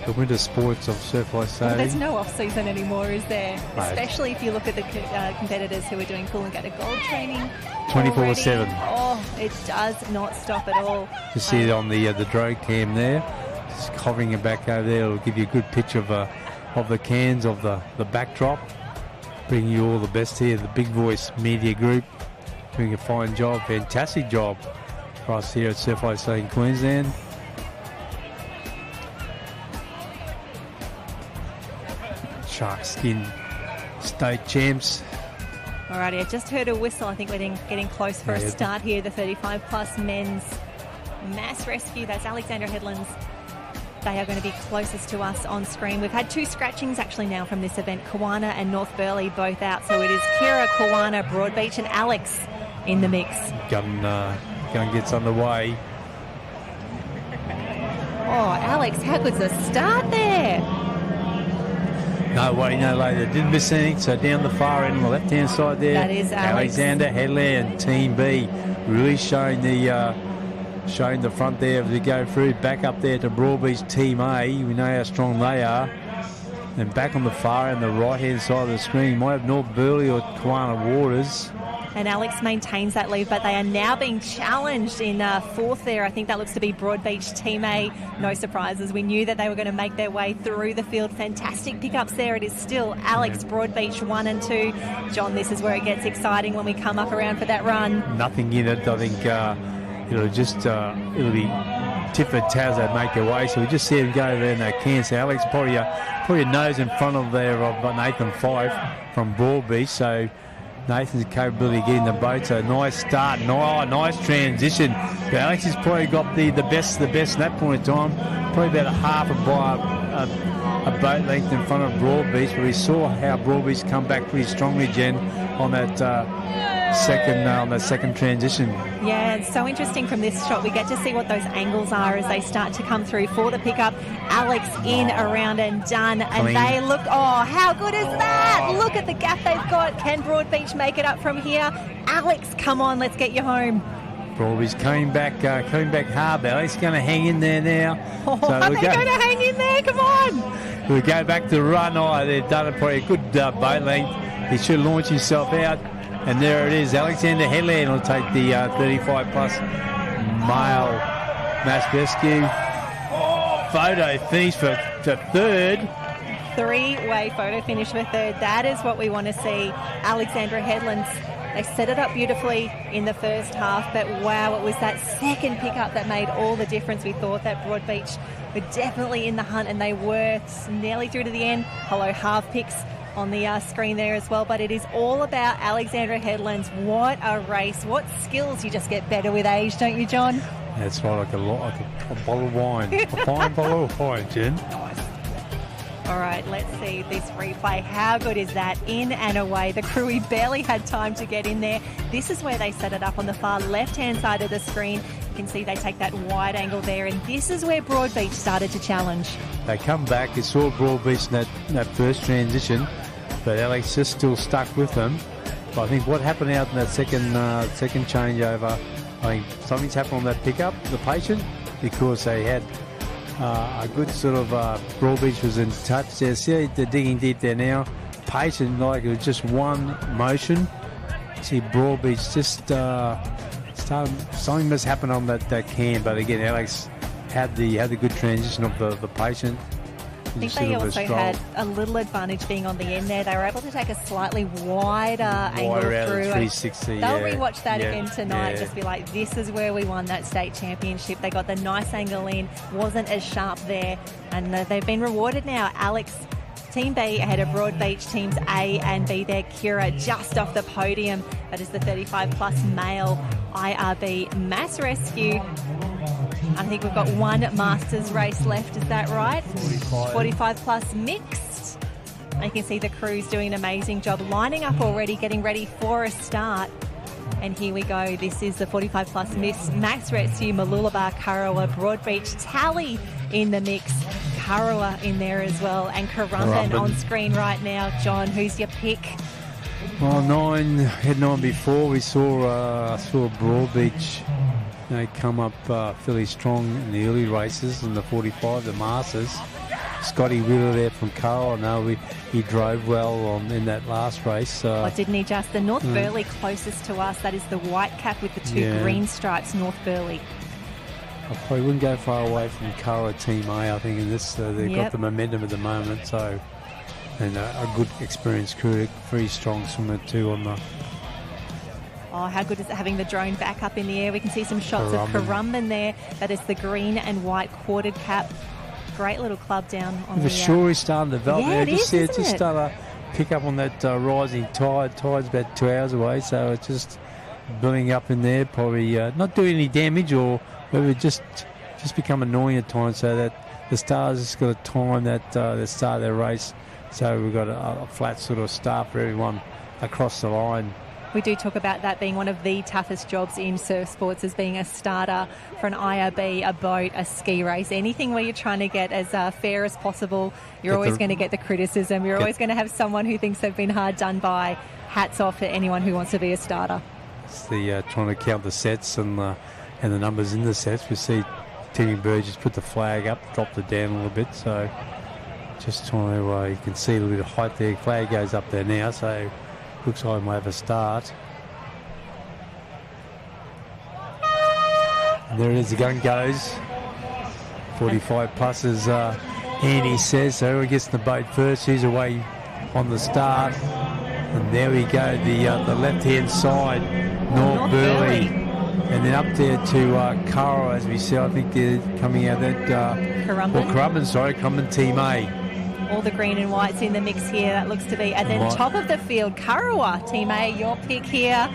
The winter sports of surf ice sailing. Well, there's no off season anymore, is there? No. Especially if you look at the competitors who are doing Coolangatta Gold training. 24/7. Oh, it does not stop at all. You see it on the drone cam there, just hovering it back over there. It'll give you a good picture of the cans, of the backdrop. Bringing you all the best here. The Big Voice Media Group doing a fine job, fantastic job for us here at Surf Ice Sailing Queensland. Shark Skin State Champs. Alrighty, I just heard a whistle. I think we're getting close for a start here. The 35 plus men's mass rescue. That's Alexandra Headlands. They are going to be closest to us on screen. We've had 2 scratchings actually now from this event. Kawana and North Burleigh both out. So it is Kira, Kawana, Broadbeach and Alex in the mix. Gun gets underway. Oh, Alex, how good's the start there? No way, no later. Didn't miss anything. So down the far end on the left-hand side there. That is Alex. Alexander Headland and Team B really showing the front there as we go through. Back up there to Broadbeach Team A. We know how strong they are. And back on the far end, the right-hand side of the screen, you might have North Burleigh or Kawana Waters. And Alex maintains that lead, but they are now being challenged in 4th there. I think that looks to be Broadbeach Team A. No surprises. We knew that they were going to make their way through the field. Fantastic pickups there. It is still Alex, Broadbeach 1 and 2. John, this is where it gets exciting when we come up around for that run. Nothing in it. I think it'll be tit for tat as they make their way. So we just see them go there in that can. So Alex probably a nose in front of Nathan Fife from Broadbeach. So Nathan's capability of getting the boat. So nice start. Nice transition. But Alex has probably got the best at that point in time. Probably about a boat length in front of Broadbeach. But we saw how Broadbeach come back pretty strongly, Jen, on that on that second transition. Yeah, it's so interesting from this shot. We get to see what those angles are as they start to come through for the pickup. Alex in, around and done. And Clean. they look, how good is that? Look at the gap they've got. Can Broadbeach make it up from here? Alex, come on, let's get you home. Broadbeach coming back hard. Alex going to hang in there now. Are they going to hang in there? Come on. We'll go back to the run. They've done it probably a good boat length. He should launch himself out. And there it is. Alexander Headland will take the 35-plus male mass rescue. Photo finish for third. Three-way photo finish for third. That is what we want to see. Alexandra Headlands, they set it up beautifully in the first half, but wow, it was that second pickup that made all the difference. We thought that Broadbeach were definitely in the hunt, and they were nearly through to the end. Hello, half picks on the screen there as well, but it is all about Alexandra Headlands. What a race. What skills. You just get better with age, don't you, John? That's right, like a bottle of wine. A fine bottle of wine, Jen. All right, let's see this replay. How good is that? In and away. The Crewy barely had time to get in there. This is where they set it up on the far left-hand side of the screen. You can see they take that wide angle there, and this is where Broadbeach started to challenge. They come back. You saw Broadbeach in that first transition, but Alex just still stuck with them. But I think what happened out in that second changeover, I think something's happened on that pickup, the patient, because they had a good sort of Broadbeach was in touch there. See, they're digging deep there now. Patient, like it was just one motion. See, Broadbeach just something must happen on that can. But again, Alex had the good transition of the patient. I think they also had a little advantage being on the end there. They were able to take a slightly wider angle through. 360, they'll rewatch that again tonight. Just be like, this is where we won that state championship. They got the nice angle in, wasn't as sharp there, and they've been rewarded now. Alex, Team B ahead of Broadbeach, Teams A and B there. Kira just off the podium. That is the 35-plus male IRB mass rescue. I think we've got one Masters race left, is that right? 45-plus mixed. You can see the crew's doing an amazing job lining up already, getting ready for a start. And here we go. This is the 45-plus max rescue. Mooloolaba, Kurrawa, Broadbeach, Tally in the mix. Kurrawa in there as well. And Currumbin on screen right now. John, who's your pick? Well, had 9 before. We saw Broadbeach come up fairly strong in the early races in the 45, the Masters. Scotty Wheeler there from Carl. I know he drove well in that last race. Didn't he just? The North Burleigh closest to us. That is the white cap with the two green stripes, North Burleigh. I probably wouldn't go far away from Cara Team A, I think, in this. They've got the momentum at the moment. So, and a good experienced crew, very strong swimmer too on the... Oh, how good is it having the drone back up in the air? We can see some shots of Currumbin there. That is the green and white quartered cap. Great little club down on the shore is starting to develop there. Just starting to pick up on that rising tide. Tide's about 2 hours away, so it's just building up in there. Probably not doing any damage, or maybe just become annoying at times. So that the Stars has got to time that the start of their race. So we've got a flat sort of start for everyone across the line. We do talk about that being one of the toughest jobs in surf sports, as being a starter for an IRB, a boat, a ski race, anything where you're trying to get as fair as possible. You're always going to get the criticism. You're always going to have someone who thinks they've been hard done by. Hats off to anyone who wants to be a starter. It's the trying to count the sets and the numbers in the sets. We see Timmy Burgess put the flag up, dropped it down a little bit. So just trying to, you can see a little bit of height there. Flag goes up there now, so looks like we'll have a start. And there it is, the gun goes. 45 plus as Andy says. So whoever gets the boat first, who's away on the start. And there we go, the left-hand side, North Burleigh. And then up there to Cara, as we see. I think they're coming out that... Currumbin, Team A. All the green and whites in the mix here. That looks to be at the top of the field. Kurrawa, Team A, your pick here.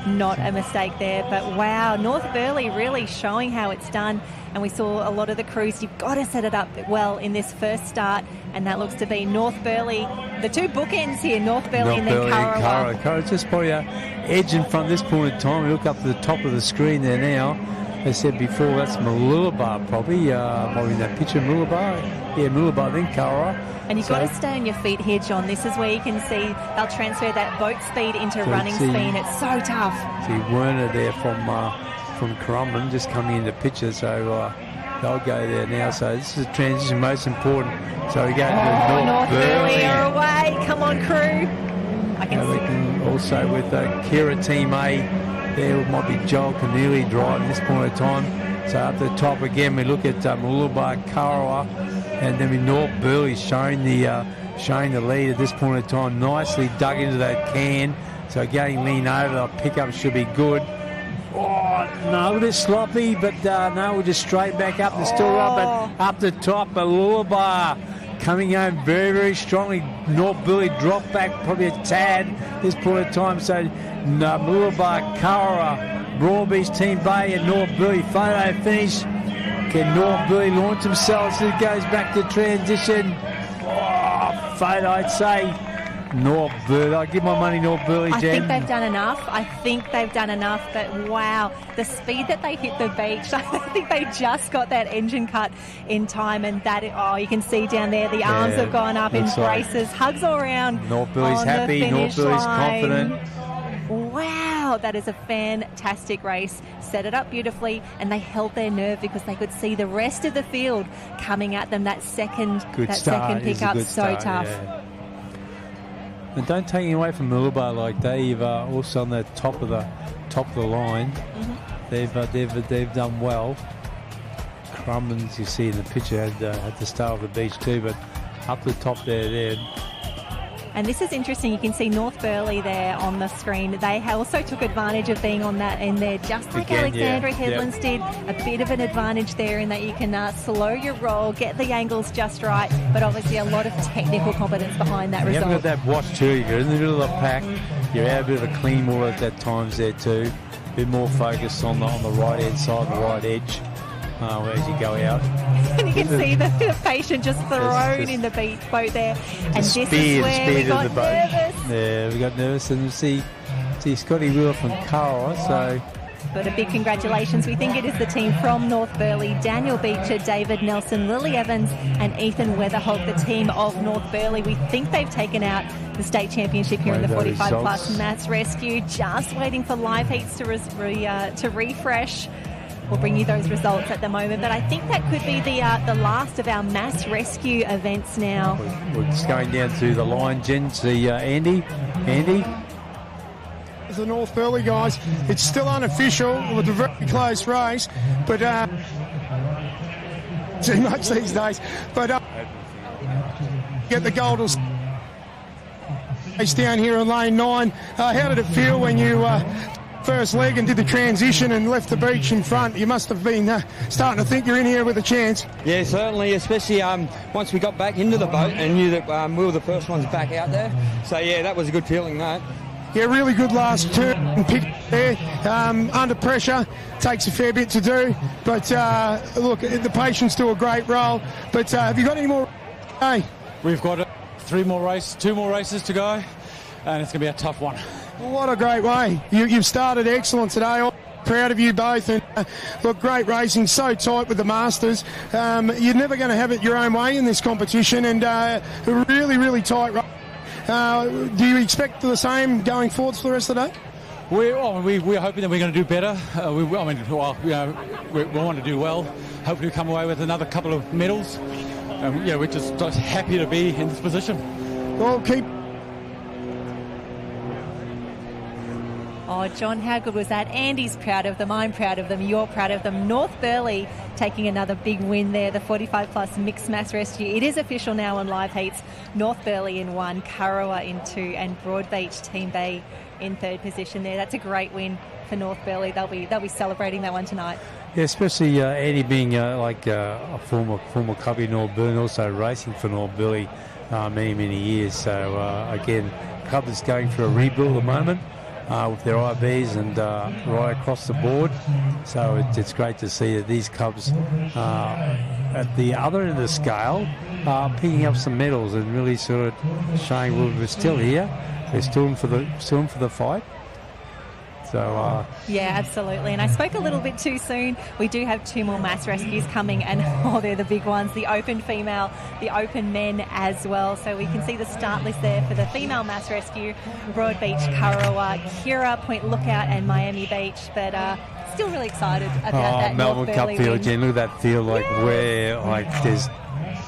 not a mistake there. But wow, North Burleigh really showing how it's done. And we saw a lot of the crews, you've got to set it up well in this first start. And that looks to be North Burleigh, the two bookends here, North Burleigh and then Kurrawa. Kurrawa just probably edge in front at this point in time. We look up to the top of the screen there now. They said before that's Mooloolaba probably in that picture, Mooloolaba. Yeah, Mooloolaba, then Kurrawa. And you've got to stay on your feet here, John. This is where you can see they'll transfer that boat speed into running speed. It's so tough. See Werner there from Currumbin just coming into picture, so they'll go there now. So this is the transition most important. So we go to North Burleigh are away. Come on, crew. I can see. Also with Kira Team A, there might be Joel Keneally driving this point of time. So up the top again, we look at Mooloolaba, Kurrawa, and then with North Burleigh showing the lead at this point of time. Nicely dug into that can. So getting lean over, the pickup should be good. Oh, no, a little bit sloppy, but no, we're just straight back up and still up the top. Mooloolaba coming home very, very strongly. North Burleigh dropped back probably a tad this point of time. So Mooloolaba, Kurrawa, Broadbeach Team Bay and North Burleigh photo finish. Can North Burleigh launch themselves? It goes back to transition. Oh, photo, I'd say. North Burleigh. I give my money North Burleigh, Jen. I think they've done enough. But wow, the speed that they hit the beach, I think they just got that engine cut in time. And that, you can see down there, the arms have gone up in braces, hugs all around. North Burleigh's happy, North Burleigh's confident. Wow, that is a fantastic race. Set it up beautifully, and they held their nerve because they could see the rest of the field coming at them. That second pickup, so tough. Yeah. And don't take it away from Mooloolaba, like they've also on the top of the line. Mm-hmm. They've done well. Currumbin, you see in the picture, had the start of the beach too, but up the top there. And this is interesting. You can see North Burleigh there on the screen. They also took advantage of being on that end there, just like Alexandra Headlands did. A bit of an advantage there in that you can slow your roll, get the angles just right, but obviously a lot of technical competence behind that result. You haven't got that watch too. You're in the middle of the pack. You're out a bit of a clean water at times there too. A bit more focus on the right hand side, the right edge. As you go out. And you can see the patient just thrown in the boat there. And this is where we got nervous. Yeah, we got nervous. And you see Scotty Wheeler from Kurrawa, so... But a big congratulations. We think it is the team from North Burleigh, Daniel Beecher, David Nelson, Lily Evans and Ethan Weatherholt, the team of North Burleigh. We think they've taken out the state championship here in the 45 plus mass rescue. Just waiting for live heats to refresh. We'll bring you those results at the moment, but I think that could be the last of our mass rescue events now. We're just going down to the line, Jen. See Andy. The North Burleigh guys, it's still unofficial with a very close race, but too much these days. But get the Golders down here in lane 9. How did it feel when you first leg and did the transition and left the beach in front? You must have been starting to think you're in here with a chance. Yeah, certainly, especially once we got back into the boat and knew that we were the first ones back out there. So yeah, that was a good feeling, mate. Yeah, really good last turn and pick there. Under pressure, takes a fair bit to do. But look, the patients do a great role. But have you got any more? Hey, we've got 2 more races to go, and it's going to be a tough one. Well, what a great way. You've started excellent today. I'm proud of you both. And look, great racing, so tight with the Masters. You're never going to have it your own way in this competition, and really, really tight race. Do you expect the same going forwards for the rest of the day? We're hoping that we're going to do better. We want to do well. Hopefully we come away with another couple of medals. We're just happy to be in this position. Well, keep... Oh, John, how good was that? Andy's proud of them. I'm proud of them. You're proud of them. North Burleigh taking another big win there, the 45 plus mixed mass rescue. It is official now on live heats. North Burleigh in 1, Kurrawa in 2, and Broadbeach Team Bay in 3rd position there. That's a great win for North Burleigh. They'll be celebrating that one tonight. Yeah, especially Andy being a former club in North Burleigh, also racing for North Burleigh many years. So again, club is going through a rebuild at the moment. with their IBs and right across the board. So it's great to see that these cubs at the other end of the scale are picking up some medals and really sort of showing we're still here. They're still in for the fight. So yeah, absolutely. And I spoke a little bit too soon. We do have 2 more mass rescues coming, and they're the big ones, the open female, the open men as well. So we can see the start list there for the female mass rescue: Broadbeach, Kurrawa, Kira, Point Lookout and Miami Beach. But still really excited about that Melbourne Cup field, Jen. Look at that field, where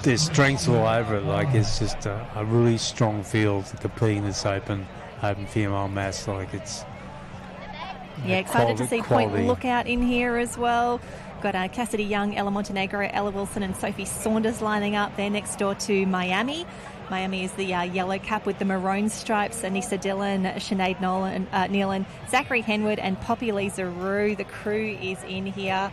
there's strengths all over it. It's just a really strong field competing this open female mass. It's excited to see quality. Point Lookout in here as well. Got Cassidy Young, Ella Montenegro, Ella Wilson and Sophie Saunders lining up there next door to Miami. Miami is the yellow cap with the maroon stripes. Anissa Dillon, Sinead Nealon, Zachary Henwood and Poppy Lee Zaru. The crew is in here.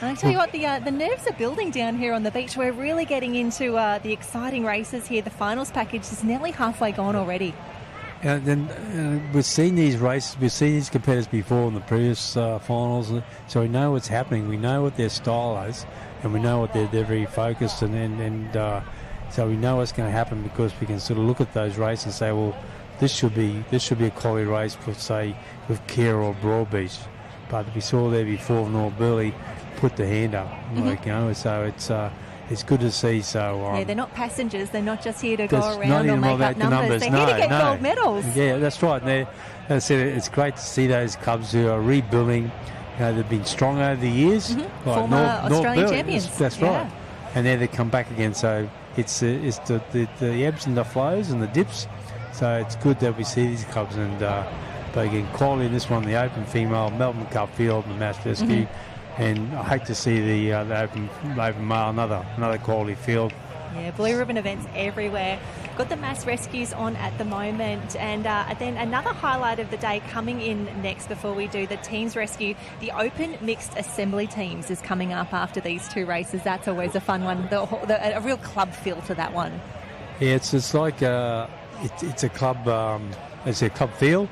And I tell you what, the nerves are building down here on the beach. We're really getting into the exciting races here. The finals package is nearly halfway gone already. And then we've seen these races, we've seen these competitors before in the previous finals, so we know what's happening. We know what their style is, and we know what they're very focused, and so we know what's going to happen because we can sort of look at those races and say, well, this should be a quality race for, say, with Kira or Broadbeach. But we saw there before North Burley put the hand up, so it's good to see. So they're not passengers. They're not just here to go around or make up numbers. They're here to get gold medals. Yeah, that's right. And as I said, it's great to see those Cubs who are rebuilding. They've been strong over the years. Former Australian champions. That's right. And then they come back again. So it's the ebbs and the flows and the dips. So it's good that we see these Cubs and but again, quality in this one, the open female, Melbourne Cup field, and the mass rescue. And I hate to see the open male, another quality field. Yeah, blue ribbon events everywhere. Got the mass rescues on at the moment, and then another highlight of the day coming in next before we do the teams rescue. The open mixed assembly teams is coming up after these 2 races. That's always a fun one. A real club feel to that one. Yeah, it's like it's a club feel,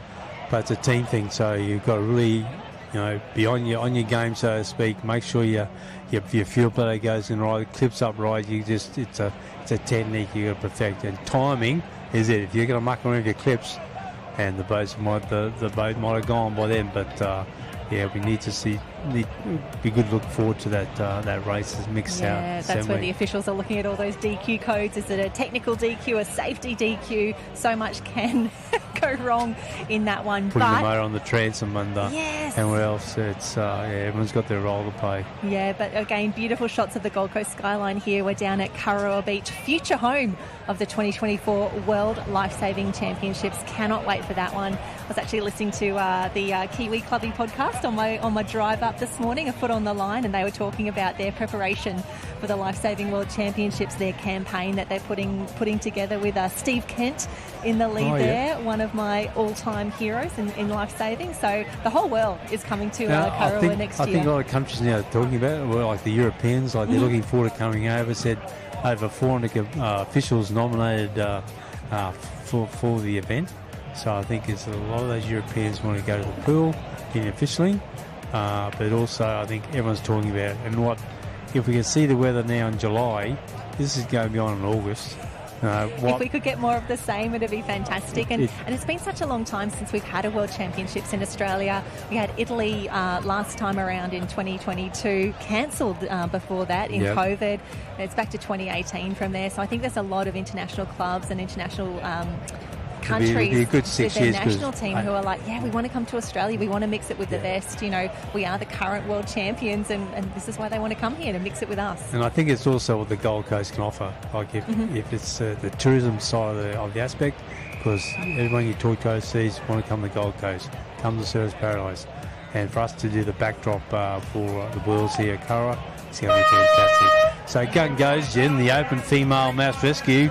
but it's a team thing. So you've got to really, be on your game, so to speak. Make sure your fuel bladder goes in right, clips up right. It's a technique you got to perfect, and timing is it. If you're going to muck around with your clips, and the boat might have gone by then, but we need to be good. Look forward to that race as mixed out. Yeah, that's where the officials are looking at all those DQ codes. Is it a technical DQ, a safety DQ? So much can go wrong in that one. Putting the motor on the transom and yes. And what else? It's everyone's got their role to play. Yeah, but again, beautiful shots of the Gold Coast skyline here. We're down at Kurrawa Beach, future home of the 2024 World Lifesaving Championships. Cannot wait for that one. I was actually listening to the Kiwi Clubby podcast on my drive up this morning, a foot on the line, and they were talking about their preparation for the Lifesaving World Championships, their campaign that they're putting together with Steve Kent in the lead there, one of my all-time heroes in lifesaving. So the whole world is coming to Kurrawa next year. I think a lot of countries now are talking about it, like the Europeans, they're looking forward to coming over. Said over 400 officials nominated for the event. So I think it's a lot of those Europeans want to go to the pool in officially, but also I think everyone's talking about it. And if we can see the weather now in July, this is going to be on in August. If we could get more of the same, it'd be fantastic. And it's been such a long time since we've had a World Championships in Australia. We had Italy last time around in 2022, cancelled before that in COVID. It's back to 2018 from there. So I think there's a lot of international clubs and international countries with their national team who are like, we want to come to Australia, we want to mix it with the best, we are the current world champions, and this is why they want to come here to mix it with us. And I think it's also what the Gold Coast can offer, like if it's the tourism side of the aspect, because everyone you talk to overseas want to come to the Gold Coast, come to Surfers Paradise, and for us to do the backdrop for the Worlds here at Kurrawa, it's going to be fantastic. So gun goes, Jen, the open female mass rescue.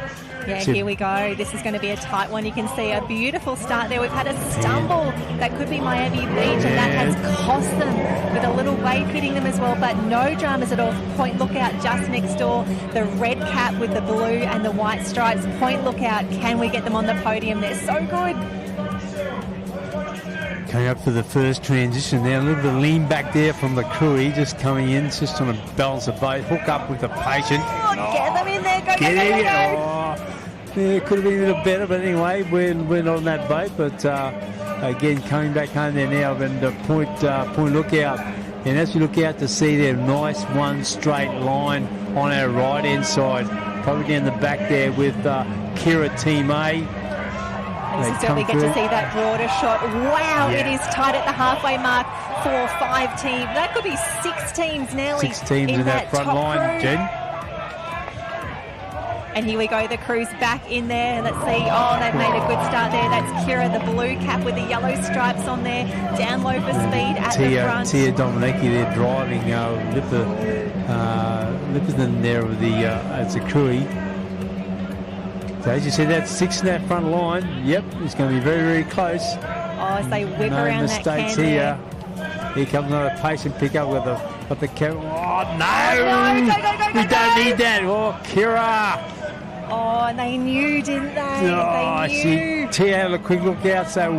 Yeah, here we go. This is going to be a tight one. You can see a beautiful start there. We've had a stumble that could be Miami Beach, and that has cost them with a little wave hitting them as well, but no dramas at all. Point Lookout just next door. The red cap with the blue and the white stripes. Point Lookout, can we get them on the podium? They're so good. Coming up for the first transition now. A little bit of lean back there from the crew. Just coming in, just trying to balance the boat. Hook up with the patient. Oh, get them in there. Go, Get in. go. Oh, yeah, could have been a little better, but anyway, we're not on that boat. But again, coming back home there now, and point lookout. And as we look out to see there, nice one straight line on our right-hand side. Probably down the back there with Kira Team A. This is where we get to see that broader shot. Wow, It is tight at the halfway mark for 5 teams. That could be 6 teams nearly. 6 teams in that front line, Jen. And here we go, the crew's back in there. Let's see, oh, they've made a good start there. That's Kira, the blue cap with the yellow stripes on there. Down low for speed at the front. Tia Dominici there driving Lipperton there with the as a crewy. So as you see, that's 6 in that front line. Yep, it's going to be very, very close. Oh, as they whip around that can mistakes here. Here comes another patient pickup with the camera. Oh, no! Go, we don't need that. Oh, Kira! Oh, and they knew, didn't they? Oh, They knew. Tia had a quick look out, so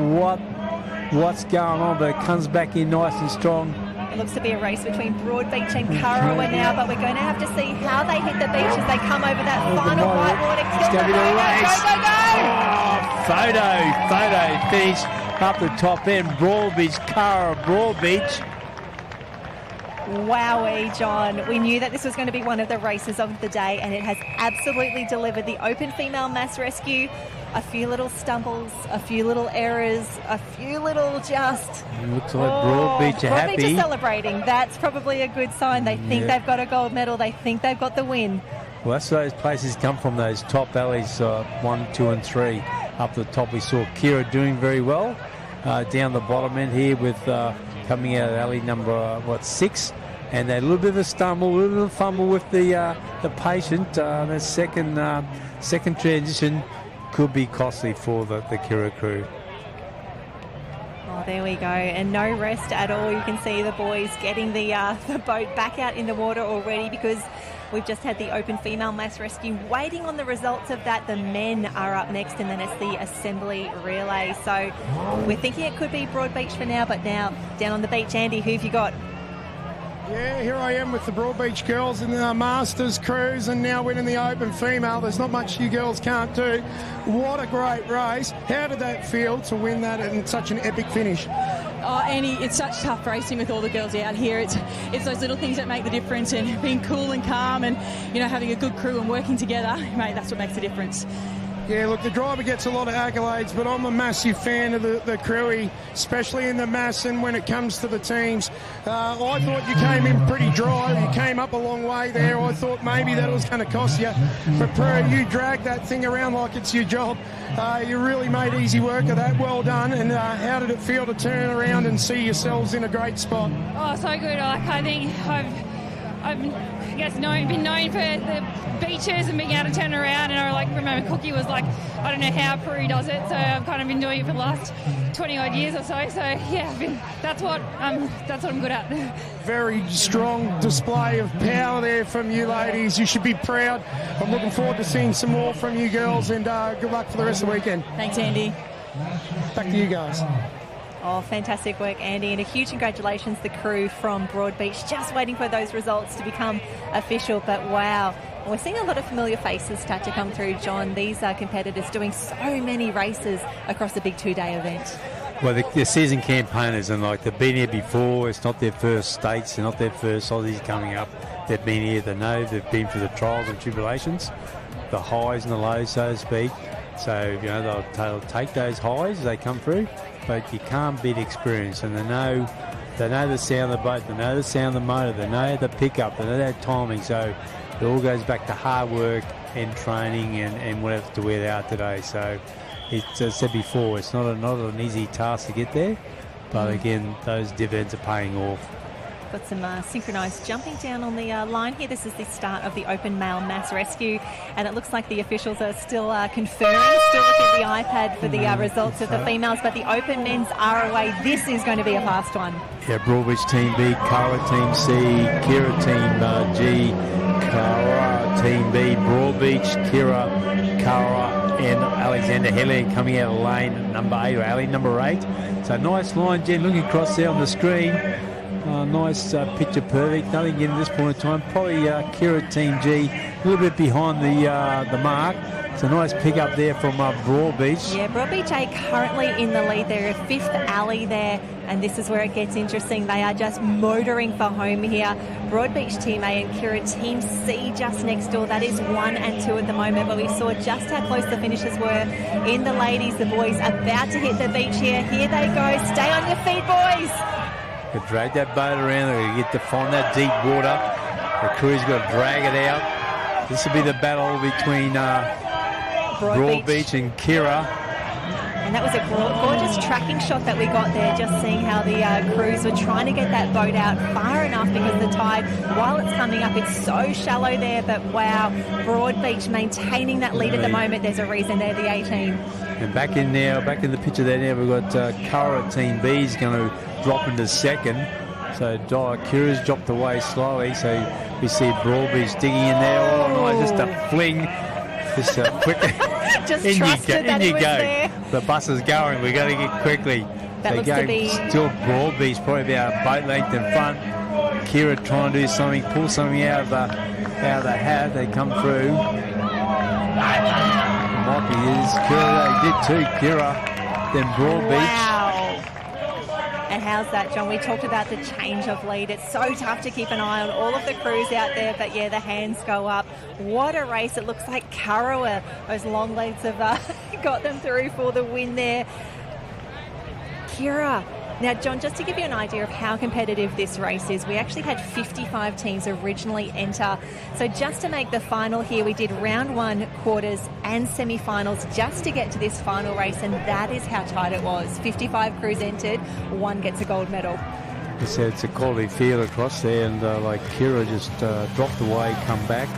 what's going on? But it comes back in nice and strong. It looks to be a race between Broadbeach and Kurrawa now, but we're going to have to see how they hit the beach as they come over that final whitewater. It's going to be the race. Go! Photo finish up the top end. Broadbeach, Kurrawa, Broadbeach. Wowee, John. We knew that this was going to be one of the races of the day, and it has absolutely delivered. The open female mass rescue, a few little stumbles, a few little errors, a few little just... It looks like Broadbeach are happy. Broadbeach are celebrating. That's probably a good sign. They think they've got a gold medal. They think they've got the win. Well, that's where those places come from, those top alleys, 1, 2 and 3. Up the top we saw Kira doing very well. Down the bottom end here with coming out of alley number 6, and a little bit of a stumble, a little bit of a fumble with the patient. The second transition could be costly for the Kira crew. Oh, there we go, and no rest at all. You can see the boys getting the boat back out in the water already, because we've just had the open female mass rescue. Waiting on the results of that, the men are up next, and then it's the assembly relay. So we're thinking it could be Broadbeach for now, but now down on the beach, Andy, who have you got? Yeah, here I am with the Broadbeach girls in the Masters crews, and now winning the open female. There's not much you girls can't do. What a great race. How did that feel to win that in such an epic finish? Oh, Andy, it's such tough racing with all the girls out here. It's those little things that make the difference, and being cool and calm and, you know, having a good crew and working together, mate, that's what makes the difference. Yeah, look, the driver gets a lot of accolades, but I'm a massive fan of the crewy, especially in the mass and when it comes to the teams. I thought you came in pretty dry. You came up a long way there. I thought maybe that was going to cost you. But Prue, you dragged that thing around like it's your job. You really made easy work of that. Well done. And how did it feel to turn around and see yourselves in a great spot? Oh, so good. I think I've been known for the beaches and being able to turn around, and I remember Cookie was like, I don't know how Peru does it, so I've kind of been doing it for the last 20 odd years or so. So yeah, that's what I'm good at. Very strong display of power there from you ladies. You should be proud. I'm looking forward to seeing some more from you girls, and good luck for the rest of the weekend. Thanks, Andy. Back to you guys. Oh, fantastic work, Andy, and a huge congratulations to the crew from Broadbeach. Just waiting for those results to become official, but wow. We're seeing a lot of familiar faces start to come through, John. These are competitors doing so many races across a big 2-day event. Well, they're seasoned campaigners, and they've been here before. It's not their first states, they're not their first Aussies coming up. They've been here, they know, they've been through the trials and tribulations, the highs and the lows, so to speak. So, you know, they'll take those highs as they come through, but you can't beat experience, and they know the sound of the boat, they know the sound of the motor, they know the pickup, they know that timing. So it all goes back to hard work and training and whatever to where they are today. So it's, as I said before, it's not an easy task to get there, but again, those dividends are paying off. Got some synchronised jumping down on the line here. This is the start of the open male mass rescue, and it looks like the officials are still confirming, still looking at the iPad for the results of the females, but the open men's are away. This is going to be a fast one. Yeah, Broadbeach Team B, Kurrawa Team C, Kira Team G, Kurrawa Team B, Broadbeach, Kira, Kurrawa, and Alexander Heller coming out of lane number 8, or alley number 8. So nice line, Jen, looking across there on the screen. Nice picture perfect. Nothing in this point in time. Probably Kira Team G a little bit behind the mark. It's a nice pick up there from Broadbeach. Yeah, Broadbeach A currently in the lead. They're a 5th alley there, and this is where it gets interesting. They are just motoring for home here. Broadbeach Team A and Kira Team C just next door. That is 1 and 2 at the moment, but we saw just how close the finishes were in the ladies. The boys about to hit the beach here. Here they go. Stay on your feet, boys. They drag that boat around. They get to find that deep water. The crew's got to drag it out. This will be the battle between Broadbeach and Kira. And that was a gorgeous tracking shot that we got there, just seeing how the crews were trying to get that boat out far enough because the tide, while it's coming up, it's so shallow there. But wow, Broadbeach maintaining that lead at the moment. There's a reason they're the 18. And back in the picture there now, we've got Curra Team B is going to drop into second. So Kira's dropped away slowly. So we see Broadbeach digging in there. Oh, nice, just a fling. Just quick. Just trusted that it was there. The bus is going. We've got to get quickly. That looks to be still Broadbeach, probably about a boat length in front. Kira trying to do something, pull something out of the hat. They come through. Might be his. Kira, they did too. Kira, then Broadbeach. Wow. And how's that, John? We talked about the change of lead. It's so tough to keep an eye on all of the crews out there, but yeah, the hands go up. What a race. It looks like Karawa, those long legs have got them through for the win there. Kira. Now, John, just to give you an idea of how competitive this race is, we actually had 55 teams originally enter. So just to make the final here, we did round 1, quarters and semi-finals just to get to this final race, and that is how tight it was. 55 crews entered, 1 gets a gold medal. It's a quality field across there, and like Kira just dropped away, come back.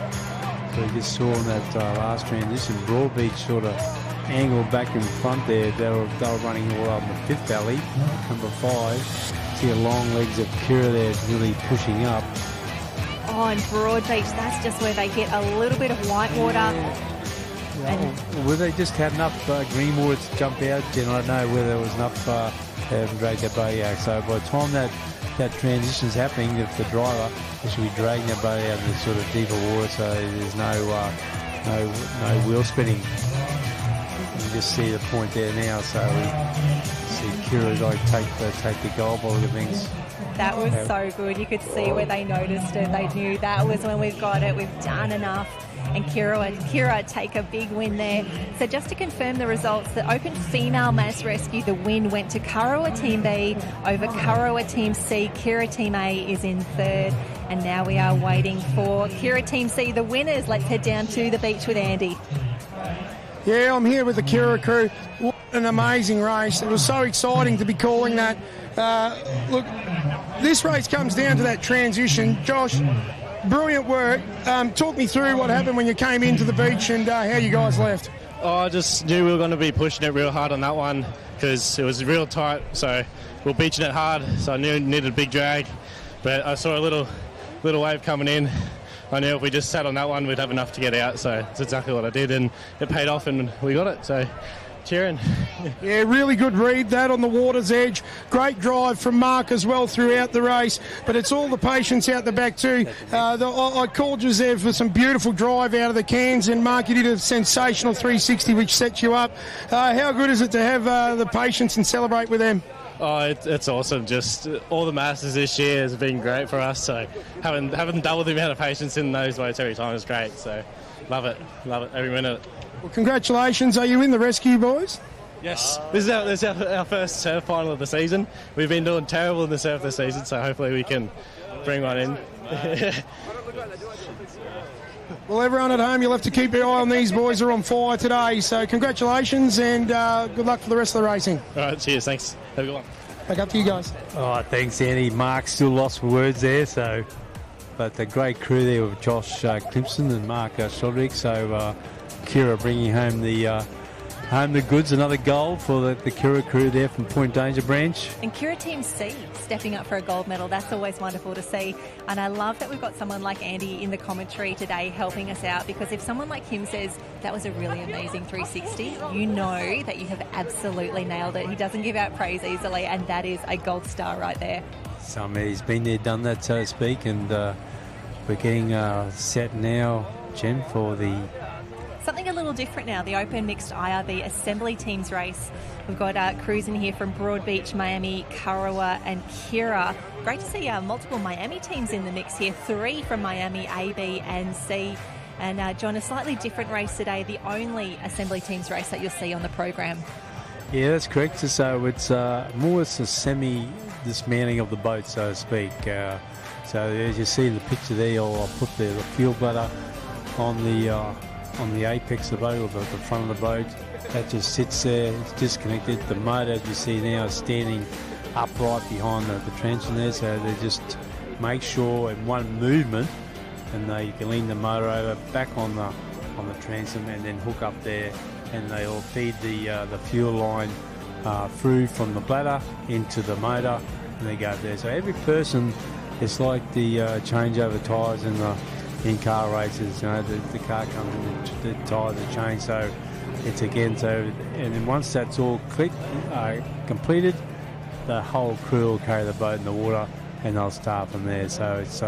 So you just saw in that last transition, Broadbeach sort of angled back in front there. They were running all up in the 5th alley, number 5. See the long legs of Kira there really pushing up. Oh, and Broadbeach, that's just where they get a little bit of white water. And were they just had enough green water to jump out? Jen, I don't know whether there was enough they haven't dragged that boat out. So by the time that transition's happening, if the driver, they should be dragging that boat out of the sort of deeper water, so there's no wheel spinning. You can just see the point there now, so we see Kira like take the goal by the things. That was so good. You could see where they noticed it. They knew that was when we've got it. We've done enough. And Kira take a big win there. So just to confirm the results, the Open Female Mass Rescue, the win went to Karawa Team B over Karawa Team C. Kira Team A is in 3rd. And now we are waiting for Kira Team C, the winners. Let's head down to the beach with Andy. Yeah, I'm here with the Kira crew. What an amazing race. It was so exciting to be calling that. Look, this race comes down to that transition. Josh, brilliant work. Talk me through what happened when you came into the beach and how you guys left. Oh, I just knew we were going to be pushing it real hard on that one because it was real tight. So we were beaching it hard, so I knew it needed a big drag. But I saw a little wave coming in. I knew if we just sat on that one, we'd have enough to get out. So that's exactly what I did, and it paid off, and we got it. So cheering. Yeah, really good read that on the water's edge. Great drive from Mark as well throughout the race, but it's all the patience out the back too. I called you there for some beautiful drive out of the cans, and Mark, you did a sensational 360 which set you up. How good is it to have the patience and celebrate with them? Oh, it's awesome. Just all the Masters this year has been great for us. So having double the amount of patience in those boats every time is great. So love it every minute. Well, congratulations. Are you in the rescue, boys? Yes. This is our first surf final of the season. We've been doing terrible in the surf this season, so hopefully we can bring one in. Well, everyone at home, you'll have to keep your eye on these boys. Are on fire today. So congratulations and good luck for the rest of the racing. All right, cheers. Thanks. Have a good one. Back up to you guys. Oh, thanks, Andy. Mark still lost for words there. So, but the great crew there with Josh Clemson and Mark Shodrick. So Kira bringing home the home the goods, another gold for the Kira crew there from Point Danger Branch. And Kira Team C stepping up for a gold medal. That's always wonderful to see. And I love that we've got someone like Andy in the commentary today helping us out, because if someone like him says that was a really amazing 360, you know that you have absolutely nailed it. He doesn't give out praise easily, and that is a gold star right there. So he's been there, done that, so to speak, and we're getting set now, Jen, for the... Something a little different now, the Open Mixed IRB Assembly Teams race. We've got crews in here from Broadbeach, Miami, Kurrawa and Kira. Great to see multiple Miami teams in the mix here. 3 from Miami, A, B and C. And John, a slightly different race today, the only Assembly Teams race that you'll see on the program. Yeah, that's correct. So it's more it's a semi-dismantling of the boat, so to speak. So as you see the picture there, I'll put the fuel bladder on the apex of the boat, or the front of the boat. That just sits there, it's disconnected. The motor, as you see now, is standing upright behind the transom there, so they just make sure in one movement, and you can lean the motor over back on the transom and then hook up there, and they'll feed the fuel line through from the bladder into the motor, and they go there. So every person, it's like the changeover tyres in car races. You know, the car comes in, the tyres are changed. So it's again, and then once that's all completed, the whole crew will carry the boat in the water, and they'll start from there. So it's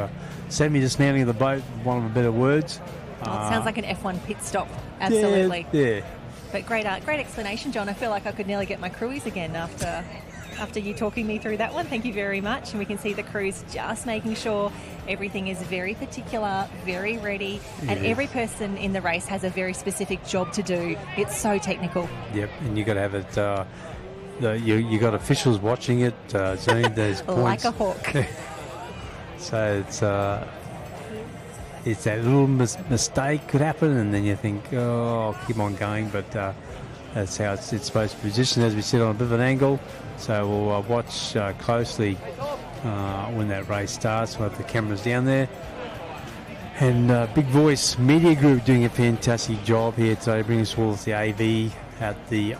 semi-dismantling of the boat, one of the better words. Well, it sounds like an F1 pit stop, absolutely. Yeah. But great explanation, John. I feel like I could nearly get my crewies again after you talking me through that one. Thank you very much. And we can see the crews just making sure everything is very particular, very ready, and every person in the race has a very specific job to do. It's so technical. Yep, and you got to have it. You got officials watching it. There's points. Like a hawk. So it's that little mistake could happen, and then you think, oh, I'll keep on going. But that's how it's supposed to be positioned, as we said, on a bit of an angle. So we'll watch closely when that race starts. We'll have the cameras down there. And Big Voice Media Group doing a fantastic job here today, bringing us all the AV at the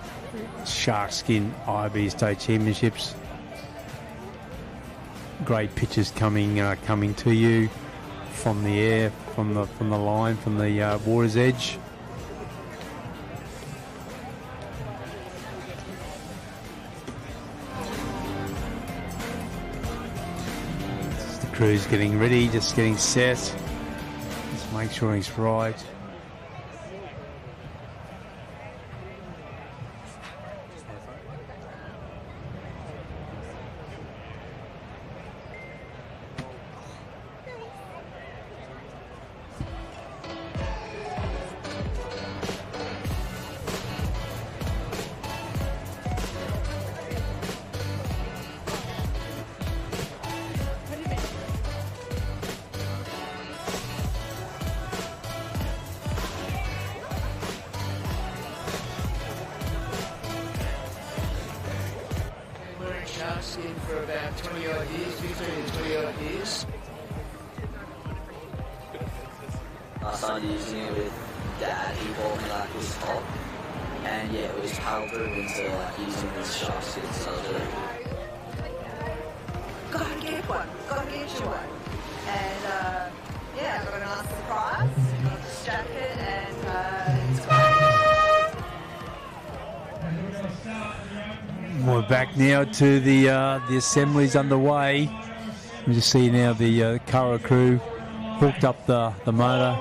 Sharkskin IRB State Championships. Great pictures coming to you from the air, from the line, from the water's edge. The crew's getting ready, just getting set. Just make sure he's right. For about 20 odd years, 15 and 20 odd years. I started using it with Dad. He bought me like this top, and yeah, it was power grew into like using this shark skin, so I was really Gotta get one, gotta get you one. And yeah, I got a nice surprise, got this jacket, and it's great. We're back now to the assemblies underway. You just see now the Curra crew hooked up the motor,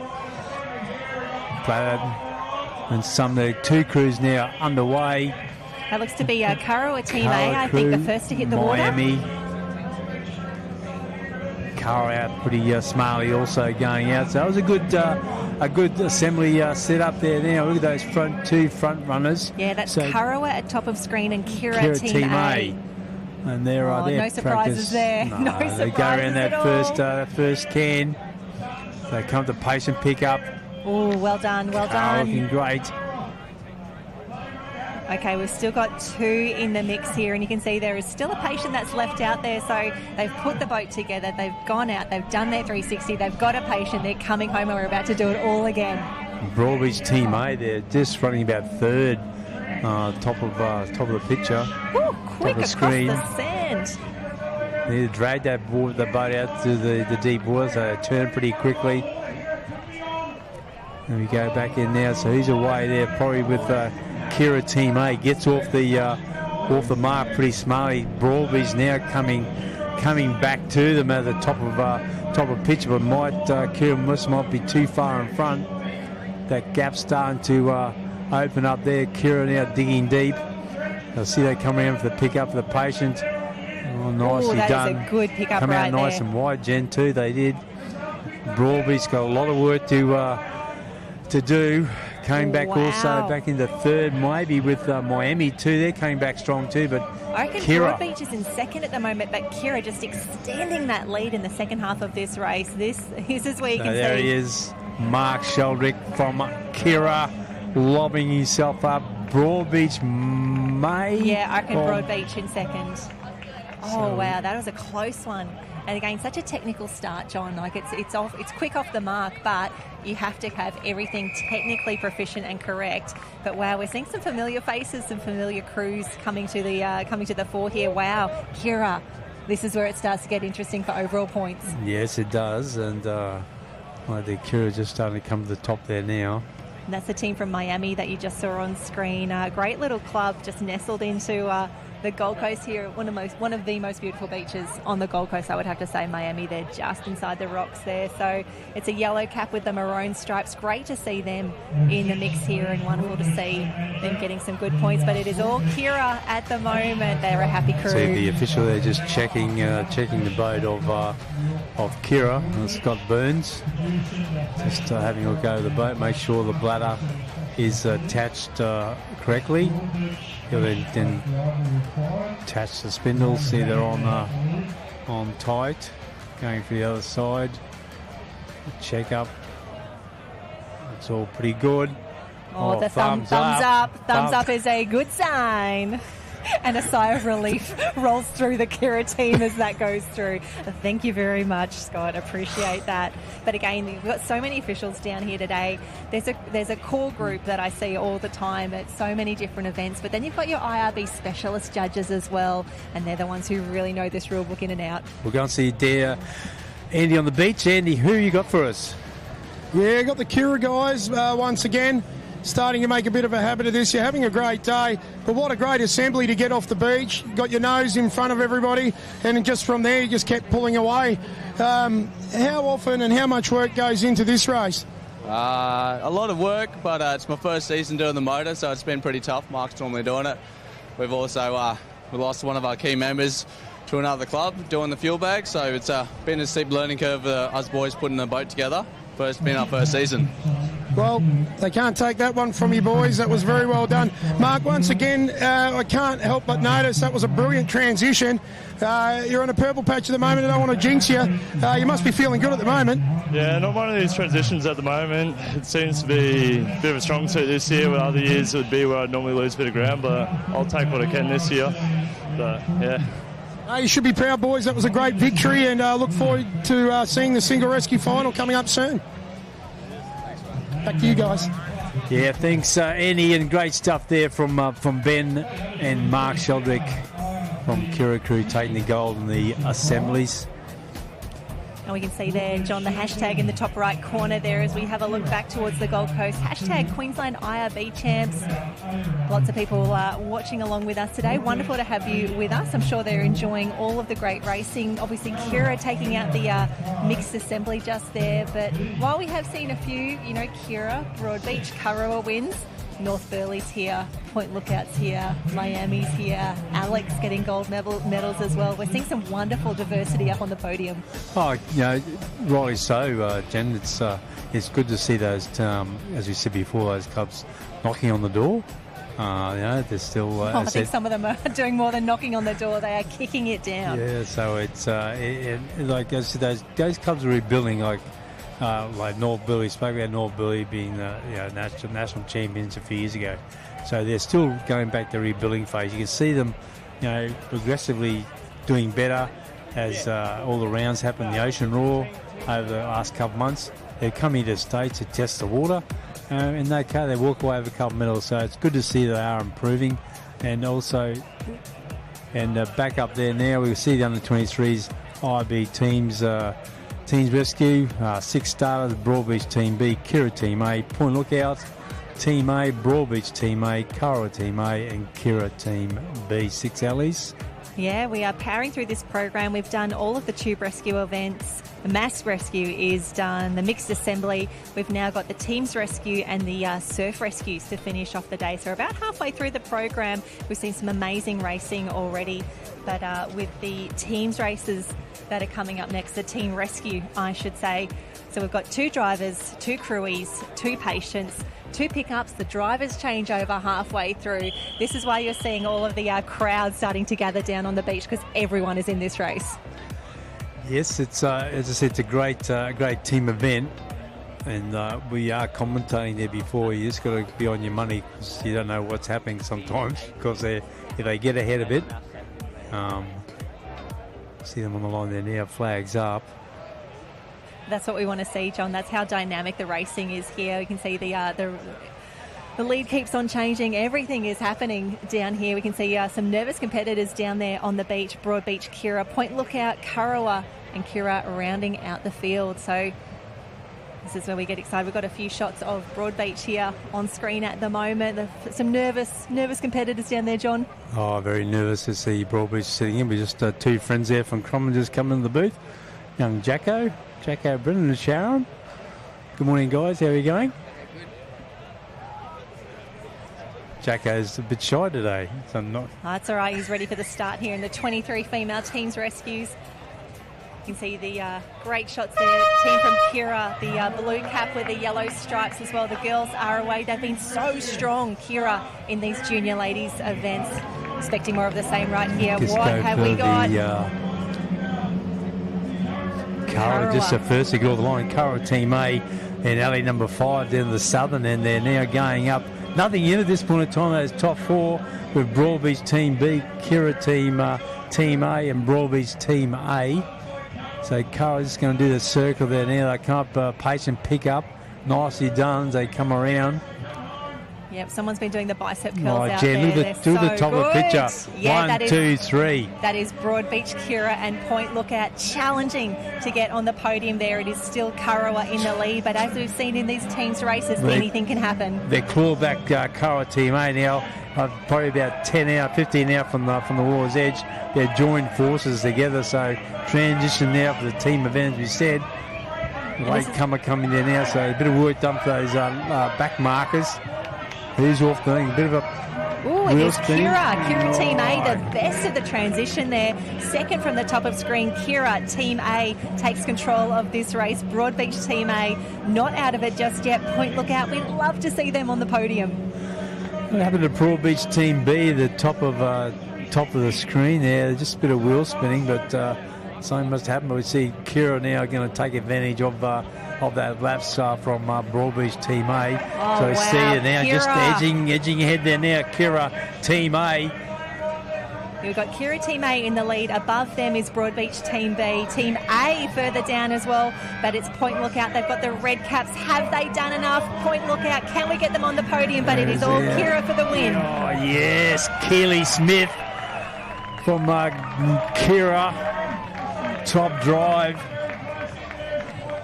and the 2 crews now underway. That looks to be Kurrawa Team A, I think the first to hit the Miami. water. Curra out pretty smartly also going out. So it was a good assembly set up there now. Look at those 2 front runners. Yeah, that's Kurrawa at top of screen and Kira Team A. And there no surprises there. No surprises they go around that first can. They come to patient pickup. Oh, well done, well done. Looking great. Okay, we've still got 2 in the mix here, and you can see there is still a patient that's left out there. So they've put the boat together, they've gone out, they've done their 360, they've got a patient, they're coming home, and we're about to do it all again. Broadbeach Team A, they're just running about 3rd top of the picture. Ooh, quick the across screen. the sand. They dragged the boat out to the deep water, so they turned pretty quickly. And we go back in now, so he's away there, probably with Kira Team A. Gets off the mark pretty smartly. Broadbeach now coming back to them at the top of picture, but Kira might be too far in front. That gap's starting to open up there. Kira now digging deep. I'll see they come around for the pickup for the patient. Oh, nicely that done. Is a good pickup Come right out nice there. and wide, Jen, too. They did. Broadbeach's got a lot of work to do. Came back also back into third, maybe with Miami too. They came back strong too, but I reckon Kira. Broadbeach is in second at the moment, but Kira just extending that lead in the second half of this race. This is where you can There see. he is, Mark Sheldrick from Kira, lobbing himself up. Broadbeach may. Yeah, I reckon Oh, Broadbeach in second. Oh wow, that was a close one. And again, such a technical start, John. Like it's quick off the mark, but you have to have everything technically proficient and correct. But wow, we're seeing some familiar faces, some familiar crews coming to the fore here. Wow, Kira, this is where it starts to get interesting for overall points. Yes, it does, and I think Kira just starting to come to the top there now. And that's the team from Miami that you just saw on screen. Great little club, just nestled into the Gold Coast here, one of the most beautiful beaches on the Gold Coast, I would have to say. Miami, they're just inside the rocks there. So it's a yellow cap with the maroon stripes. Great to see them in the mix here, and wonderful to see them getting some good points. But it is all Kira at the moment. They're a happy crew. See the official there just checking the boat of Kira, Scott Burns. Just having a go at the boat, make sure the bladder is attached correctly. He'll then attach the spindles, see they're on tight. Going for the other side. Check up. It's all pretty good. Oh, the thumbs up. Thumbs up is a good sign. And a sigh of relief rolls through the Kira team as that goes through. Thank you very much, Scott. Appreciate that. But again, we've got so many officials down here today. There's a core group that I see all the time at so many different events. But then you've got your IRB specialist judges as well, and they're the ones who really know this rule book in and out. We'll go and see Andy on the beach. Andy, who you got for us? Yeah, got the Kira guys once again. Starting to make a bit of a habit of this. You're having a great day, but what a great assembly to get off the beach. You got your nose in front of everybody, and just from there you just kept pulling away. How often and how much work goes into this race? A lot of work, but it's my first season doing the motor, so it's been pretty tough. Mark's normally doing it. We've also we lost one of our key members to another club doing the fuel bag, so it's been a steep learning curve for us boys putting the boat together. But it's been our first season. Well, they can't take that one from you boys. That was very well done. Mark, once again, I can't help but notice that was a brilliant transition. You're on a purple patch at the moment. I don't want to jinx you. You must be feeling good at the moment. Yeah, not one of these transitions at the moment. It seems to be a bit of a strong suit this year. With other years, it would be where I'd normally lose a bit of ground, but I'll take what I can this year. But, yeah. You should be proud, boys. That was a great victory, and look forward to seeing the single rescue final coming up soon. Back to you guys. Yeah, thanks, Andy, and great stuff there from Ben and Mark Sheldrick from Kira Crew taking the gold in the assemblies. And we can see there, John, the hashtag in the top right corner there as we have a look back towards the Gold Coast. Hashtag Queensland IRB Champs. Lots of people watching along with us today. Wonderful to have you with us. I'm sure they're enjoying all of the great racing. Obviously, Kira taking out the mixed assembly just there. But while we have seen a few, Kira, Broadbeach, Kurrawa wins. North Burley's here, Point Lookout's here, Miami's here, Alex getting gold medals as well. We're seeing some wonderful diversity up on the podium. Oh, rightly so, Jen. It's good to see those, as we said before, those clubs knocking on the door. They're still... I think some of them are doing more than knocking on the door. They are kicking it down. Yeah, so it's like those clubs are rebuilding, like North Burley. Spoke about North Burley being national champions a few years ago. So they're still going back to rebuilding phase. You can see them, progressively doing better as all the rounds happen. The Ocean Roar over the last couple of months, they're coming to States to test the water. and they walk away with a couple of medals. So it's good to see they are improving, and also, and back up there now we see the under-23s IRB teams rescue, 6 starters, Broadbeach Team B, Kira Team A, Point Lookout Team A, Broadbeach Team A, Kara Team A, and Kira Team B. 6 alleys. Yeah, we are powering through this program. We've done all of the tube rescue events. The mass rescue is done, the mixed assembly. We've now got the teams rescue and the surf rescues to finish off the day. So we're about halfway through the program. We've seen some amazing racing already, but with the teams races that are coming up next, the team rescue, I should say. So we've got 2 drivers, 2 crewies, 2 patients, 2 pickups. The drivers change over halfway through. This is why you're seeing all of the crowd starting to gather down on the beach, because everyone is in this race. Yes, it's as I said, it's a great team event, and we are commentating there before. You just got to be on your money because you don't know what's happening sometimes. Because if they get ahead of it, see them on the line there now, flags up. That's what we want to see, John. That's how dynamic the racing is here. We can see the lead keeps on changing. Everything is happening down here. We can see some nervous competitors down there on the beach. Broadbeach, Kira, Point Lookout, Karawa, and Kira rounding out the field. So this is where we get excited. We've got a few shots of Broadbeach here on screen at the moment. Some nervous competitors down there, John. Oh, very nervous to see Broadbeach sitting in. We just 2 friends there from Cromwell just coming in the booth. Young Jacko Brennan and Sharon. Good morning, guys. How are you going? Jacko's a bit shy today. So that's all right. He's ready for the start here in the 23 female teams rescues. You can see the great shots there. Team from Kira, the blue cap with the yellow stripes as well. The girls are away. They've been so strong, Kira, in these junior ladies events. Expecting more of the same right here. What have we got? Kara, just the first to go the line. Kara Team A and alley number 5 down the southern end. They're now going up. Nothing in at this point in time. Those top 4 with Broadbeach Team B, Kira Team A, and Broadbeach Team A. So Kara's just going to do the circle there now. They come up, patient pick up. Nicely done as they come around. Yep, someone's been doing the bicep curls out Jen, there. do the top of the picture. Yeah, 1, 2, 3. That is Broadbeach, Kira, and Point Lookout challenging to get on the podium there. It is still Karawa in the lead, but as we've seen in these teams races, anything can happen. They're clawback Karawa Team A now. Probably about 10 out, 15 out from the water's edge. They're joined forces together, so transition now for the team event, as we said. Late comer coming there now, so a bit of work done for those back markers. Who's off doing a bit of a it is Kira Team A, the best of the transition there. Second from the top of screen, Kira Team A takes control of this race. Broadbeach Team A not out of it just yet. Point Lookout, we'd love to see them on the podium. What happened to Broadbeach Team B, the top of the screen there? Just a bit of wheel spinning, but something must happen. But we see Kira now going to take advantage of that lapse from Broadbeach Team A. So see it now, Kira. Just edging ahead there now, Kira Team A. We've got Kira Team A in the lead. Above them is Broadbeach Team B. Team A further down as well, but it's Point Lookout. They've got the red caps. Have they done enough? Point Lookout, can we get them on the podium? But it is all Kira for the win. Oh, yes. Keely Smith from Kira. Top drive.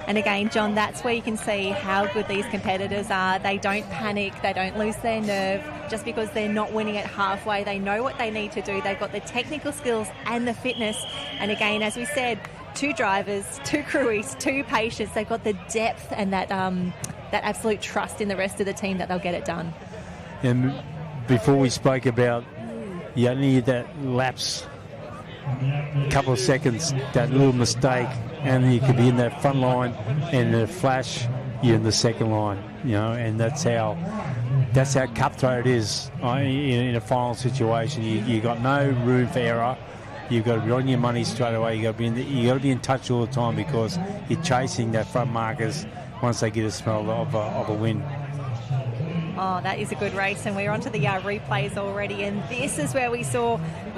And again, John, that's where you can see how good these competitors are. They don't panic. They don't lose their nerve just because they're not winning at halfway. They know what they need to do. They've got the technical skills and the fitness. And again, as we said, 2 drivers, 2 crewies, 2 patients. They've got the depth and that absolute trust in the rest of the team that they'll get it done. And before we spoke about you only need that lapse, a couple of seconds, that little mistake, and you could be in that front line, and in a flash, you're in the second line, and that's how cutthroat it is in a final situation. You got no room for error. You've got to be on your money straight away. You got to be in touch all the time because you're chasing that front markers once they get a smell of a win. Oh, that is a good race, and we're onto the replays already, and this is where we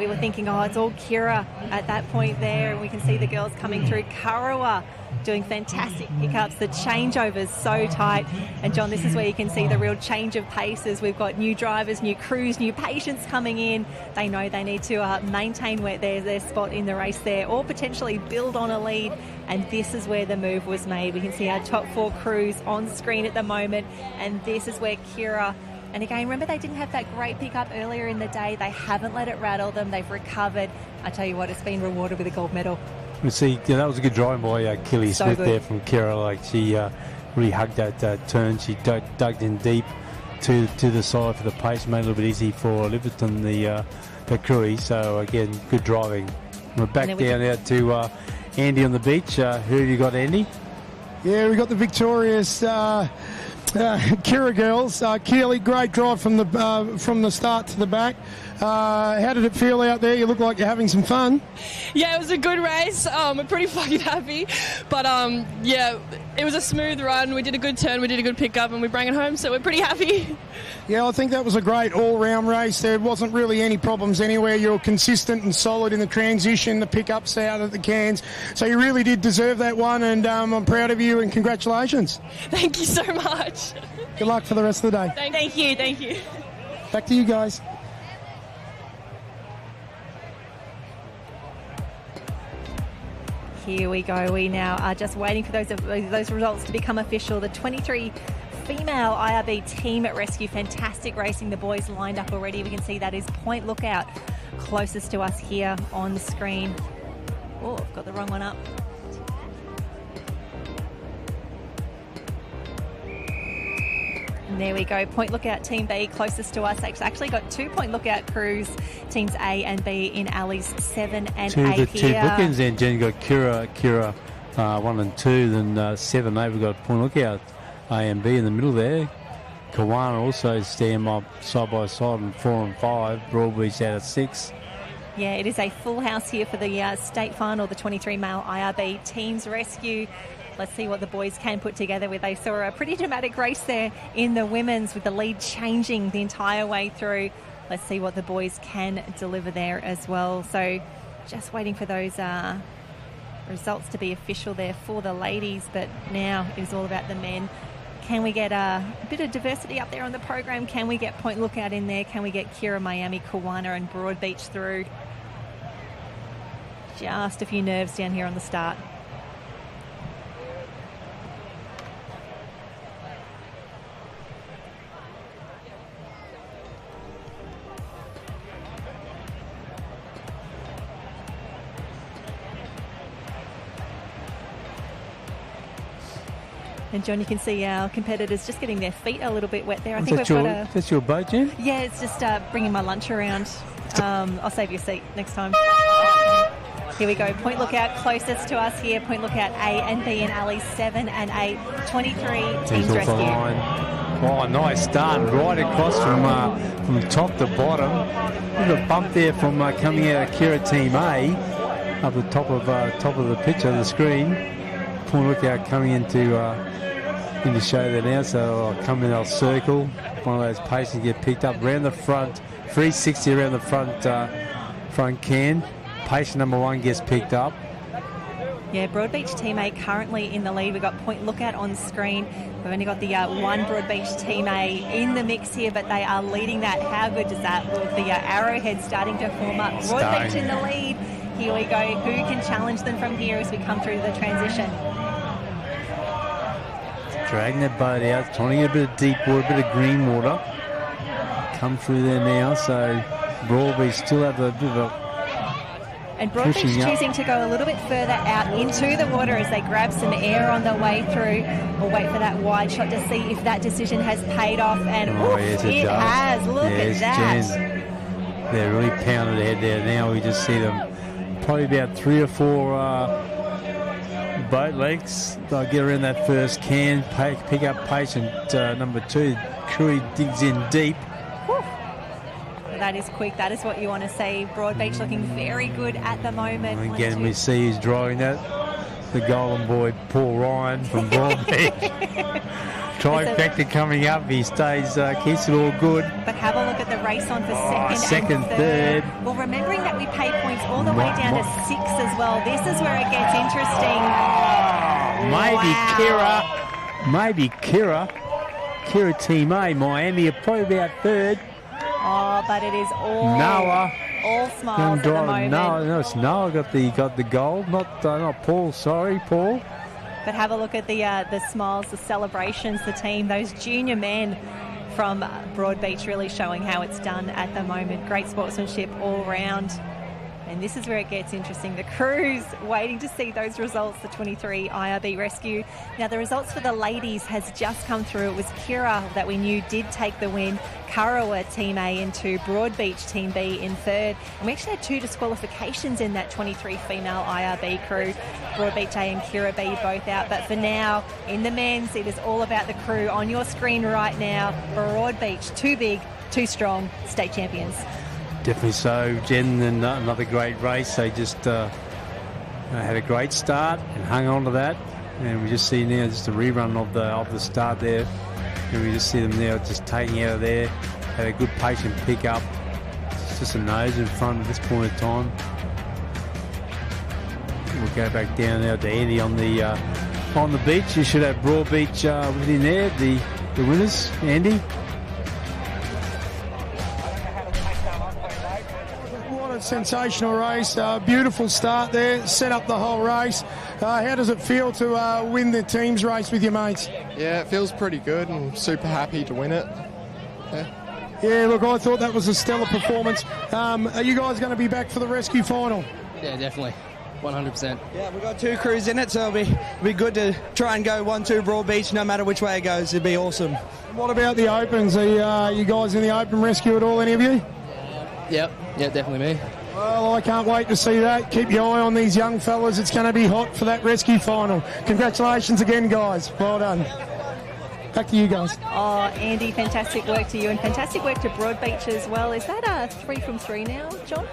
were thinking, it's all Kira at that point there, and we can see the girls coming through. Karawa doing fantastic pickups. The changeover's so tight. And John, this is where you can see the real change of paces. We've got new drivers, new crews, new patients coming in. They know they need to maintain their spot in the race there, or potentially build on a lead. And this is where the move was made. We can see our top 4 crews on screen at the moment. And this is where Kira, and again, remember they didn't have that great pickup earlier in the day. They haven't let it rattle them. They've recovered. I tell you what, it's been rewarded with a gold medal. You see, that was a good driving by Kelly Smith there from Kira. Like, she really hugged that turn. She dug in deep to the side for the pace, made it a little bit easy for Liverton, the crew. So again, good driving. We're back down now to Andy on the beach. Who have you got, Andy? Yeah, we got the victorious Kira girls. Keely, great drive from the start to the back. How did it feel out there? You look like you're having some fun. Yeah, it was a good race. We're pretty fucking happy. But, yeah, it was a smooth run. We did a good turn, we did a good pickup, and we bring it home, so we're pretty happy. Yeah, I think that was a great all-round race. There wasn't really any problems anywhere. You were consistent and solid in the transition, the pickups out of the cans. So you really did deserve that one, and I'm proud of you, and congratulations. Thank you so much. Good luck for the rest of the day. Thank you, thank you. Back to you guys. Here we go. We now are just waiting for those results to become official. The 23 female IRB team at rescue. Fantastic racing. The boys lined up already. We can see that is Point Lookout closest to us here on the screen. Oh, I've got the wrong one up. And there we go. Point Lookout Team B closest to us. Actually got 2 Point Lookout crews, teams A and B in alleys 7 and 8 here. Two bookings then, Jen. You've got Kira 1 and 2, then 7 8. We've got Point Lookout A and B in the middle there. Kawana also stand up side by side in 4 and 5. Broadbeach out at 6. Yeah, it is a full house here for the state final, the 23 male IRB teams rescue. Let's see what the boys can put together with. They saw a pretty dramatic race there in the women's with the lead changing the entire way through. Let's see what the boys can deliver there as well. So just waiting for those results to be official there for the ladies, but now it is all about the men. Can we get a bit of diversity up there on the program? Can we get Point Lookout in there? Can we get Kira, Miami, Kawana and Broadbeach through? Just a few nerves down here on the start. And John, you can see our competitors just getting their feet a little bit wet there. I think we've got a... That's your boat, Jen? Yeah, it's just bringing my lunch around. I'll save you a seat next time. Here we go. Point Lookout closest to us here. Point Lookout A and B in alleys 7 and 8. 23 teams rescue. Oh, nice start. Right across from top to bottom. There's a bump there from coming out of Kira Team A up the top of the picture of the screen. Point Lookout coming into show there now, so I'll come in, I'll circle. One of those patients get picked up around the front, 360 around the front can. Patient number 1 gets picked up. Yeah, Broadbeach Team A currently in the lead. We've got Point Lookout on screen. We've only got the one Broadbeach Team A in the mix here, but they are leading that. How good does that look? The arrowhead starting to form up. Broadbeach in the lead. Here we go. Who can challenge them from here as we come through the transition? Dragging that boat out, trying to get a bit of deep water, a bit of green water. Come through there now, so Broadbeach still have a bit of a... And Broadbeach choosing to go a little bit further out into the water as they grab some air on the way through. We'll wait for that wide shot to see if that decision has paid off. And yes, it has. Look at that. Jen. They're really pounded ahead there now. We just see them probably about 3 or 4 boat lengths. They'll get around that first can, pick up patient number 2. Crewy digs in deep. That is quick. That is what you want to see. Broadbeach looking very good at the moment. And again, we see he's driving that. The golden boy, Paul Ryan from Broadbeach. Trifecta coming up. He stays, keeps it all good. But have a look at the race on for second, third. Well, remembering that we pay points all the way down to 6 as well. This is where it gets interesting. maybe Wow. Kira Team A, Miami are probably about third. Oh, but it is all Noah. all smiles at the moment. No, it's Noah got the gold, not Paul. Sorry, Paul. But have a look at the smiles, the celebrations, the team, those junior men from Broadbeach really showing how it's done at the moment. Great sportsmanship all round. And this is where it gets interesting. The crews waiting to see those results, the 23 IRB rescue. Now, the results for the ladies has just come through. It was Kira that we knew did take the win. Karawa Team A in 2, Broadbeach Team B in 3rd. And we actually had 2 disqualifications in that 23 female IRB crew. Broadbeach A and Kira B both out. But for now, in the men's, it is all about the crew. On your screen right now, Broadbeach, too big, too strong, state champions. Definitely so, Jen, and another great race. They just had a great start and hung on to that. And we just see now just a rerun of the start there. And we just see them now just taking out of there. Had a good patient pick up. It's just a nose in front at this point in time. We'll go back down now to Andy on the beach. You should have Broadbeach within there, the winners, Andy. Sensational race, beautiful start there, set up the whole race. How does it feel to win the team's race with your mates? Yeah, it feels pretty good and super happy to win it. Yeah, look, I thought that was a stellar performance. Are you guys going to be back for the rescue final? Yeah, definitely. 100%. Yeah, we've got 2 crews in it, so it'll be good to try and go 1-2 Broadbeach no matter which way it goes. It'd be awesome. What about the opens? Are you guys in the open rescue at all, any of you? Yep, definitely me. Well, I can't wait to see that. Keep your eye on these young fellas. It's going to be hot for that rescue final. Congratulations again, guys. Well done. Back to you guys. Oh, Andy, fantastic work to you and fantastic work to Broadbeach as well. Is that 3 from 3 now, John?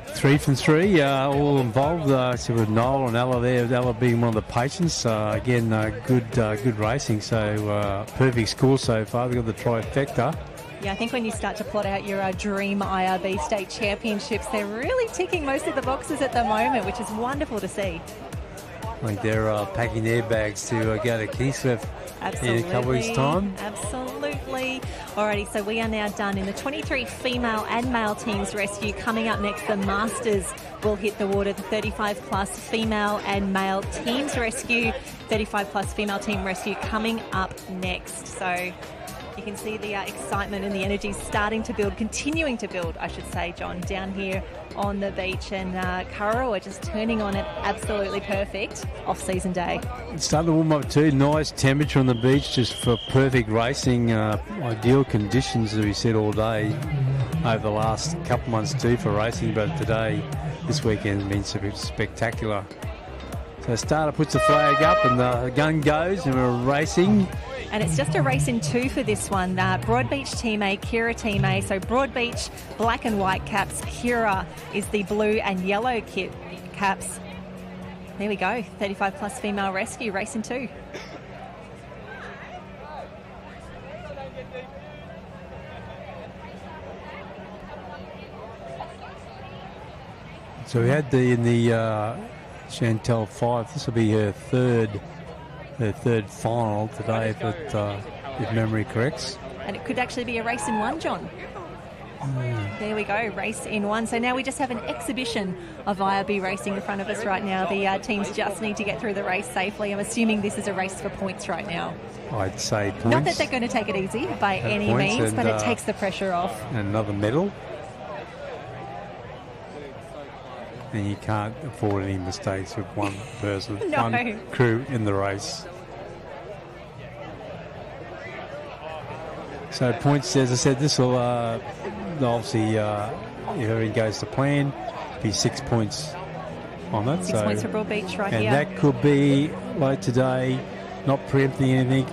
3 from 3, all involved. So with Noel and Ella there, Ella being one of the patients. Again, good racing. So perfect score so far. We've got the trifecta. Yeah, I think when you start to plot out your dream IRB State Championships, they're really ticking most of the boxes at the moment, which is wonderful to see. I think they're packing their bags to go to Keyswift in a couple of weeks' time. Absolutely. Alrighty, so we are now done in the 23 female and male teams rescue. Coming up next, the Masters will hit the water, the 35-plus female and male teams rescue. 35-plus female team rescue coming up next. So you can see the excitement and the energy starting to build, continuing to build, I should say, John, down here on the beach. And Karawa just turning on it absolutely perfect off-season day. It's starting to warm up too. Nice temperature on the beach just for perfect racing. Ideal conditions, as we said, all day over the last couple months too for racing. But today, this weekend has been spectacular. So starter puts the flag up and the gun goes and we're racing. And it's just a race in 2 for this one. Broadbeach Team A, Kira Team A. So Broadbeach, black and white caps. Kira is the blue and yellow caps. There we go. 35-plus female rescue, race in 2. So we had in the Chantel 5. This will be her third final today, if memory corrects. And it could actually be a race in 1, John. There we go, race in 1. So now we just have an exhibition of IRB racing in front of us right now. The teams just need to get through the race safely. I'm assuming this is a race for points right now. I'd say points. Not that they're going to take it easy by any means, but it takes the pressure off. And another medal. And you can't afford any mistakes with one person, one crew in the race. So points, as I said, this will obviously, if everything goes to plan, be 6 points on that. 6 points for Broadbeach right and here. And that could be, like today, not preempting anything,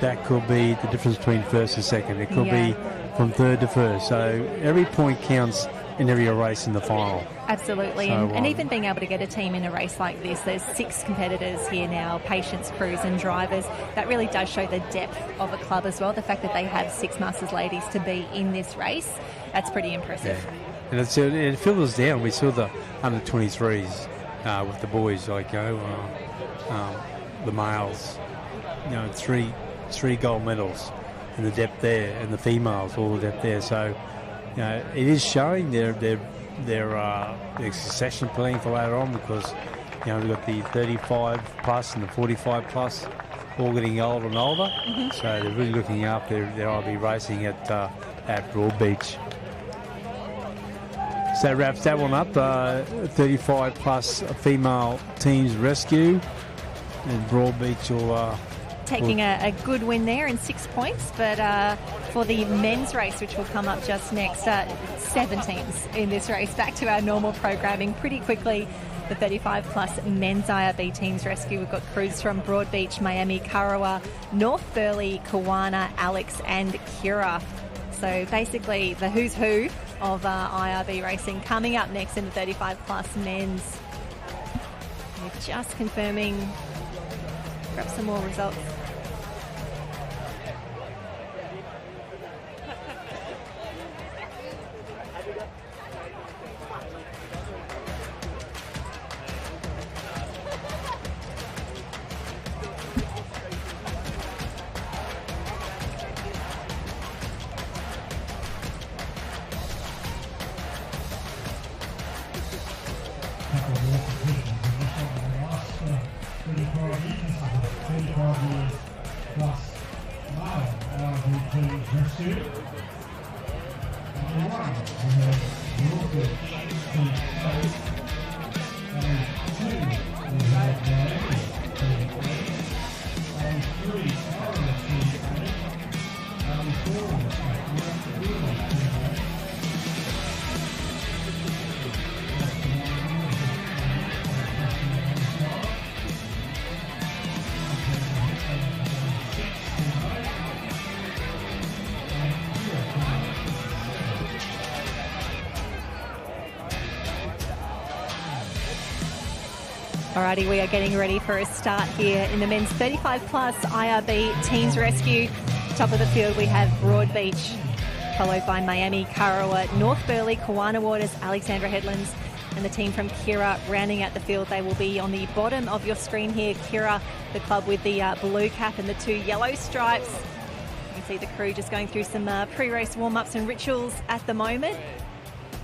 that could be the difference between first and second. It could be from third to first. So every point counts in every race in the final. Absolutely, So, and even being able to get a team in a race like this, there's 6 competitors here now, patients, crews and drivers. That really does show the depth of a club as well, the fact that they have 6 Masters ladies to be in this race. That's pretty impressive. Yeah. And it filters down. We saw the under-23s with the boys, the males, three gold medals in the depth there, and the females all the depth there. So, it is showing their succession planning for later on, because we've got the 35 plus and the 45 plus all getting older and older. So they're really looking after their IRB racing at Broadbeach. So that wraps that one up. 35 plus female teams rescue, and Broadbeach will taking a good win there in 6 points, but for the men's race, which will come up just next, 7 teams in this race. Back to our normal programming pretty quickly. The 35 plus men's IRB teams rescue. We've got crews from Broadbeach, Miami, Kurrawa, North Burleigh, Kawana, Alex and Kira. So basically the who's who of IRB racing coming up next in the 35 plus men's. We're just confirming, grab some more results. Alrighty, we are getting ready for a start here in the men's 35 plus IRB teams rescue. Top of the field we have Broadbeach, followed by Miami, Kurrawa, North Burleigh, Kawana Waters, Alexandra Headlands, and the team from Kira rounding out the field. They will be on the bottom of your screen here. Kira, the club with the blue cap and the 2 yellow stripes. You can see the crew just going through some pre-race warm-ups and rituals at the moment.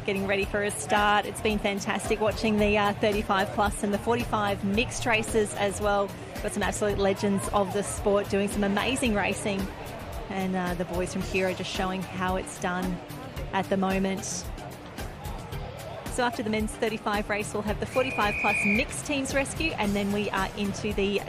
Getting ready for a start. It's been fantastic watching the 35 plus and the 45 mixed races as well. Got some absolute legends of the sport doing some amazing racing, and the boys from Kira just showing how it's done at the moment. So after the men's 35 race, we'll have the 45 plus mixed teams rescue, and then we are into the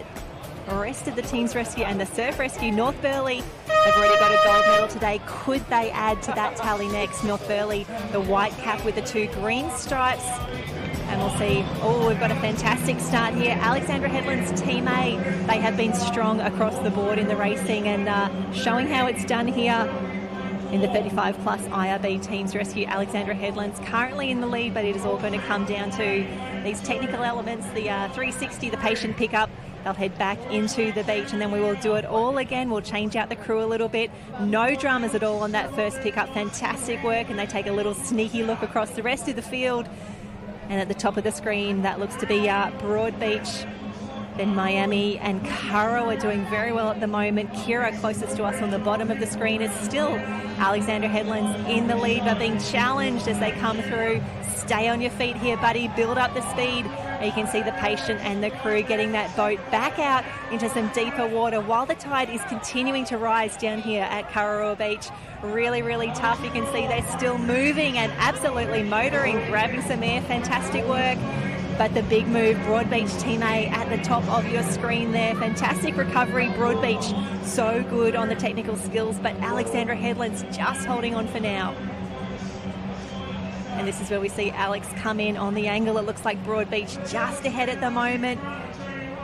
rest of the teams rescue and the surf rescue. North Burleigh, they've already got a gold medal today. Could they add to that tally next? North Burleigh, the white cap with the 2 green stripes. And we'll see. Oh, we've got a fantastic start here. Alexandra Headlands, Team A. They have been strong across the board in the racing, and showing how it's done here in the 35 plus IRB teams rescue. Alexandra Headlands currently in the lead, but it is all going to come down to these technical elements, the 360, the patient pickup. They'll head back into the beach, and then we will do it all again. We'll change out the crew a little bit. No dramas at all on that first pickup. Fantastic work, and they take a little sneaky look across the rest of the field. And at the top of the screen, that looks to be Broadbeach. Then Miami and Kurrawa are doing very well at the moment. Kira, closest to us on the bottom of the screen, is still Alexandra Headlands in the lead, but being challenged as they come through. Stay on your feet here, buddy. Build up the speed. You can see the patient and the crew getting that boat back out into some deeper water while the tide is continuing to rise down here at Kurrawa Beach. Really, really tough. You can see they're still moving and absolutely motoring, grabbing some air. Fantastic work. But the big move, Broadbeach Team A at the top of your screen there. Fantastic recovery, Broadbeach. So good on the technical skills, but Alexandra Headlands just holding on for now. And this is where we see Alex come in on the angle. It looks like Broadbeach just ahead at the moment.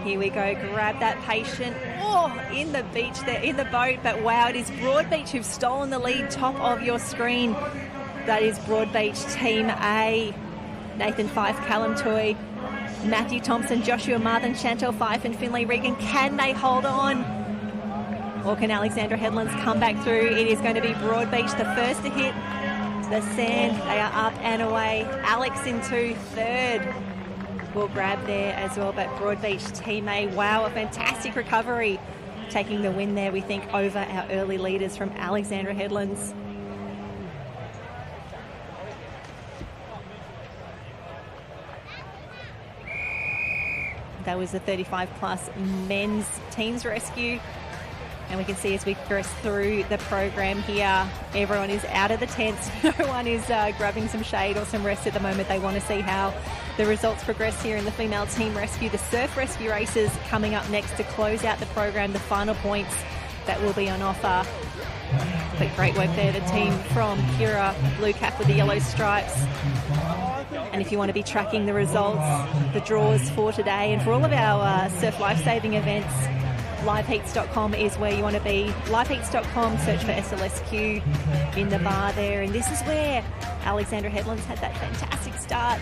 Here we go, grab that patient. Oh, in the beach there, in the boat. But wow, it is Broadbeach who've stolen the lead, top of your screen. That is Broadbeach Team A. Nathan Fife, Callum Toy, Matthew Thompson, Joshua Marthin, Chantel Fife and Finlay Regan. Can they hold on? Or can Alexandra Headlands come back through? It is going to be Broadbeach, the first to hit the sand. They are up and away. Alex into third. will grab there as well. But Broadbeach Team A, wow, a fantastic recovery, taking the win there, we think, over our early leaders from Alexandra Headlands. That was the 35-plus men's teams rescue. And we can see as we progress through the program here, everyone is out of the tents. No one is grabbing some shade or some rest at the moment. They want to see how the results progress here in the female team rescue. The surf rescue races coming up next to close out the program, the final points that will be on offer. But great work there, the team from Kira, blue cap with the yellow stripes. And if you want to be tracking the results, the draws for today and for all of our surf lifesaving events, liveheats.com is where you want to be. Liveheats.com, search for SLSQ in the bar there. And this is where Alexandra Headlands had that fantastic start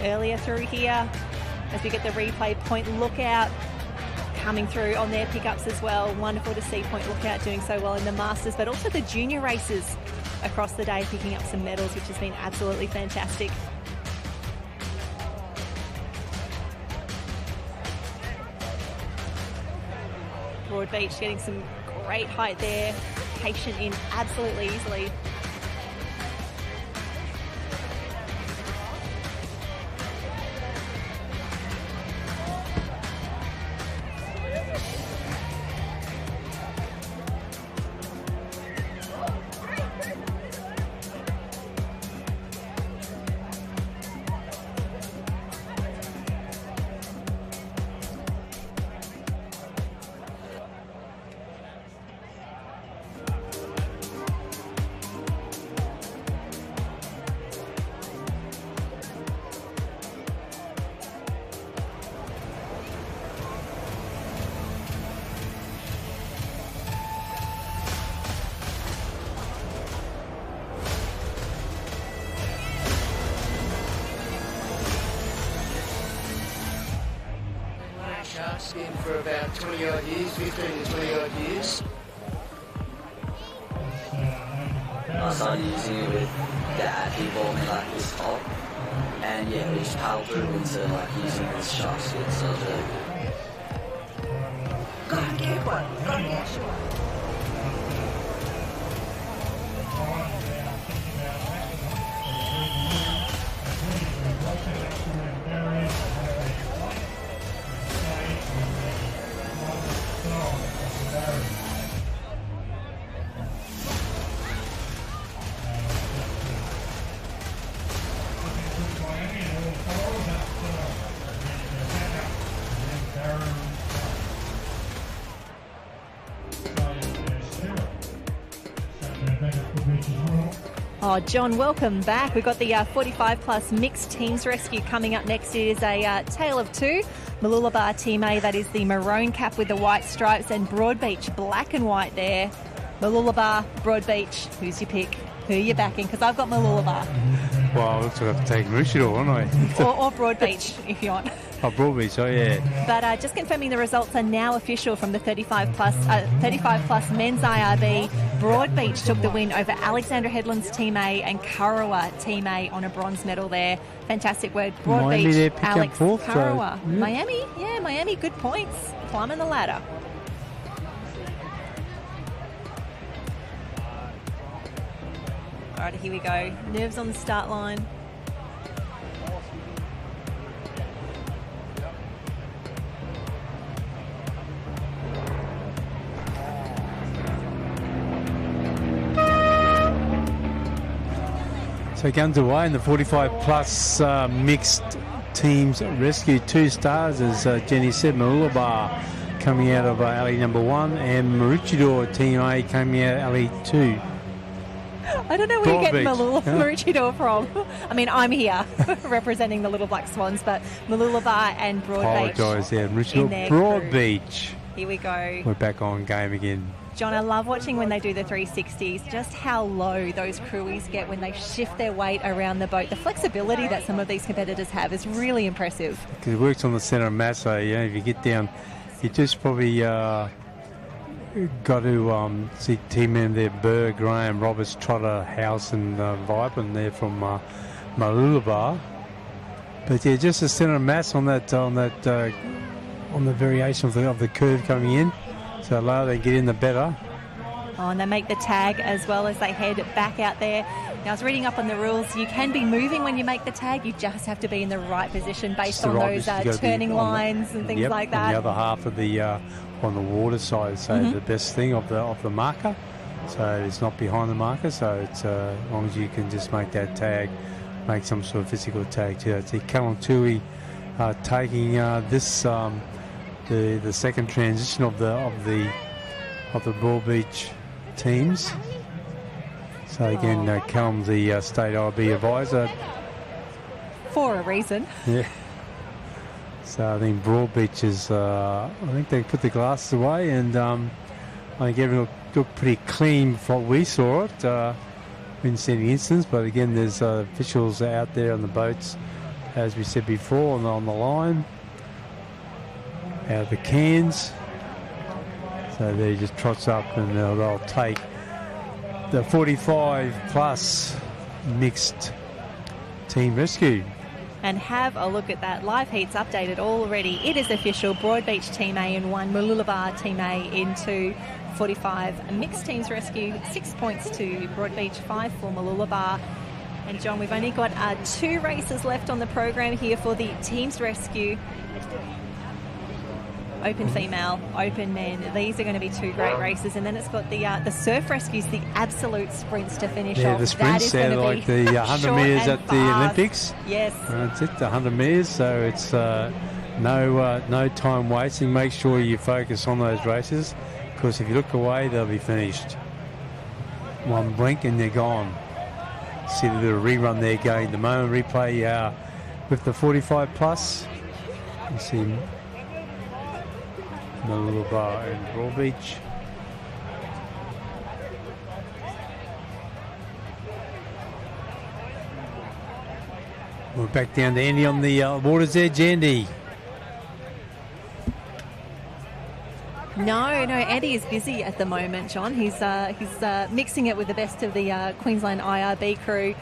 earlier through here. As we get the replay, Point Lookout coming through on their pickups as well. Wonderful to see Point Lookout doing so well in the Masters, but also the junior races across the day, picking up some medals, which has been absolutely fantastic. Broadbeach getting some great height there, patient in absolutely easily. In for about 20 odd years, 15 to 20 odd years. I started using it with Dad. He bought me like this top, and yeah, we just paddled through into like using this shark skin. So Gotta get one, gotta get one. Oh, John, welcome back. We've got the 45-plus mixed teams rescue coming up next. It is a tale of two. Mooloolaba Team A, that is the maroon cap with the white stripes, and Broadbeach black and white there. Mooloolaba, Broadbeach, who's your pick? Who are you backing? Because I've got Mooloolaba. Well, looks like I've taken Maroochydore, haven't I? or Broadbeach, if you want. Oh, Broadbeach, oh yeah. But just confirming the results are now official from the 35-plus men's IRB. Broadbeach took the win over Alexandra Headlands Team A and Kurrawa Team A on a bronze medal there. Fantastic word. Broadbeach, Alex, Kurrawa. So, yeah. Miami, good points. Climbing the ladder. All right, here we go. Nerves on the start line. So guns away in the 45-plus mixed teams rescue. 2 stars, as Jenny said. Mooloolaba coming out of alley number 1, and Maroochydore Team A coming out alley 2. I don't know where you're getting Maroochydore from. I mean, I'm here representing the Little Black Swans, but Mooloolaba and Broadbeach. Apologise, yeah, Maroochydore, Broadbeach. Here we go. We're back on game again. John, I love watching when they do the 360s, just how low those crewies get when they shift their weight around the boat. The flexibility that some of these competitors have is really impressive. Because it works on the centre of mass, so you know, if you get down, you just probably got to see team member there, Burr, Graham, Roberts, Trotter, House and Viper there from Mooloolaba. But yeah, just a centre of mass on that on the variation of the curve coming in. So the lower they get in, the better. Oh, and they make the tag as well as they head back out there. Now, I was reading up on the rules. You can be moving when you make the tag. You just have to be in the right position based on those turning lines and things like that. On the other half of the on the water side, so the best thing of the marker. So it's not behind the marker. So it's as long as you can just make that tag, make some sort of physical tag too. I see Callum Tui taking this the second transition of the Broadbeach teams. So again, Callum, the state IRB advisor. For a reason. Yeah. So I think Broadbeach is, I think they put the glasses away, and I think everything looked pretty clean from what we saw it. We didn't see any incidents, but again, there's officials out there on the boats, as we said before, on the line. Out of the cans. So they just trots up and they'll take the 45 plus mixed team rescue. And have a look at that. Live heats updated already. It is official. Broadbeach Team A in 1, Mooloolaba Team A in 2. 45 mixed teams rescue, 6 points to Broadbeach, 5 for Mooloolaba. And John, we've only got 2 races left on the program here for the teams rescue. Open female, open men. These are going to be 2 great races, and then it's got the surf rescues, the absolute sprints to finish off. The sprints, they're like the 100 metres at the Olympics. Yes. That's it, the 100 metres. So it's no time wasting. Make sure you focus on those races, because if you look away, they'll be finished. One blink and they're gone. See the little rerun there going. The moment replay with the 45 plus. You see Mooloolaba and Broadbeach. We're back down to Andy on the water's edge. Andy. No, Andy is busy at the moment, John. He's mixing it with the best of the Queensland IRB crew.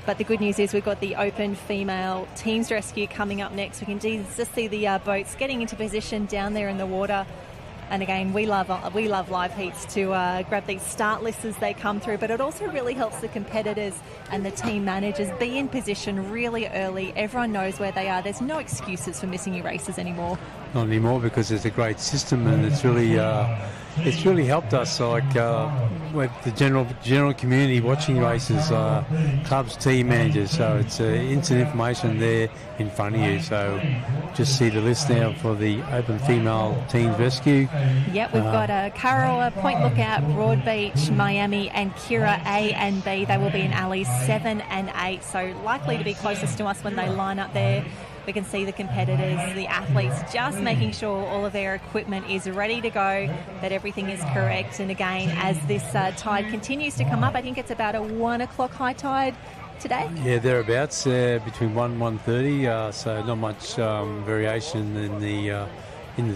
But the good news is we've got the open female teams rescue coming up next. We can just see the boats getting into position down there in the water. And again, we love live heats to grab these start lists as they come through, but it also really helps the competitors and the team managers be in position really early. Everyone knows where they are. There's no excuses for missing your races anymore. Not anymore, because it's a great system, and it's really helped us, like with the general community watching races, clubs, team managers. So it's instant information there in front of you. So just see the list now for the open female teams rescue. Yep, we've got Karawa, Point Lookout, Broadbeach, Miami, and Kira A and B. They will be in alleys 7 and 8. So likely to be closest to us when they line up there. We can see the competitors, the athletes, just making sure all of their equipment is ready to go, that everything is correct. And again, as this tide continues to come up, I think it's about a 1 o'clock high tide today. Yeah, thereabouts, between 1 and 1:30. So not much variation in the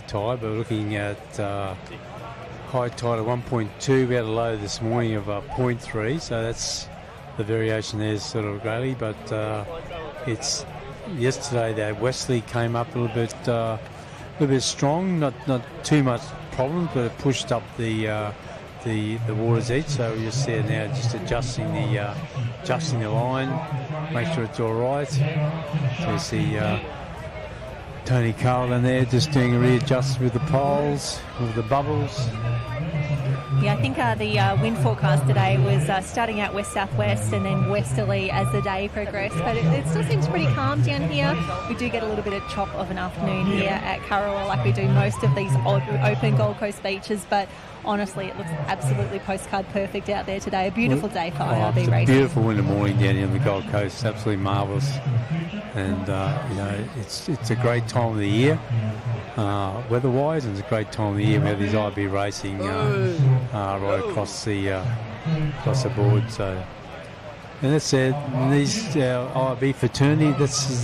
tide, but we're looking at high tide of 1.2. We had a low this morning of 0.3, so that's the variation there is sort of greatly, but it's. Yesterday, that Wesley came up a little bit strong. Not too much problems, but it pushed up the water's edge. So we just there now, just adjusting the line, make sure it's all right. So you see Tony Carlin there, just doing a readjust with the poles, with the bubbles. Yeah, I think the wind forecast today was starting out west-southwest and then westerly as the day progressed. But it still seems pretty calm down here. We do get a little bit of chop of an afternoon here at Karawa, like we do most of these open Gold Coast beaches. But honestly, it looks absolutely postcard perfect out there today. A beautiful day for IRB racing. It's a beautiful winter morning down here on the Gold Coast. Absolutely marvellous. And, it's a great time of the year. Weather-wise, and it's a great time of the year. We have these IRB racing right across the board. So, and that's these IRB fraternity. This is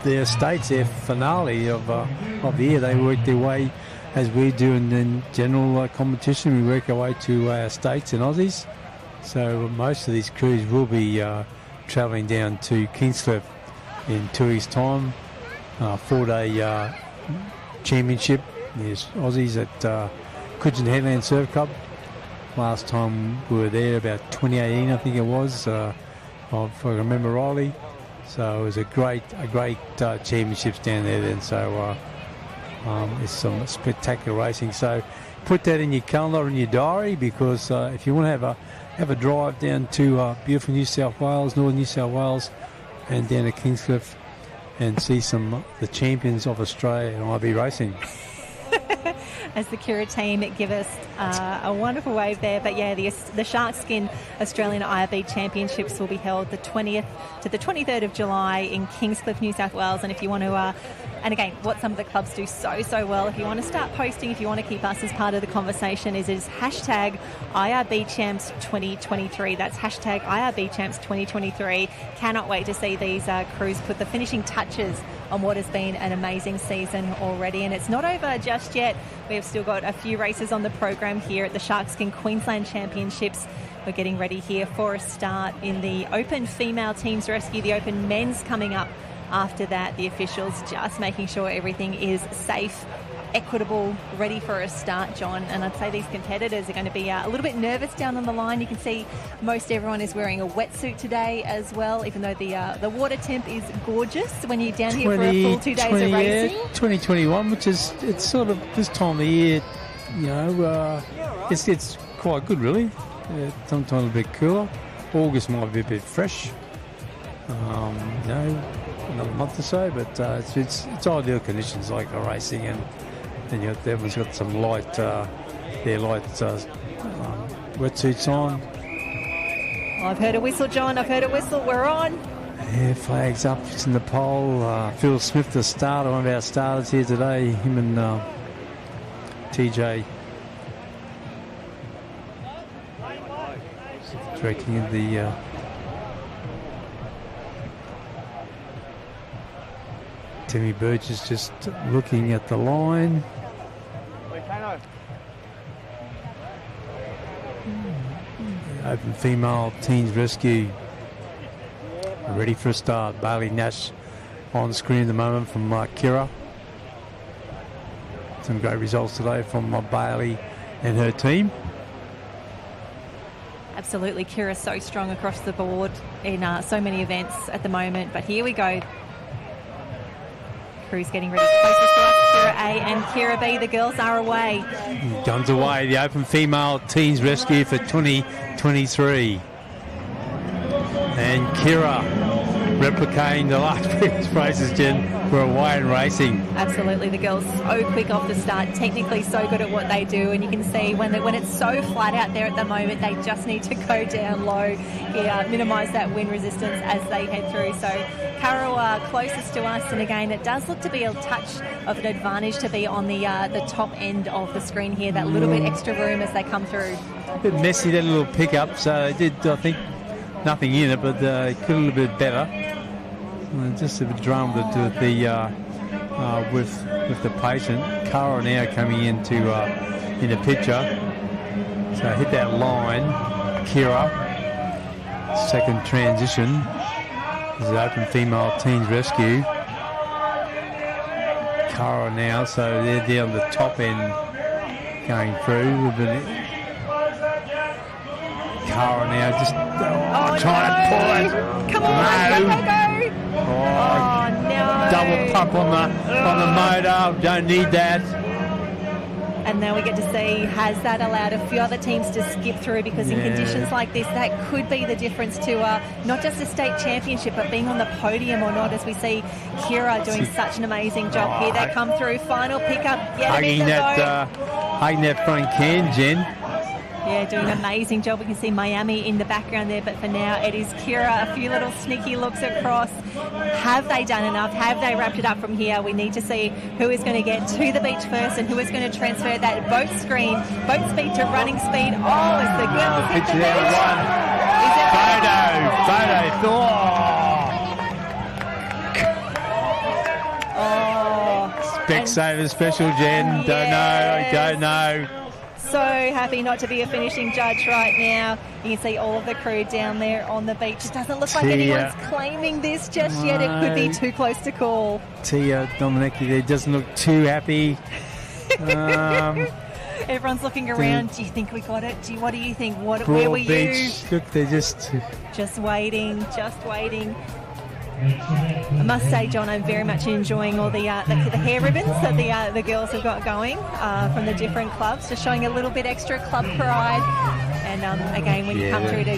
their states, their finale of the year. They work their way, as we do in general competition. We work our way to our states and Aussies. So most of these crews will be travelling down to Kingscliff in 2 weeks' time. 4-day championship. There's Aussies at Coogin Headland Surf Club. Last time we were there, about 2018, I think it was, if I remember rightly. So it was a great championships down there then. So it's some spectacular racing. So put that in your calendar, in your diary, because if you want to have a drive down to beautiful New South Wales, northern New South Wales, and down to Kingscliff and see the champions of Australia in IRB racing. As the Kira team give us a wonderful wave there. But yeah, the Shark Skin Australian IRB Championships will be held the 20th to the 23rd of July in Kingscliff, New South Wales. And if you want to, and again, what some of the clubs do so well, if you want to start posting, if you want to keep us as part of the conversation, is hashtag IRB Champs 2023. That's hashtag IRB Champs 2023. Cannot wait to see these crews put the finishing touches on what has been an amazing season already. And it's not over just yet. We have still got a few races on the program here at the Shark Skin Queensland Championships. We're getting ready here for a start in the Open Female Teams Rescue, the Open Men's coming up after that. The officials just making sure everything is safe, equitable, ready for a start, John. And I'd say these competitors are going to be a little bit nervous down on the line. You can see most everyone is wearing a wetsuit today as well, even though the water temp is gorgeous when you're down here for a full 2 days of racing. 2021, which is, it's sort of this time of year, you know, it's quite good really. Sometimes a bit cooler. August might be a bit fresh, you know, another month or so, but it's ideal conditions like the racing, and then everyone's got some light wetsuits on. I've heard a whistle, John. I've heard a whistle. We're on. Yeah, flags up. It's in the pole. Phil Smith, the starter, one of our starters here today. Him and TJ directing in the Timmy Birch is just looking at the line. Open Female Teens Rescue ready for a start. Bailey Nash on screen at the moment from Kira. Some great results today from Bailey and her team. Absolutely, Kira's so strong across the board in so many events at the moment. But here we go. Crew's getting ready. Closest to us, Kira A and Kira B. The girls are away. Guns away. The Open Female Teens Rescue for 2023. And Kira replicating the last previous races, Jen, for away and racing. Absolutely, the girls so quick off the start, technically so good at what they do, and you can see when it's so flat out there at the moment, they just need to go down low here, minimise that wind resistance as they head through. So Kara closest to us, and again, it does look to be a touch of an advantage to be on the top end of the screen here, that little bit extra room as they come through. A bit messy, that little pickup, so they did, I think, nothing in it, but it could a little bit better. Just a bit drama to do with the patient. Cara now coming into in the picture. So hit that line. Kira. Second transition. This is Open Female Teens Rescue. Cara now, so they're down the top end going through. Cara now just trying to pull it. Come on, go. Oh, no. Double pump on the motor. Don't need that. And now we get to see, has that allowed a few other teams to skip through? Because in conditions like this, that could be the difference to not just a state championship, but being on the podium or not, as we see Kira doing such an amazing job here. They come through, final pickup, hugging that front can, Jen. Yeah, doing an amazing job. We can see Miami in the background there, but for now it is Kira. A few little sneaky looks across. Have they done enough? Have they wrapped it up from here? We need to see who is going to get to the beach first and who is going to transfer that boat speed to running speed. Oh, it's the girls hit the beach. Photo. Specsavers special, Jen. Don't know. so happy not to be a finishing judge right now. You can see all of the crew down there on the beach. It doesn't look like anyone's claiming this just yet. It could be too close to call. Tia Domenecki there doesn't look too happy. Everyone's looking around. Do you think we got it? What do you think? Where were you? Look, they're just waiting, just waiting. I must say, John, I'm very much enjoying all the hair ribbons that the girls have got going from the different clubs, just showing a little bit extra club pride. And again, when you come through to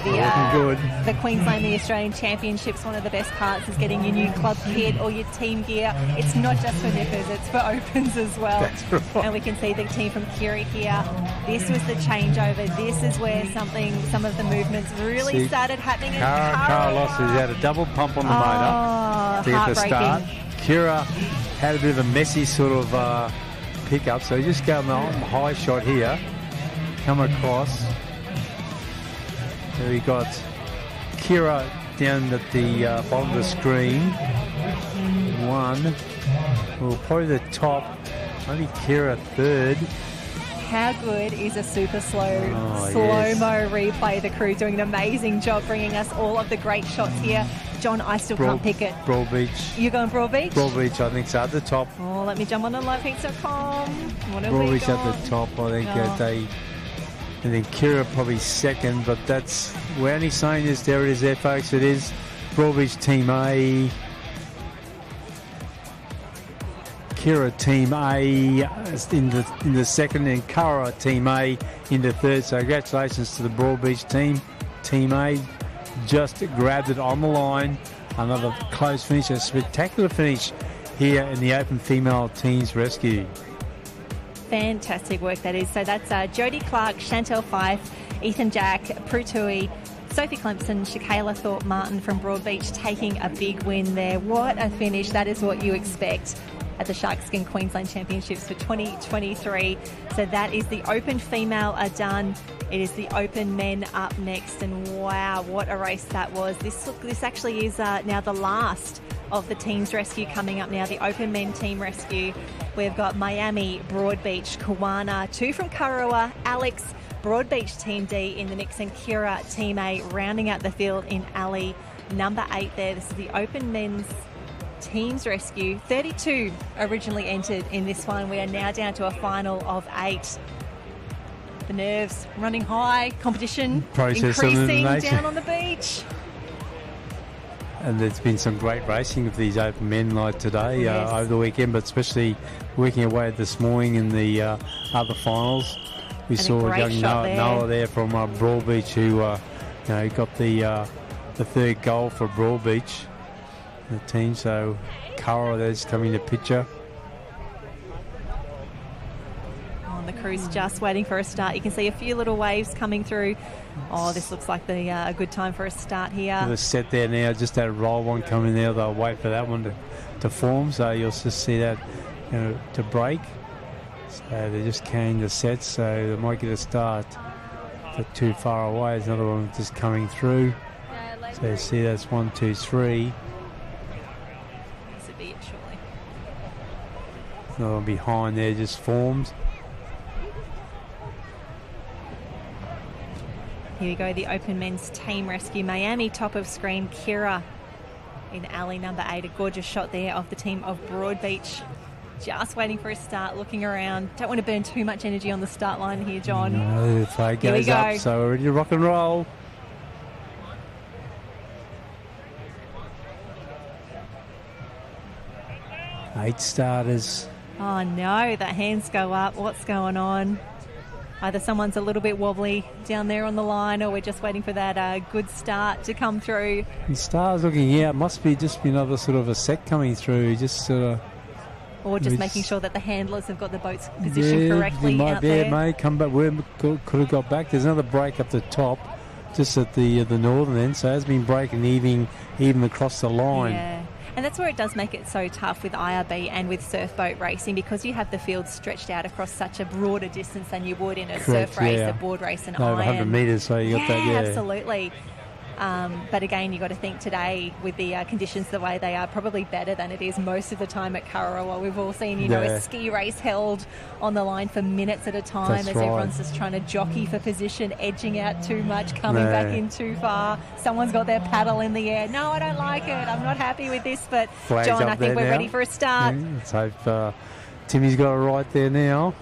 the Queensland, the Australian Championships, one of the best parts is getting your new club kit or your team gear. It's not just for nippers, it's for opens as well. That's right. And we can see the team from Kira here. This was the changeover. This is where some of the movements really started happening. Cara Losses had a double pump on the motor to get the start. Kira had a bit of a messy sort of pickup, so he just got on the high shot here, come across. So we got Kira down at the bottom of the screen. One. Well, probably the top. Only Kira third. How good is a super slow-mo replay? The crew doing an amazing job bringing us all of the great shots here. John, I still can't pick it. Broadbeach. You're going Broadbeach? Broadbeach, I think so, at the top. Oh, let me jump on liveheats.com. Broadbeach at the top, I think. And then Kira probably second, but we're only saying this. There it is there, folks. It is Broadbeach Team A. Kira Team A in the second, and Cara Team A in the third. So congratulations to the Broadbeach team. Team A just grabbed it on the line. Another close finish, a spectacular finish here in the Open Female Teams Rescue. Fantastic work that is. So that's Jodie Clark, Chantel Fife, Ethan Jack, Prue Tui, Sophie Clemson, Shakayla Thorpe Martin from Broadbeach taking a big win there. What a finish. That is what you expect at the Sharkskin Queensland Championships for 2023. So that is the Open Female are done. It is the Open Men up next. And wow, what a race that was. This actually is now the last of the teams rescue coming up now, the Open Men Team Rescue. We've got Miami, Broadbeach, Kawana, two from Kurrawa, Alex, Broadbeach Team D in the mix, and Kira Team A rounding out the field in alley number 8 there. This is the Open Men's Teams Rescue. 32 originally entered in this one. We are now down to a final of 8. The nerves running high, competition increasing down on the beach. And there's been some great racing of these Open Men like today over the weekend, but especially working away this morning in the other finals. We saw young Noah there from Broadbeach who got the third goal for Broadbeach, the team. So Cara there's coming to picture. The crew's just waiting for a start. You can see a few little waves coming through. Oh, this looks like a good time for a start here. The set there now, just that roll one coming there. They'll wait for that one to form. So you'll just see that to break. So they're just carrying the sets. So they might get a start. But too far away. There's another one just coming through. So you see that's 1, 2, 3. This will be it shortly. Another one behind there just formed. Here we go, the Open Men's Team Rescue. Miami, top of screen. Kira in alley number 8. A gorgeous shot there of the team of Broadbeach. Just waiting for a start, looking around. Don't want to burn too much energy on the start line here, John. No, the flag goes up, so we're ready to rock and roll. Eight starters. Oh no, the hands go up. What's going on? Either someone's a little bit wobbly down there on the line, or we're just waiting for that good start to come through. The star's looking, it must be just another sort of a set coming through, just sort of. Or just making sure that the handlers have got the boats positioned correctly out there. Yeah, it may come back. We could have got back. There's another break up the top, just at the northern end, so it has been breaking even across the line. Yeah. And that's where it does make it so tough with IRB and with surf boat racing, because you have the field stretched out across such a broader distance than you would in a surf race, a board race, and over 100 metres, so you got that, absolutely. But again, you've got to think today with the conditions the way they are, probably better than it is most of the time at Kurrawa. We've all seen, a ski race held on the line for minutes at a time as everyone's just trying to jockey for position, edging out too much, coming back in too far. Someone's got their paddle in the air. No, I don't like it. I'm not happy with this. But Flags John, I think we're ready for a start. Let's hope Timmy's got it right there now.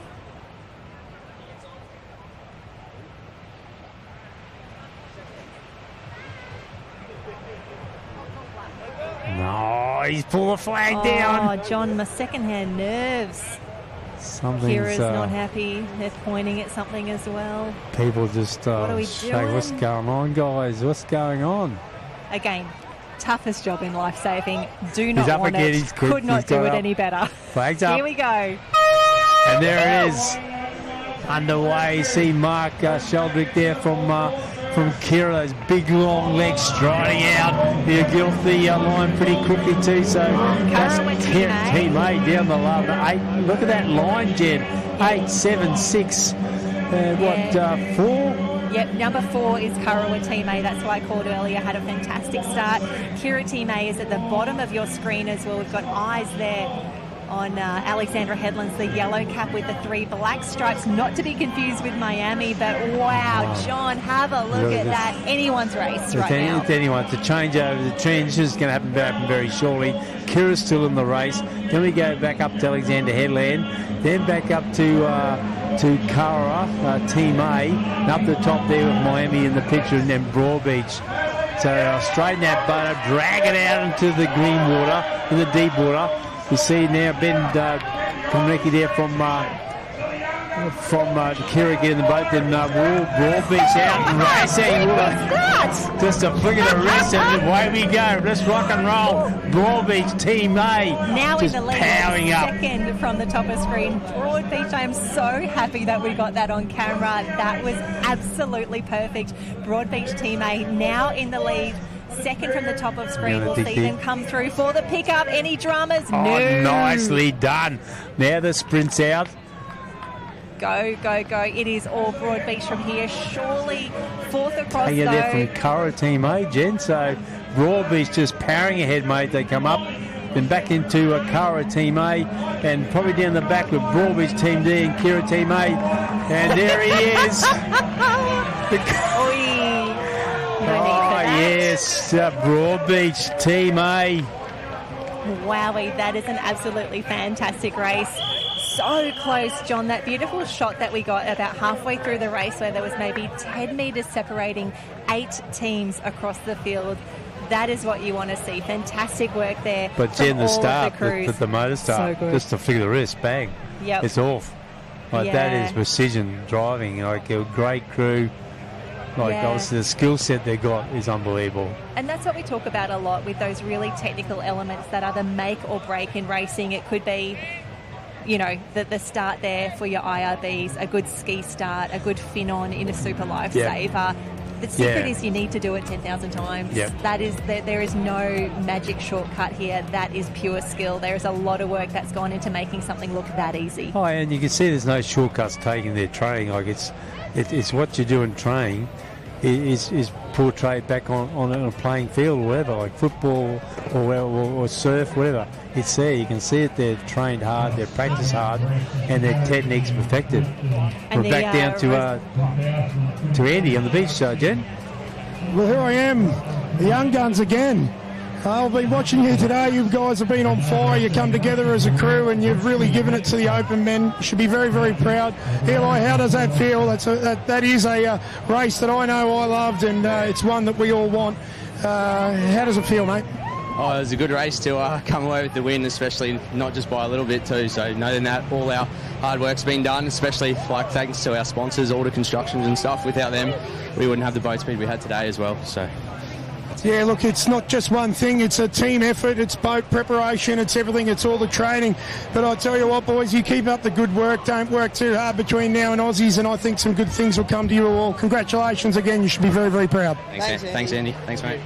No, he's pulled the flag down. Oh, John, my second-hand nerves. Kira's not happy. They're pointing at something as well. People just what are we doing? What's going on, guys? What's going on? Again, toughest job in life saving. Do not want again. it. Could not do it any better. Flags up. Here we go. And there it is. Underway. See Mark Sheldrick there from Kira. Those big long legs striding out. He'll get off the line pretty quickly too. So that's Team A down the line. 8. Look at that line, Jen. 8, 7, 6. 4? Yep, number 4 is Kurrawa Team A. That's why I called earlier. Had a fantastic start. Kira Team A is at the bottom of your screen as well. We've got eyes there on Alexandra Headlands, the yellow cap with the 3 black stripes, not to be confused with Miami, but wow, John, have a look at that. Anyone's race right now. It's anyone's. The changeover, the transition is going to happen very shortly. Kira's still in the race. Then we go back up to Alexandra Headland, then back up to Kurrawa, Team A, and up the top there with Miami in the picture, and then Broadbeach. So straighten that boat up, drag it out into the green water, in the deep water. You see now Ben Komrecki there from Kira getting the boat, then Broadbeach out and racing. Just a flick of the wrist and away we go. Let's rock and roll. Broadbeach Team A. Now just in the lead, powering up. second from the top of screen. Broadbeach, I am so happy that we got that on camera. That was absolutely perfect. Broadbeach Team A now in the lead. Second from the top of screen. We'll see them come through for the pickup. Any dramas? Oh, no. Nicely done. Now the sprint's out. Go, go, go. It is all Broadbeach from here. Surely fourth across, Hanging though. there from Kurrawa Team A, Jen. So Broadbeach just powering ahead, mate. They come up. Then back into Kurrawa Team A. And probably down the back with Broadbeach Team D and Kira Team A. And there he is. Yes, Broadbeach Team A. Wowie, that is an absolutely fantastic race. So close, John. That beautiful shot that we got about halfway through the race where there was maybe 10 metres separating 8 teams across the field. That is what you want to see. Fantastic work there. But Jen, the start, the motor start, so just a flick of the wrist, bang. Yep. It's off. That is precision driving. Like a great crew. Obviously the skill set they got is unbelievable. And that's what we talk about a lot with those really technical elements that are the make or break in racing. It could be, the start there for your IRBs, a good ski start, a good fin on in a super lifesaver. The secret is you need to do it 10,000 times. That is, there is no magic shortcut here. That is pure skill. There is a lot of work that's gone into making something look that easy. Oh, and you can see there's no shortcuts taken their training. Like it's what you do in training is portrayed back on a playing field or whatever, like football or surf, whatever. It's there. You can see it. They're trained hard, they're practiced hard, and their technique's perfected. And we're back down to Andy on the beach, Jen. Well, here I am, the young guns again. I've been watching you today. You guys have been on fire. You come together as a crew and you've really given it to the Open men. You should be very, very proud. Eli, how does that feel? That is a race that I know I loved, and it's one that we all want. How does it feel, mate? Oh, it was a good race to come away with the win, especially not just by a little bit too. So knowing that all our hard work's been done, especially thanks to our sponsors, Order Constructions and stuff. Without them, we wouldn't have the boat speed we had today as well. So. Yeah, look, it's not just one thing. It's a team effort. It's boat preparation. It's everything. It's all the training. But I tell you what, boys, you keep up the good work. Don't work too hard between now and Aussies, and I think some good things will come to you all. Congratulations again. You should be very, very proud. Thanks Andy. Thanks, mate.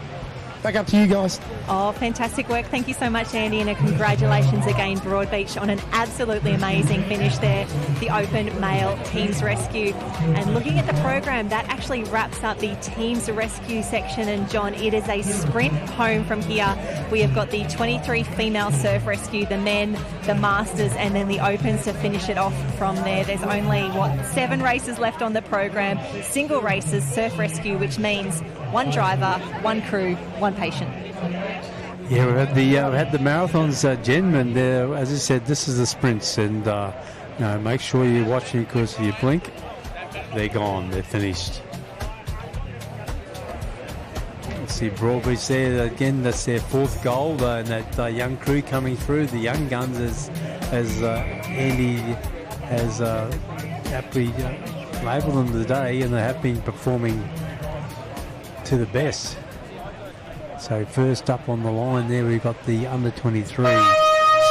Back up to you guys. Oh, fantastic work. Thank you so much, Andy, and congratulations again, Broadbeach, on an absolutely amazing finish there, the Open Male Teams Rescue. And looking at the program, that actually wraps up the Teams Rescue section. And, John, it is a sprint home from here. We have got the 23 female surf rescue, the men, the masters, and then the Opens to finish it off from there. There's only, 7 races left on the program. Single races, surf rescue, which means one driver, one crew, one patient. Yeah, we had the marathons, Jen, and as I said, this is the sprints, and make sure you're watching, because if you blink, they're gone, they're finished. See Broadbeach there again. That's their 4th goal, and that young crew coming through, the young guns, as Andy has aptly labelled them today, and they have been performing to the best. So first up on the line there, we've got the under 23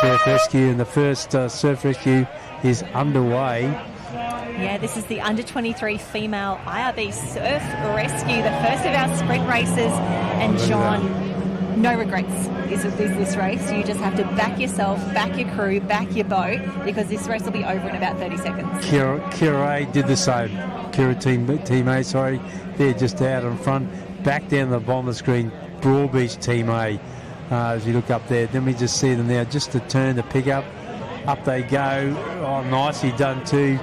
surf rescue, and the first surf rescue is underway. Yeah, this is the under 23 female IRB surf rescue, the first of our sprint races. And John, no regrets is this race. You just have to back yourself, back your crew, back your boat, because this race will be over in about 30 seconds. Kira A did the same. Kira Team A, sorry, they're just out in front. Back down the bottom of the screen, Broadbeach Team A. As you look up there, then we just see them now, just to turn the pick up. Up they go. Oh, nicely done too.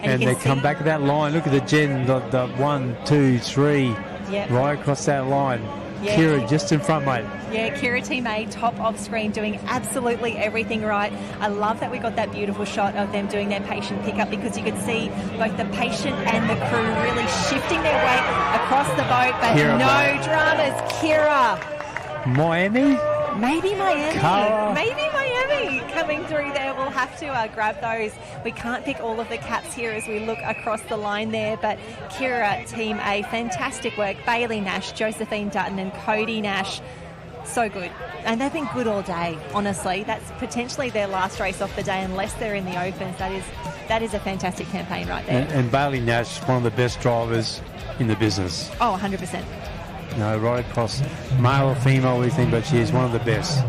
And they come back to that line. Look at the Jen, the 1, 2, 3, yep, right across that line. Yeah. Kira just in front, mate. Yeah, Kira Team A, top of screen, doing absolutely everything right. I love that we got that beautiful shot of them doing their patient pickup, because you could see both the patient and the crew really shifting their weight across the boat, but Kira, no dramas. Kira. Miami? Maybe Miami. Cara. Maybe Miami coming through there. We'll have to grab those. We can't pick all of the caps here as we look across the line there, but Kira Team A, fantastic work. Bailey Nash, Josephine Dutton and Cody Nash, so good. And they've been good all day, honestly. That's potentially their last race off the day, unless they're in the Opens. That is a fantastic campaign right there. And Bailey Nash, one of the best drivers in the business. Oh, 100%. No, right across, male or female, we think, but she is one of the best.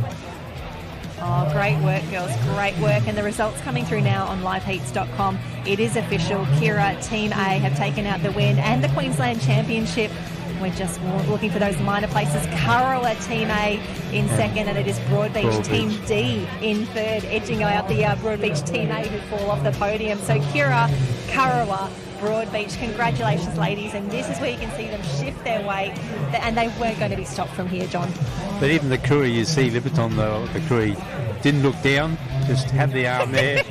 Oh, great work, girls. Great work. And the results coming through now on liveheats.com. It is official. Kira Team A have taken out the win and the Queensland Championship. We're just looking for those minor places. Karawa Team A in second, and it is Broadbeach Team D in third, edging out the Broadbeach Team A who fall off the podium. So Kira, Karawa, Broadbeach, congratulations, ladies. And this is where you can see them shift their weight, and they weren't going to be stopped from here, John. But even the crew, you see Liverton, the crew didn't look down, just had the arm there.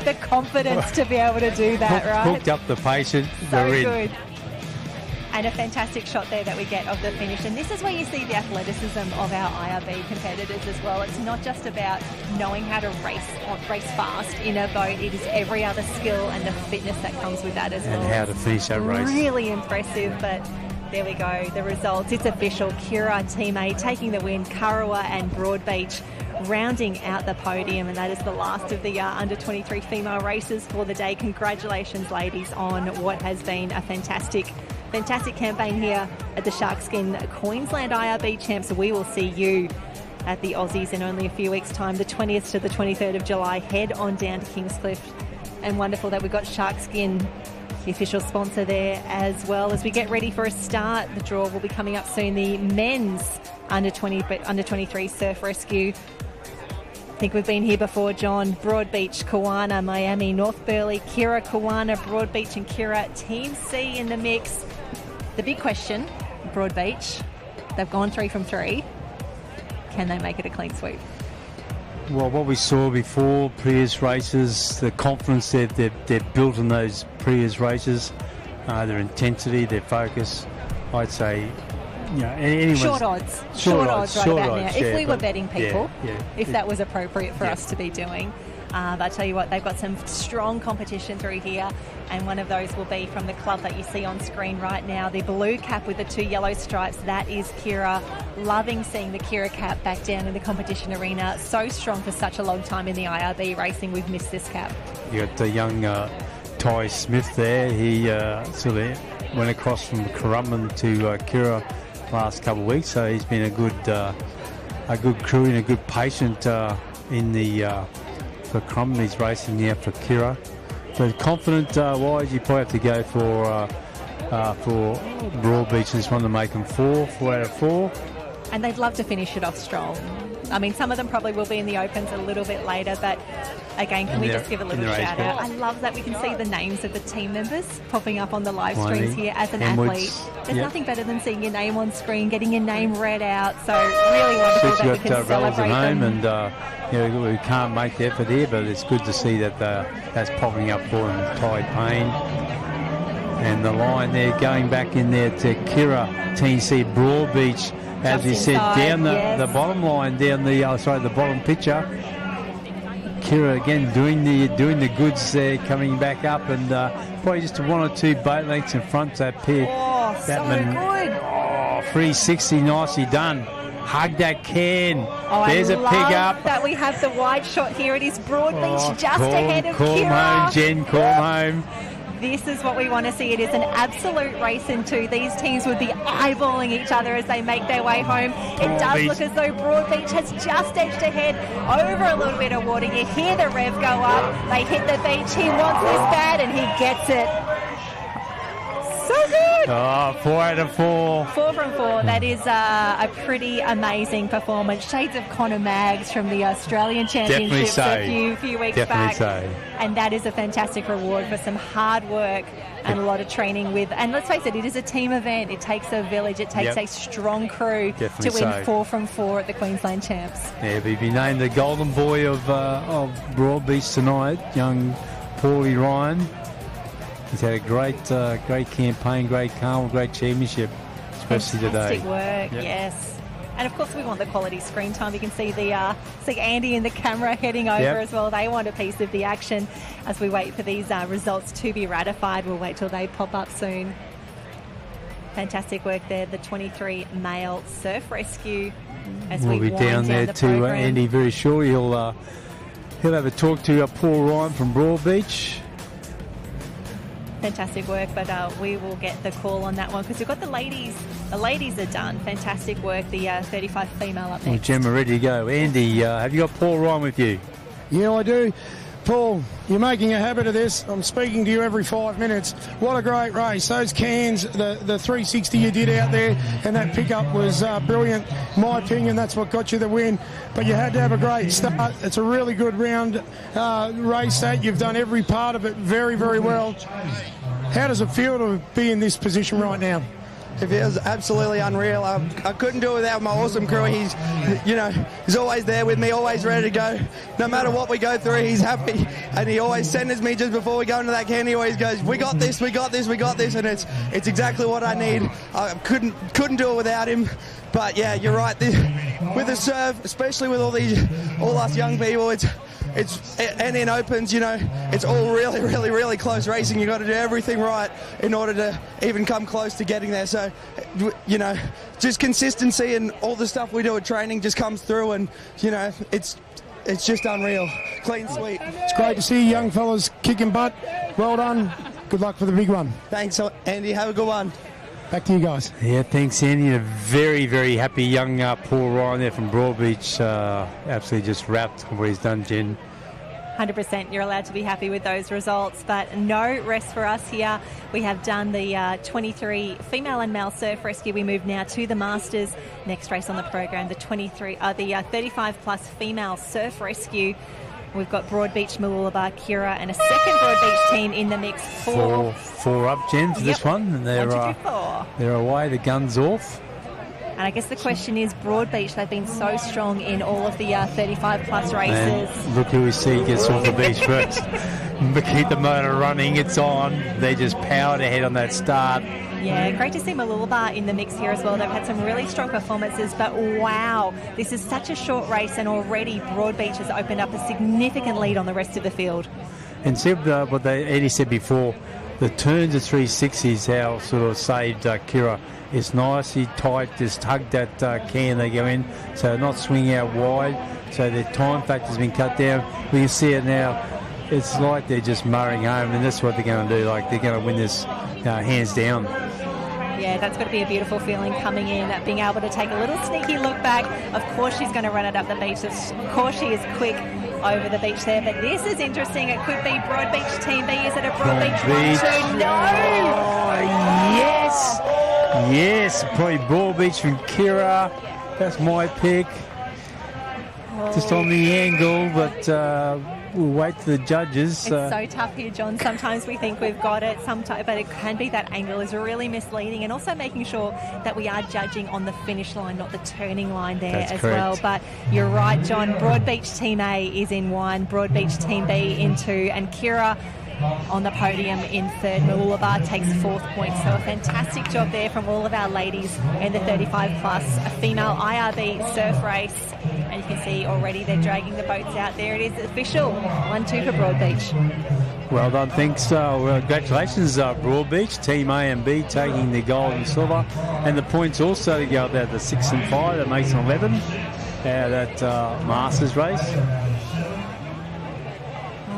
The confidence to be able to do that, right? Hooked up the patient, so we're in. Good. And a fantastic shot there that we get of the finish. And this is where you see the athleticism of our IRB competitors as well. It's not just about knowing how to race fast in a boat. It is every other skill and the fitness that comes with that as well. And how to finish that race. Really impressive, but there we go. The results. It's official. Kira Team A taking the win. Karawa and Broadbeach rounding out the podium, and that is the last of the under 23 female races for the day. Congratulations, ladies, on what has been a fantastic campaign here at the Sharkskin Queensland IRB Champs. We will see you at the Aussies in only a few weeks' time, the 20th to the 23rd of July. Head on down to Kingscliff, and wonderful that we've got Sharkskin, the official sponsor, there as well. As we get ready for a start, the draw will be coming up soon. The men's under 23 surf rescue. I think we've been here before, John. Broadbeach, Kawana, Miami, North Burleigh, Kira, Kawana, Broadbeach and Kira. Team C in the mix. The big question, Broadbeach, they've gone 3 from 3. Can they make it a clean sweep? Well, what we saw before previous races, the confidence they've built in those previous races, their intensity, their focus, I'd say, you know, short odds right about now. If we were betting people, if that was appropriate for us to be doing. But I tell you what, they've got some strong competition through here, and one of those will be from the club that you see on screen right now, the blue cap with the 2 yellow stripes. That is Kira. Loving seeing the Kira cap back down in the competition arena. So strong for such a long time in the IRB racing. We've missed this cap. You got the young Ty Smith there. He sort of went across from Currumbin to Kira last couple of weeks. So he's been a good crew and a good patient in the for Crumb. He's racing now for Kira. So confident wise, you probably have to go for Broadbeach. Just want to make them 4 out of 4. And they'd love to finish it off strong. I mean, some of them probably will be in the Opens a little bit later, but again, can we just give a little shout out? I love that we can see the names of the team members popping up on the live streams here as an athlete. There's nothing better than seeing your name on screen, getting your name read out. So really wonderful that we can celebrate them. And we can't make the effort here, but it's good to see that that's popping up for them. Ty Payne. And the line there going back in there to Kira, TC Broadbeach. As we said, down the bottom line, down the the bottom picture. Kira again doing the goods there, coming back up, and probably just 1 or 2 boat lengths in front. That pair, good. 360, nicely done. Hug that can. There's a pick up. That we have the wide shot here. It is Broadbeach just ahead of Kira. Call home, Jen. Call home. This is what we want to see. It is an absolute race into. These teams would be eyeballing each other as they make their way home. It does look as though Broadbeach has just edged ahead over a little bit of water. You hear the rev go up. They hit the beach. He wants this bad and he gets it. So good. 4 out of 4. 4 from 4. That is a pretty amazing performance. Shades of Connor Maggs from the Australian Championships a few weeks back. And that is a fantastic reward for some hard work and a lot of training with. And let's face it, it is a team event. It takes a village. It takes a strong crew to win 4 from 4 at the Queensland Champs. Yeah, we've been named the golden boy of Broadbeach tonight, young Paulie Ryan. He's had a great campaign, great carnival, great championship, especially today. Fantastic work, yes. And of course, we want the quality screen time. You can see see Andy and the camera heading over as well. They want a piece of the action as we wait for these results to be ratified. We'll wait till they pop up soon. Fantastic work there. The 23 male surf rescue. As we'll be down there to Andy very shortly. He'll have a talk to Paul Ryan from Broadbeach. Fantastic work, but we will get the call on that one because we've got the ladies. The ladies are done. Fantastic work. The 35 female up next. Well, Gemma, ready to go. Andy, have you got Paul Ryan with you? Yeah, I do. Paul, you're making a habit of this. I'm speaking to you every 5 minutes. What a great race. Those cans, the 360 you did out there, and that pickup was brilliant. In my opinion, that's what got you the win. But you had to have a great start. It's a really good round race that. You've done every part of it very, very well. How does it feel to be in this position right now? It feels absolutely unreal. I couldn't do it without my awesome crew. He's always there with me, always ready to go. No matter what we go through, he's happy. And he always centers me just before we go into that can. He always goes, we got this, we got this, we got this. And it's exactly what I need. I couldn't do it without him. But yeah, you're right. With the serve, especially with all us young people, and in Opens, it's all really, really, really close racing. You've got to do everything right in order to even come close to getting there. So, just consistency and all the stuff we do at training just comes through, and it's just unreal. Clean sweep. It's great to see young fellas kicking butt. Well done. Good luck for the big one. Thanks, Andy. Have a good one. Back to you guys. Yeah, thanks, Andy. A very, very happy young Paul Ryan there from Broadbeach. Absolutely just wrapped what he's done, Jen. 100%. You're allowed to be happy with those results, but no rest for us here. We have done the 23 female and male surf rescue. We move now to the Masters. Next race on the program, the 35 plus female surf rescue. We've got Broadbeach, Mooloolaba, Kira, and a second Broadbeach team in the mix. Four up, Jen, for this one. And they're away, the gun's off. And I guess the question is, Broadbeach, they've been so strong in all of the 35-plus races. And look who we see gets off the beach first. But keep the motor running, it's on. They just powered ahead on that start. Yeah, great to see Mooloolaba in the mix here as well. They've had some really strong performances, but wow, this is such a short race, and already Broadbeach has opened up a significant lead on the rest of the field. And see what Eddie said before, the turns of 360s, how sort of saved Kira. It's nicely tight, just hug that can they go in, so not swinging out wide, so their time factor's been cut down. We can see it now. It's like they're just murring home, and that's what they're going to do. Like, they're going to win this hands down. Yeah, that's got to be a beautiful feeling coming in, being able to take a little sneaky look back. Of course she's going to run it up the beach. Of course she is quick over the beach there. But this is interesting. It could be Broadbeach Team B. Is it a Broadbeach 1-2? No! Oh, yes! Yes, probably Broadbeach from Kira. That's my pick. Just on the angle, but we'll wait for the judges. It's so tough here, John. Sometimes we think we've got it, but it can be that angle is really misleading, and also making sure that we are judging on the finish line, not the turning line there. That's as correct. Well. But you're right, John. Broadbeach Team A is in 1, Broadbeach Team B in 2, and Kira on the podium in 3rd. Mooloolaba takes 4th point. So a fantastic job there from all of our ladies in the 35 plus, a female IRB surf race. And you can see already they're dragging the boats out there. It is official, 1-2 for Broadbeach. Well done, thanks. Well, congratulations, Broadbeach. Team A and B taking the gold and silver. And the points also to go there, the 6 and 5. That makes 11 out of that Masters race.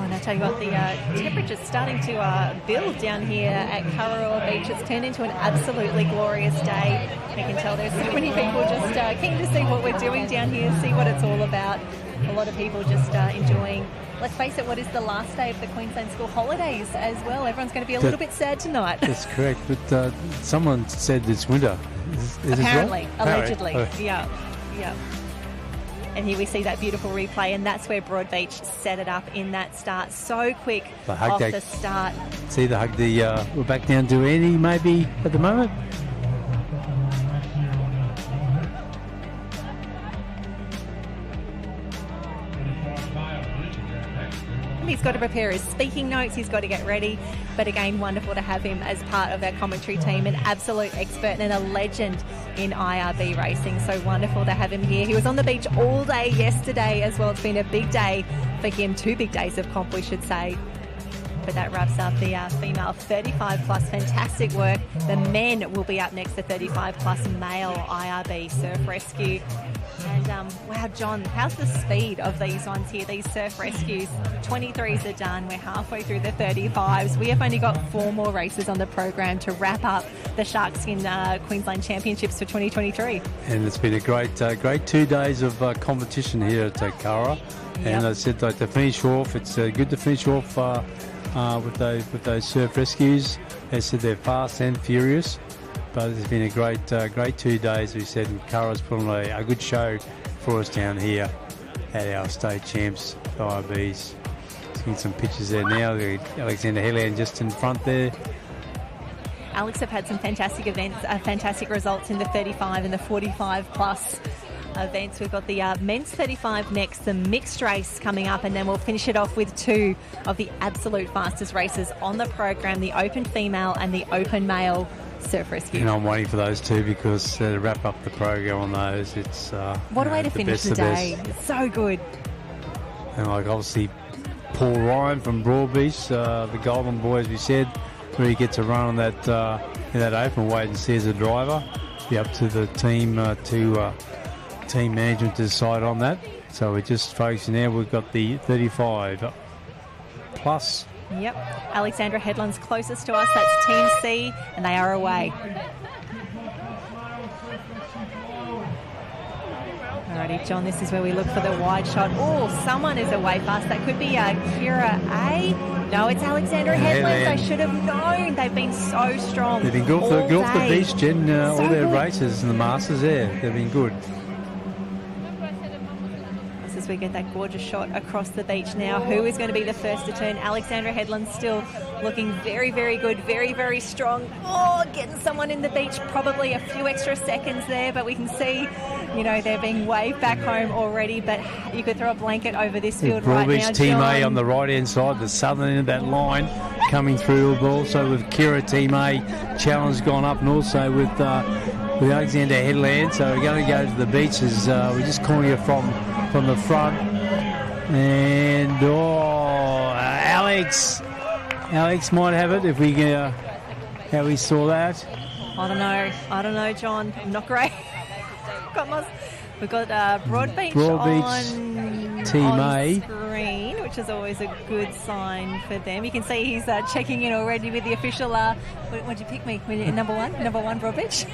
I tell you what, the temperature's starting to build down here at Kurrawa Beach. It's turned into an absolutely glorious day. You can tell there's so many people just keen to see what we're doing down here, see what it's all about. A lot of people just enjoying, let's face it, what is the last day of the Queensland school holidays as well. Everyone's going to be a little bit sad tonight. That's correct, but someone said it's winter. Is apparently, it right? allegedly. Yeah. And here we see that beautiful replay, and that's where Broadbeach set it up in that start. So quick off the start. See the hug. We're back down to Andy maybe at the moment. He's got to prepare his speaking notes. He's got to get ready. But again, wonderful to have him as part of our commentary team. An absolute expert and a legend in IRB racing. So wonderful to have him here. He was on the beach all day yesterday as well. It's been a big day for him. 2 big days of comp, we should say. But that wraps up the female 35 plus. Fantastic work. The men will be up next, the 35 plus male IRB surf rescue. And wow, John, how's the speed of these ones here, these surf rescues? 23s are done. We're halfway through the 35s. We have only got 4 more races on the program to wrap up the Sharkskin Queensland Championships for 2023. And it's been a great 2 days of competition here at Kurrawa. And I said that to finish off, it's good to finish off with those surf rescues. They said they're fast and furious. But it's been a great 2 days. We said Kurrawa's put on a good show for us down here at our state champs IRBs. Seeing some pictures there now. Alexander Headland just in front there. Alex have had some fantastic events, fantastic results in the 35 and the 45 plus events. We've got the men's 35 next, the mixed race coming up, and then we'll finish it off with 2 of the absolute fastest races on the program, the open female and the open male surf rescue. And I'm waiting for those 2 because to wrap up the program on those, it's what a way to finish the day. It's so good. And like obviously Paul Ryan from Broadbeach, the Golden Boy, as we said, really gets a run on that in that open. Wait and see as a driver. Be up to the team team management to decide on that. So we're just focusing now. We've got the 35 plus. Yep, Alexandra Headland's closest to us. That's Team C, and they are away. Alrighty, John, this is where we look for the wide shot. Oh, someone is away fast. That could be Kira A. No, it's Alexandra Headland. I should have known. They've been so strong. They've been good off the beach, Jen. All their races and the Masters there. They've been good. As we get that gorgeous shot across the beach now. Who is going to be the first to turn? Alexandra Headland still looking very, very good, very, very strong. Oh, getting someone in the beach, probably a few extra seconds there, but we can see, you know, they're being waved back home already, but you could throw a blanket over this field right now, Team John. A on the right-hand side, the southern end of that line coming through, also with Kira Team A, challenge gone up, and also with Alexander Headland. So we're going to go to the beaches. We're just calling you from the front, and Alex might have it if we how we saw that. I don't know, John. I'm not great. Got We've got Broadbeach Broadbeach Team on A. screen, which is always a good sign for them. You can see he's checking in already with the official. What did you pick me? Number one Broadbeach.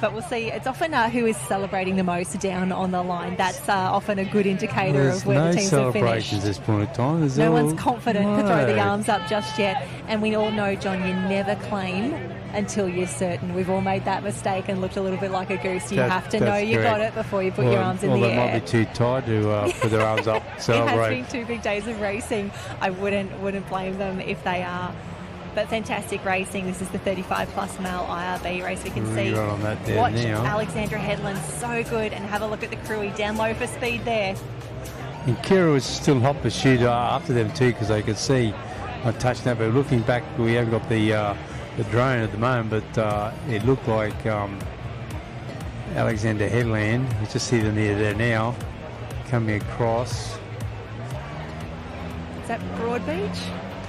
But we'll see. It's often who is celebrating the most down on the line. That's often a good indicator of where the teams have finished. There's no celebrations at this point in time. No one's confident to throw the arms up just yet. And we all know, John, you never claim until you're certain. We've all made that mistake and looked a little bit like a goose. You have to know you got it before you put your arms in the air. They might be too tired to put their arms up. Celebrate. It has been 2 big days of racing. I wouldn't blame them if they are. But fantastic racing. This is the 35-plus male IRB race. We can see. Right on that there watch now. Alexandra Headland, so good. And have a look at the Crewy down low for speed there. And Kira was still hot pursuit after them too, because they could see on touchdown. But looking back, we haven't got the drone at the moment, but it looked like Alexander Headland. You just see them near there now, coming across. Is that Broadbeach?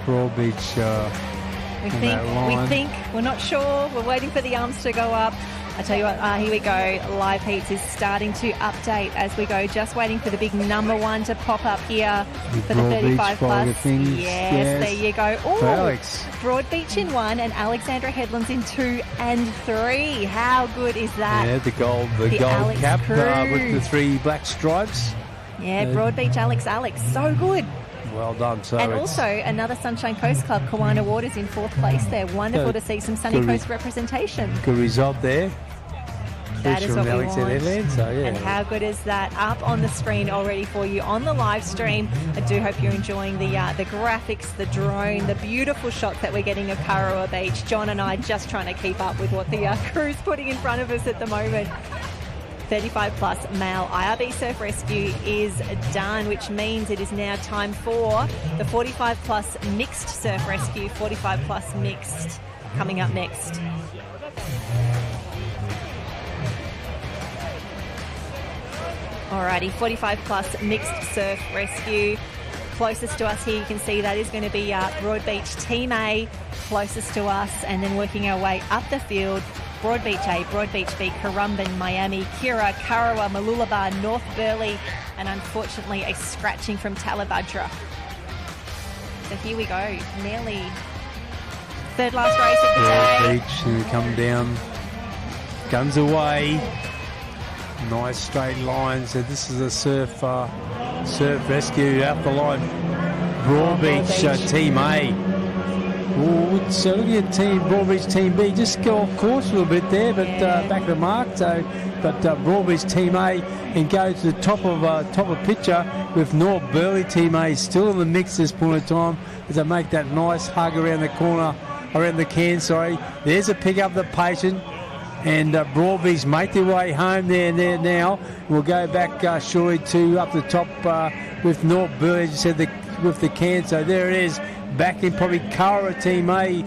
Broadbeach. We think, we're not sure, we're waiting for the arms to go up. I tell you what, here we go. Live Heats is starting to update as we go. Just waiting for the big number one to pop up here for the 35 plus. Yes, there you go. Oh, Alex. Broadbeach in 1 and Alexandra Headlands in 2 and 3. How good is that? Yeah, the gold cap with the 3 black stripes. Yeah, Broadbeach Alex, so good. Well done. So and also another Sunshine Coast Club, Kawana Waters in 4th place there. Wonderful to see some Sunny Coast representation. Good result there. That is what we want. So, yeah. And how good is that? Up on the screen already for you on the live stream. I do hope you're enjoying the graphics, the drone, the beautiful shots that we're getting of Karawa Beach. John and I just trying to keep up with what the crew's putting in front of us at the moment. 35 plus male IRB Surf Rescue is done, which means it is now time for the 45 plus mixed surf rescue. 45 plus mixed coming up next. Alrighty, 45 plus mixed surf rescue. Closest to us here, you can see that is going to be Broadbeach Team A, closest to us, and then working our way up the field. Broadbeach A, Broadbeach B, Currumbin, Miami, Kira, Karawa, Mooloolaba, North Burleigh, and unfortunately a scratching from Talabudra. So here we go, nearly third last race of the day. Broadbeach, and we come down, guns away, nice straight line. So this is a surf rescue out the line. Broadbeach Team A. Ooh, so look at Broadbeach Team B, just go off course a little bit there, but back of the mark. So, but Broadbeach Team A and go to the top of picture with North Burleigh Team A still in the mix at this point in time as they make that nice hug around the corner, around the can. Sorry, there's a pick up the patient, and Broadbeach make their way home there now. We'll go back shortly to up the top with North Burleigh, as you said, with the can. So there it is. Back in probably Karawa Team A.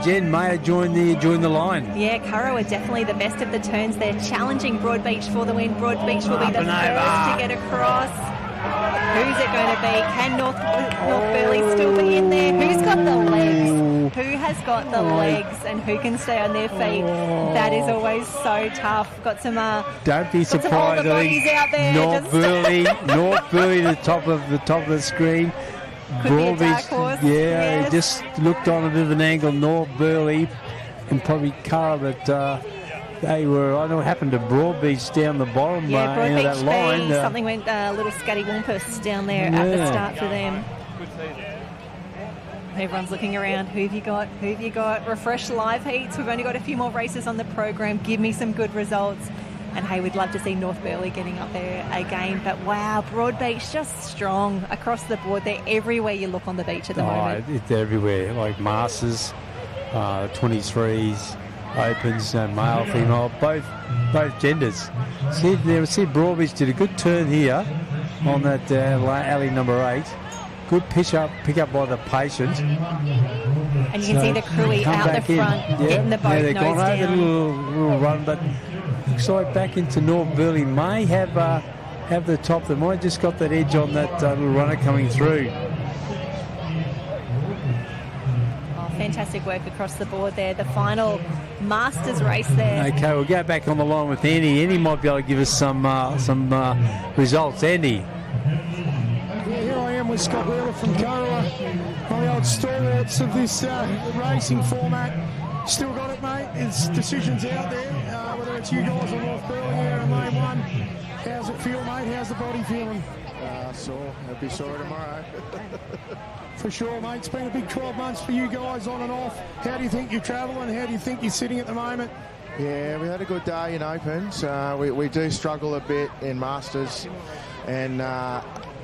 Jen Mayer joined the line. Yeah, Karawa definitely the best of the turns there, challenging Broadbeach for the win. Broadbeach will be the first to get across. Who's it going to be? Can North Burleigh still be in there? Who's got the legs? Who has got the legs and who can stay on their feet? That is always so tough. Got some don't be surprised. Out there. North Burleigh, the top of the screen. Broadbeach, yes. Just looked on a bit of an angle. North Burleigh and probably Cara, but they were. I don't know what happened to Broadbeach down the bottom. Yeah, Broadbeach that line. Something went a little scattywampus down there at the start for them. Everyone's looking around. Who have you got? Who have you got? Refresh live heats. We've only got a few more races on the program. Give me some good results. And hey, we'd love to see North Burleigh getting up there again. But wow, Broadbeach just strong across the board. They're everywhere you look on the beach at the moment. It's everywhere, like Masters, 23s, Opens, male, female, both genders. See, Broadbeach did a good turn here on that alley number 8. Good pick up by the patient. And you can see the Crewy out the front, getting the boat nose down. They've gone over a little run, but looks like back into North Burleigh may have the top. They might just got that edge on that little runner coming through. Fantastic work across the board there. The final Masters race there. Okay, we'll go back on the line with Andy. Andy might be able to give us some results. Andy. Here I am with Scott Wheeler from Corowa, one of the old stalwarts of this racing format. Still got it, mate. It's decisions out there, whether it's you guys or North Burleigh here in Lane 1. How's it feel, mate? How's the body feeling? Sore. I'll be sore tomorrow. For sure, mate. It's been a big 12 months for you guys on and off. How do you think you're travelling? How do you think you're sitting at the moment? Yeah, we had a good day in Opens. We do struggle a bit in Masters, and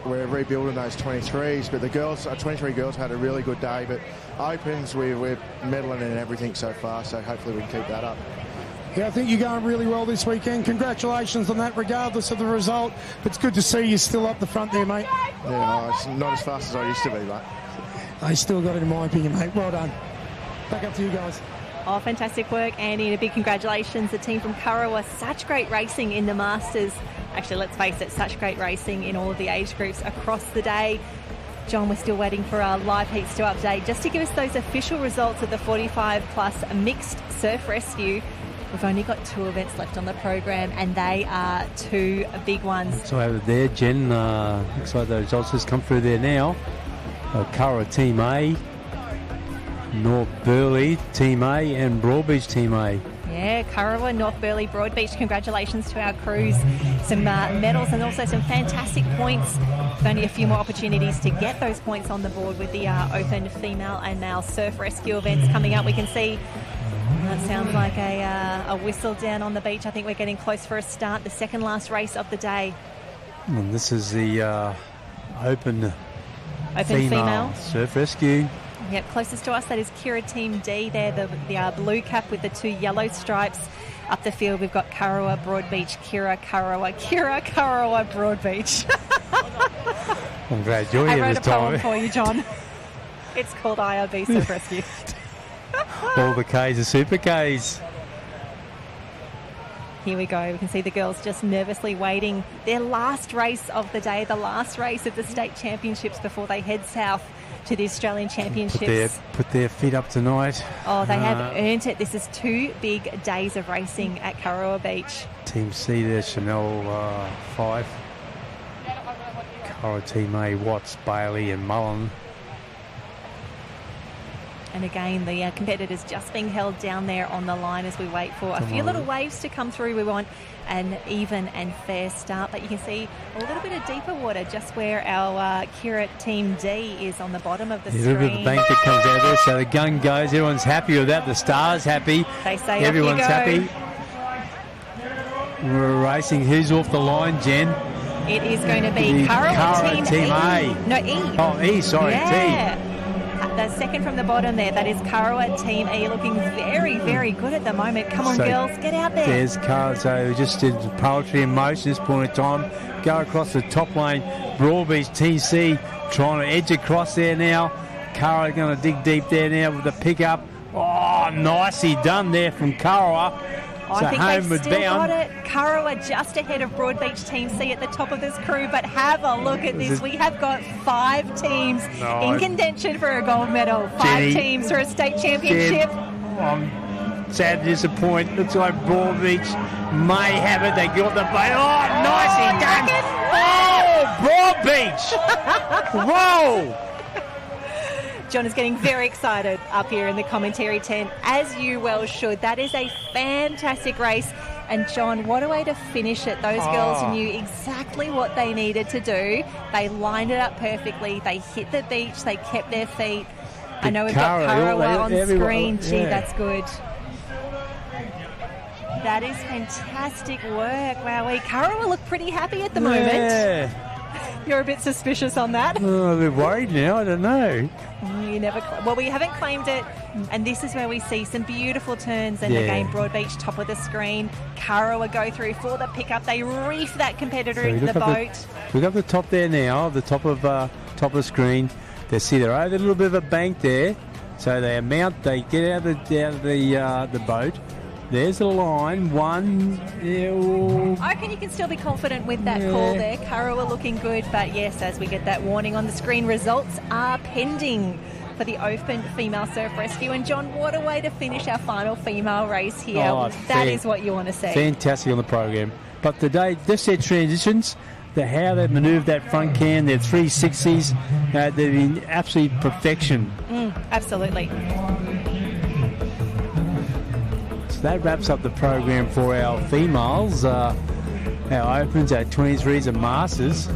we're rebuilding those 23s. But the girls, 23 girls, had a really good day. But Opens, we're medaling in everything so far, so hopefully we can keep that up. Yeah, I think you're going really well this weekend. Congratulations on that, regardless of the result. It's good to see you still up the front there, mate. Yeah, it's not as fast as I used to be, mate. I still got it in my opinion, mate. Well done. Back up to you guys. Oh, fantastic work, Andy, and a big congratulations. The team from Corowa, such great racing in the Masters. Actually, let's face it, such great racing in all of the age groups across the day. John, we're still waiting for our live heats to update. Just to give us those official results of the 45-plus mixed surf rescue, we've only got 2 events left on the program, and they are 2 big ones. So over there, Jen, looks like the results has come through there now. Corowa Team A, North Burleigh Team A, and Broadbeach Team A. Yeah, Corowa, North Burleigh, Broadbeach, congratulations to our crews. Some medals and also some fantastic points. With only a few more opportunities to get those points on the board with the open female and male surf rescue events coming up. We can see that sounds like a whistle down on the beach. I think we're getting close for a start, the second last race of the day. And this is the open female surf rescue. Yep, closest to us, that is Kira Team D there, the blue cap with the 2 yellow stripes. Up the field, we've got Corowa, Broadbeach, Kira, Corowa, Broadbeach. I'm glad you're here this time. I wrote a poem for you, John. It's called IRB Surf Rescue. All the Ks are super Ks. Here we go. We can see the girls just nervously waiting their last race of the day, the last race of the state championships before they head south to the Australian Championships. Put their feet up tonight. Oh, they have earned it. This is 2 big days of racing at Corowa Beach. Team C there, Chanel 5. Corowa Team A, Watts, Bailey and Mullen. And again, the competitors just being held down there on the line as we wait for a few little waves to come through. We want an even and fair start, but you can see a little bit of deeper water just where our Kira Team D is on the bottom of the screen. A little bit of the bank that comes out there, so the gun goes. Everyone's happy with that. The star's happy. They say everyone's happy. We're racing. Who's off the line, Jen? It is going to be Corowa Team A. No, E. Oh, E, sorry, yeah. T. The second from the bottom there, that is Corowa Team E, looking very, very good at the moment. Come on, girls, get out there. There's Corowa, so just did poetry in motion at this point in time. Go across the top lane. Broadbeach TC trying to edge across there now. Corowa going to dig deep there now with the pickup. Oh, nicely done there from Corowa. I think they've still got it. Corowa just ahead of Broadbeach Team C at the top of this crew, but have a look at this. We have got 5 teams in contention for a gold medal. 5 teams for a state championship. I'm sad to disappoint. Looks like Broadbeach may have it. They got the boat. Oh, nicely done. Oh, Broadbeach. Whoa. John is getting very excited up here in the commentary tent, as you well should. That is a fantastic race. And John, what a way to finish it. Those girls knew exactly what they needed to do. They lined it up perfectly. They hit the beach. They kept their feet. I know we've got Corowa on screen. Gee, that's good. That is fantastic work. Wowee. Corowa look pretty happy at the moment. You're a bit suspicious on that. Oh, they're worried now. I don't know. Well, we haven't claimed it, and this is where we see some beautiful turns. And again, Broadbeach top of the screen. Corowa go through for the pickup. They reef that competitor into the boat. We've got the top there now, the top of the screen. They see they're over a little bit of a bank there, so they mount. They get out of the boat. There's the line. One. I reckon you can still be confident with that call there. Corowa looking good, but yes, as we get that warning on the screen, results are pending for the Open Female Surf Rescue. And John, what a way to finish our final female race here. That is what you want to see. Fantastic on the program. But today, just their transitions, how they manoeuvred that front can, their 360s, they've been absolute perfection. Absolutely. So that wraps up the program for our females. Our Opens, our 23s and Masters.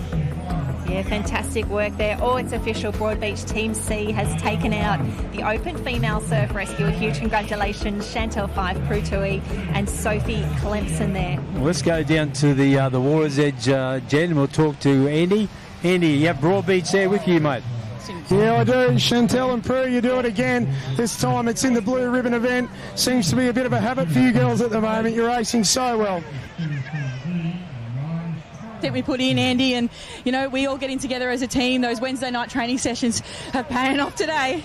Yeah, fantastic work there. Oh, it's official. Broadbeach Team C has taken out the Open Female Surf Rescue. A huge congratulations, Chantel Fife, Prutui, and Sophie Clemson there. Well, let's go down to the Water's Edge, Jen, and we'll talk to Andy. Andy, you have Broadbeach there with you, mate. Yeah, I do. Chantel and Prue, you do it again. This time it's in the blue ribbon event. Seems to be a bit of a habit for you girls at the moment. You're racing so well. That we put in, Andy, and we all getting together as a team. Those Wednesday night training sessions are paying off today.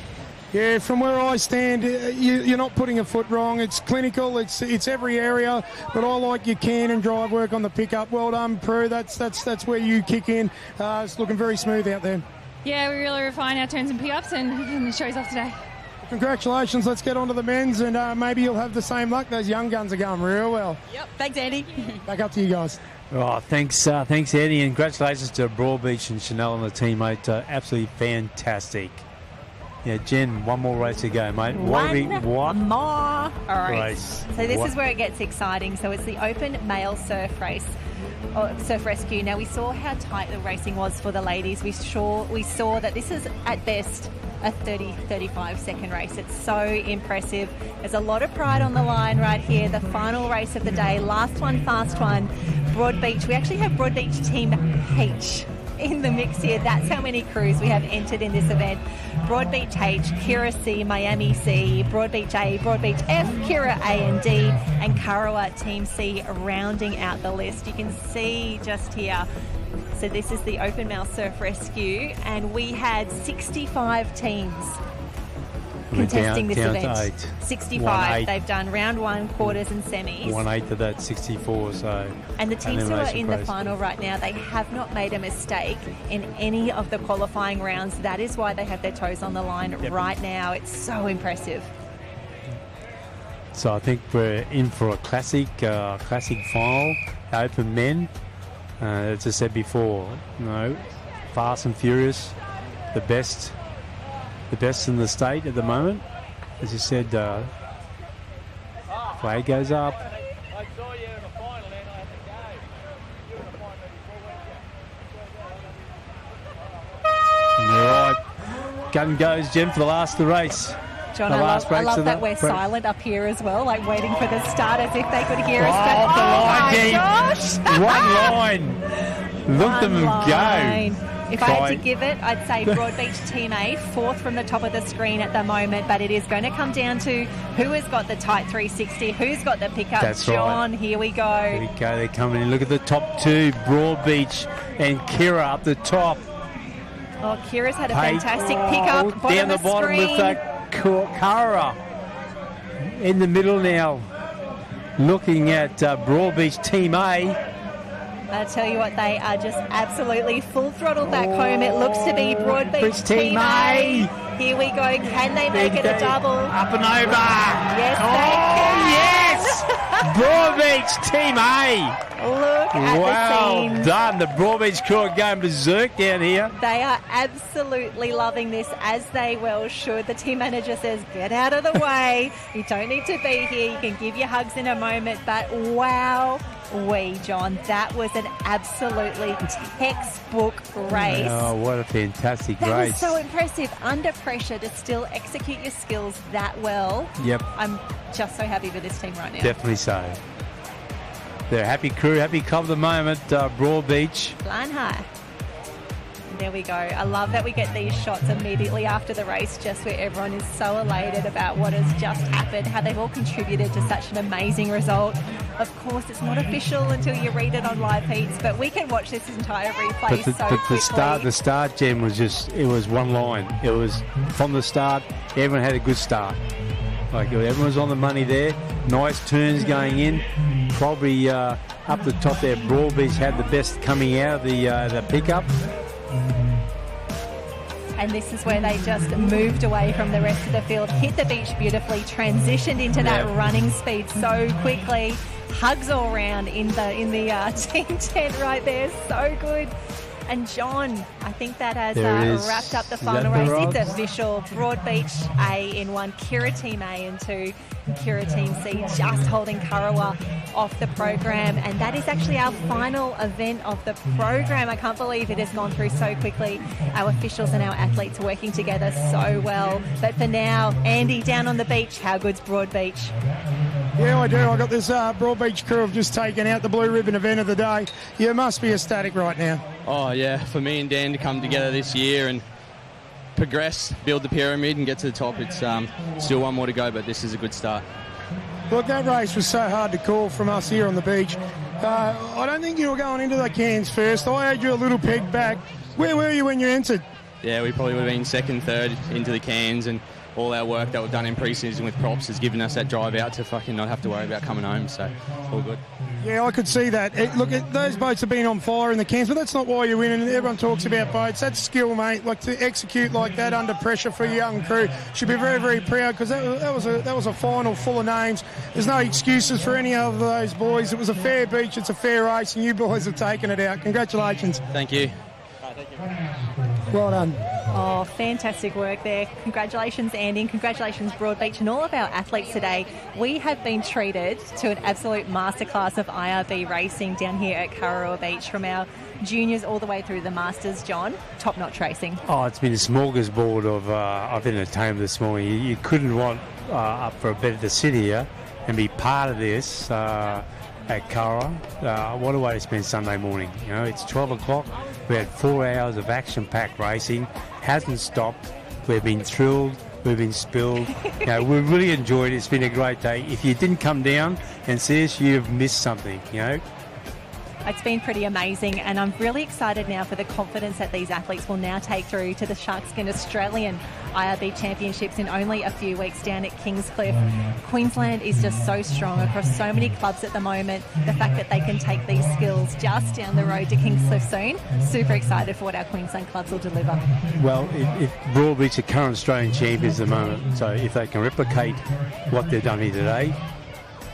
Yeah, from where I stand, you're not putting a foot wrong. It's clinical. It's every area. But I like your can and drive work on the pickup. Well done, Prue. That's where you kick in. It's looking very smooth out there. Yeah, we really refine our turns and pickups, and it shows off today. Congratulations. Let's get on to the men's, and maybe you'll have the same luck. Those young guns are going real well. Yep. Thanks, Andy. Back up to you guys. Oh, thanks, Eddie, and congratulations to Broadbeach and Chanel and the team, mate. Absolutely fantastic. Yeah, Jen, one more race to go, mate. One more race. So this is where it gets exciting. So it's the Open Male Surf Race. Surf Rescue. Now, we saw how tight the racing was for the ladies. We saw that this is, at best, a 30-35 second race. It's so impressive. There's a lot of pride on the line right here. The final race of the day. Last one, fast one. Broadbeach. We actually have Broadbeach Team H in the mix here. That's how many crews we have entered in this event. Broadbeach H, Kira C, Miami C, Broadbeach A, Broadbeach F, Kira A and D, and Karawa Team C rounding out the list. You can see just here. So this is the Open Male Surf Rescue, and we had 65 teams contesting this event. 65. They've done round one, quarters and semis. 1/8 of that, 64. So. And the teams who are in the final right now, they have not made a mistake in any of the qualifying rounds. That is why they have their toes on the line right now. It's so impressive. So I think we're in for a classic final, Open Men. As I said before, fast and furious, the best in the state at the moment. As you said, flag goes up. All right, gun goes, Jen, for the last of the race. John, I love that we're silent up here as well, like waiting for the start as if they could hear us. But, my gosh! One line. Look at them go. If I had to give it, I'd say Broadbeach Team A, fourth from the top of the screen at the moment, but it is going to come down to who has got the tight 360, who's got the pickup. That's John, right. Here we go. Here we go, they're coming in. Look at the top two, Broadbeach and Kira up the top. Oh, Kira's had a fantastic pickup. Down the bottom with Kara. In the middle now, looking at Broadbeach Team A. I tell you what, they are just absolutely full throttle back home. It looks to be Broadbeach Team A. Here we go. Can they make it a double? Up and over. Yes, they can. Yes! Broadbeach Team A. Look at the scenes. Well done. The Broadbeach crew are going berserk down here. They are absolutely loving this, as they well should. The team manager says, get out of the way. You don't need to be here. You can give your hugs in a moment. But wow. John, that was an absolutely textbook race. Oh, what a fantastic race. That was so impressive. Under pressure to still execute your skills that well. Yep. I'm just so happy for this team right now. Definitely so. They're a happy crew, happy club at the moment, Broadbeach. Flying high. There we go. I love that we get these shots immediately after the race, just where everyone is so elated about what has just happened, how they've all contributed to such an amazing result. Of course, it's not official until you read it on Live Heats, but we can watch this entire replay quickly. The start, Jen, was it was one line. It was from the start, everyone had a good start. Like, everyone was on the money there. Nice turns going in. Probably up the top there, Broadbeach had the best coming out of the pickup. And this is where they just moved away from the rest of the field, hit the beach beautifully, transitioned into that running speed so quickly. Hugs all around in the team tent right there. So good. And John, I think that has wrapped up the final race. It's official. Broadbeach A in 1, Kira Team A in 2, Kira Team C just holding Kurrawa off the program. And that is actually our final event of the program. I can't believe it has gone through so quickly. Our officials and our athletes working together so well. But for now, Andy, down on the beach, how good's Broadbeach? Yeah, I do. I got this Broadbeach crew have just taken out the blue ribbon event of the day. You must be ecstatic right now. Oh, yeah, for me and Dan to come together this year and progress, build the pyramid and get to the top, it's still one more to go, but this is a good start. Look, that race was so hard to call from us here on the beach. I don't think you were going into the cans first. I had you a little peg back. Where were you when you entered? Yeah, we probably would have been second, third into the cans, and all our work that we've done in pre-season with props has given us that drive out to fucking not have to worry about coming home, so all good. Yeah, I could see that. Those boats have been on fire in the cans, but that's not why you win, and everyone talks about boats. That's skill, mate. Like, to execute like that under pressure for a young crew, should be very, very proud, because that was a final full of names. There's no excuses for any of those boys. It was a fair beach, it's a fair race, and you boys have taken it out. Congratulations. Thank you. Well done. Oh, fantastic work there. Congratulations, Andy, and congratulations, Broadbeach, and all of our athletes today. We have been treated to an absolute masterclass of IRB racing down here at Kurrawa Beach, from our juniors all the way through the Masters. John, top-notch racing. Oh, it's been a smorgasbord of entertainment this morning. You couldn't want up for a better to sit here and be part of this at Kurrawa. What a way to spend Sunday morning. You know, it's 12 o'clock. We had 4 hours of action-packed racing. Hasn't stopped. We've been thrilled. We've been spilled. You know, we've really enjoyed it. It's been a great day. If you didn't come down and see us, you've missed something, you know. It's been pretty amazing, and I'm really excited now for the confidence that these athletes will now take through to the Sharkskin Australian IRB Championships in only a few weeks down at Kingscliff. Queensland is just so strong across so many clubs at the moment. The fact that they can take these skills just down the road to Kingscliff soon, super excited for what our Queensland clubs will deliver. Well, if Broadbeach are current Australian champions at the moment, so if they can replicate what they've done here today,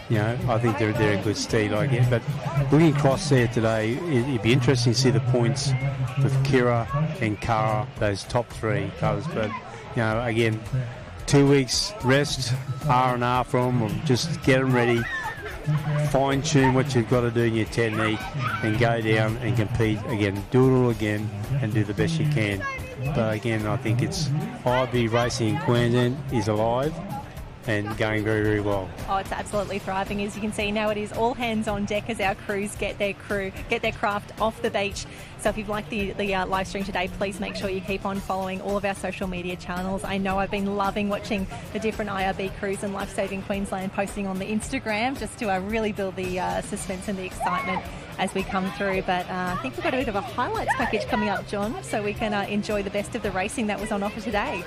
you know, I think they're in good stead, I guess. But looking across there today, it'd be interesting to see the points with Kira and Kara, those top three colours. But, you know, again, 2 weeks rest, R&R from them, just get them ready, fine-tune what you've got to do in your technique, and go down and compete again. Do it all again and do the best you can. But again, I think it's IRB racing in Queensland is alive and going very, very well. Oh, it's absolutely thriving. As you can see now, it is all hands on deck as our crews get their craft off the beach. So if you've liked the live stream today, please make sure you keep on following all of our social media channels. I know I've been loving watching the different IRB crews and Life Saving Queensland posting on the Instagram, just to really build the suspense and the excitement as we come through. But I think we've got a bit of a highlights package coming up, John, so we can enjoy the best of the racing that was on offer today.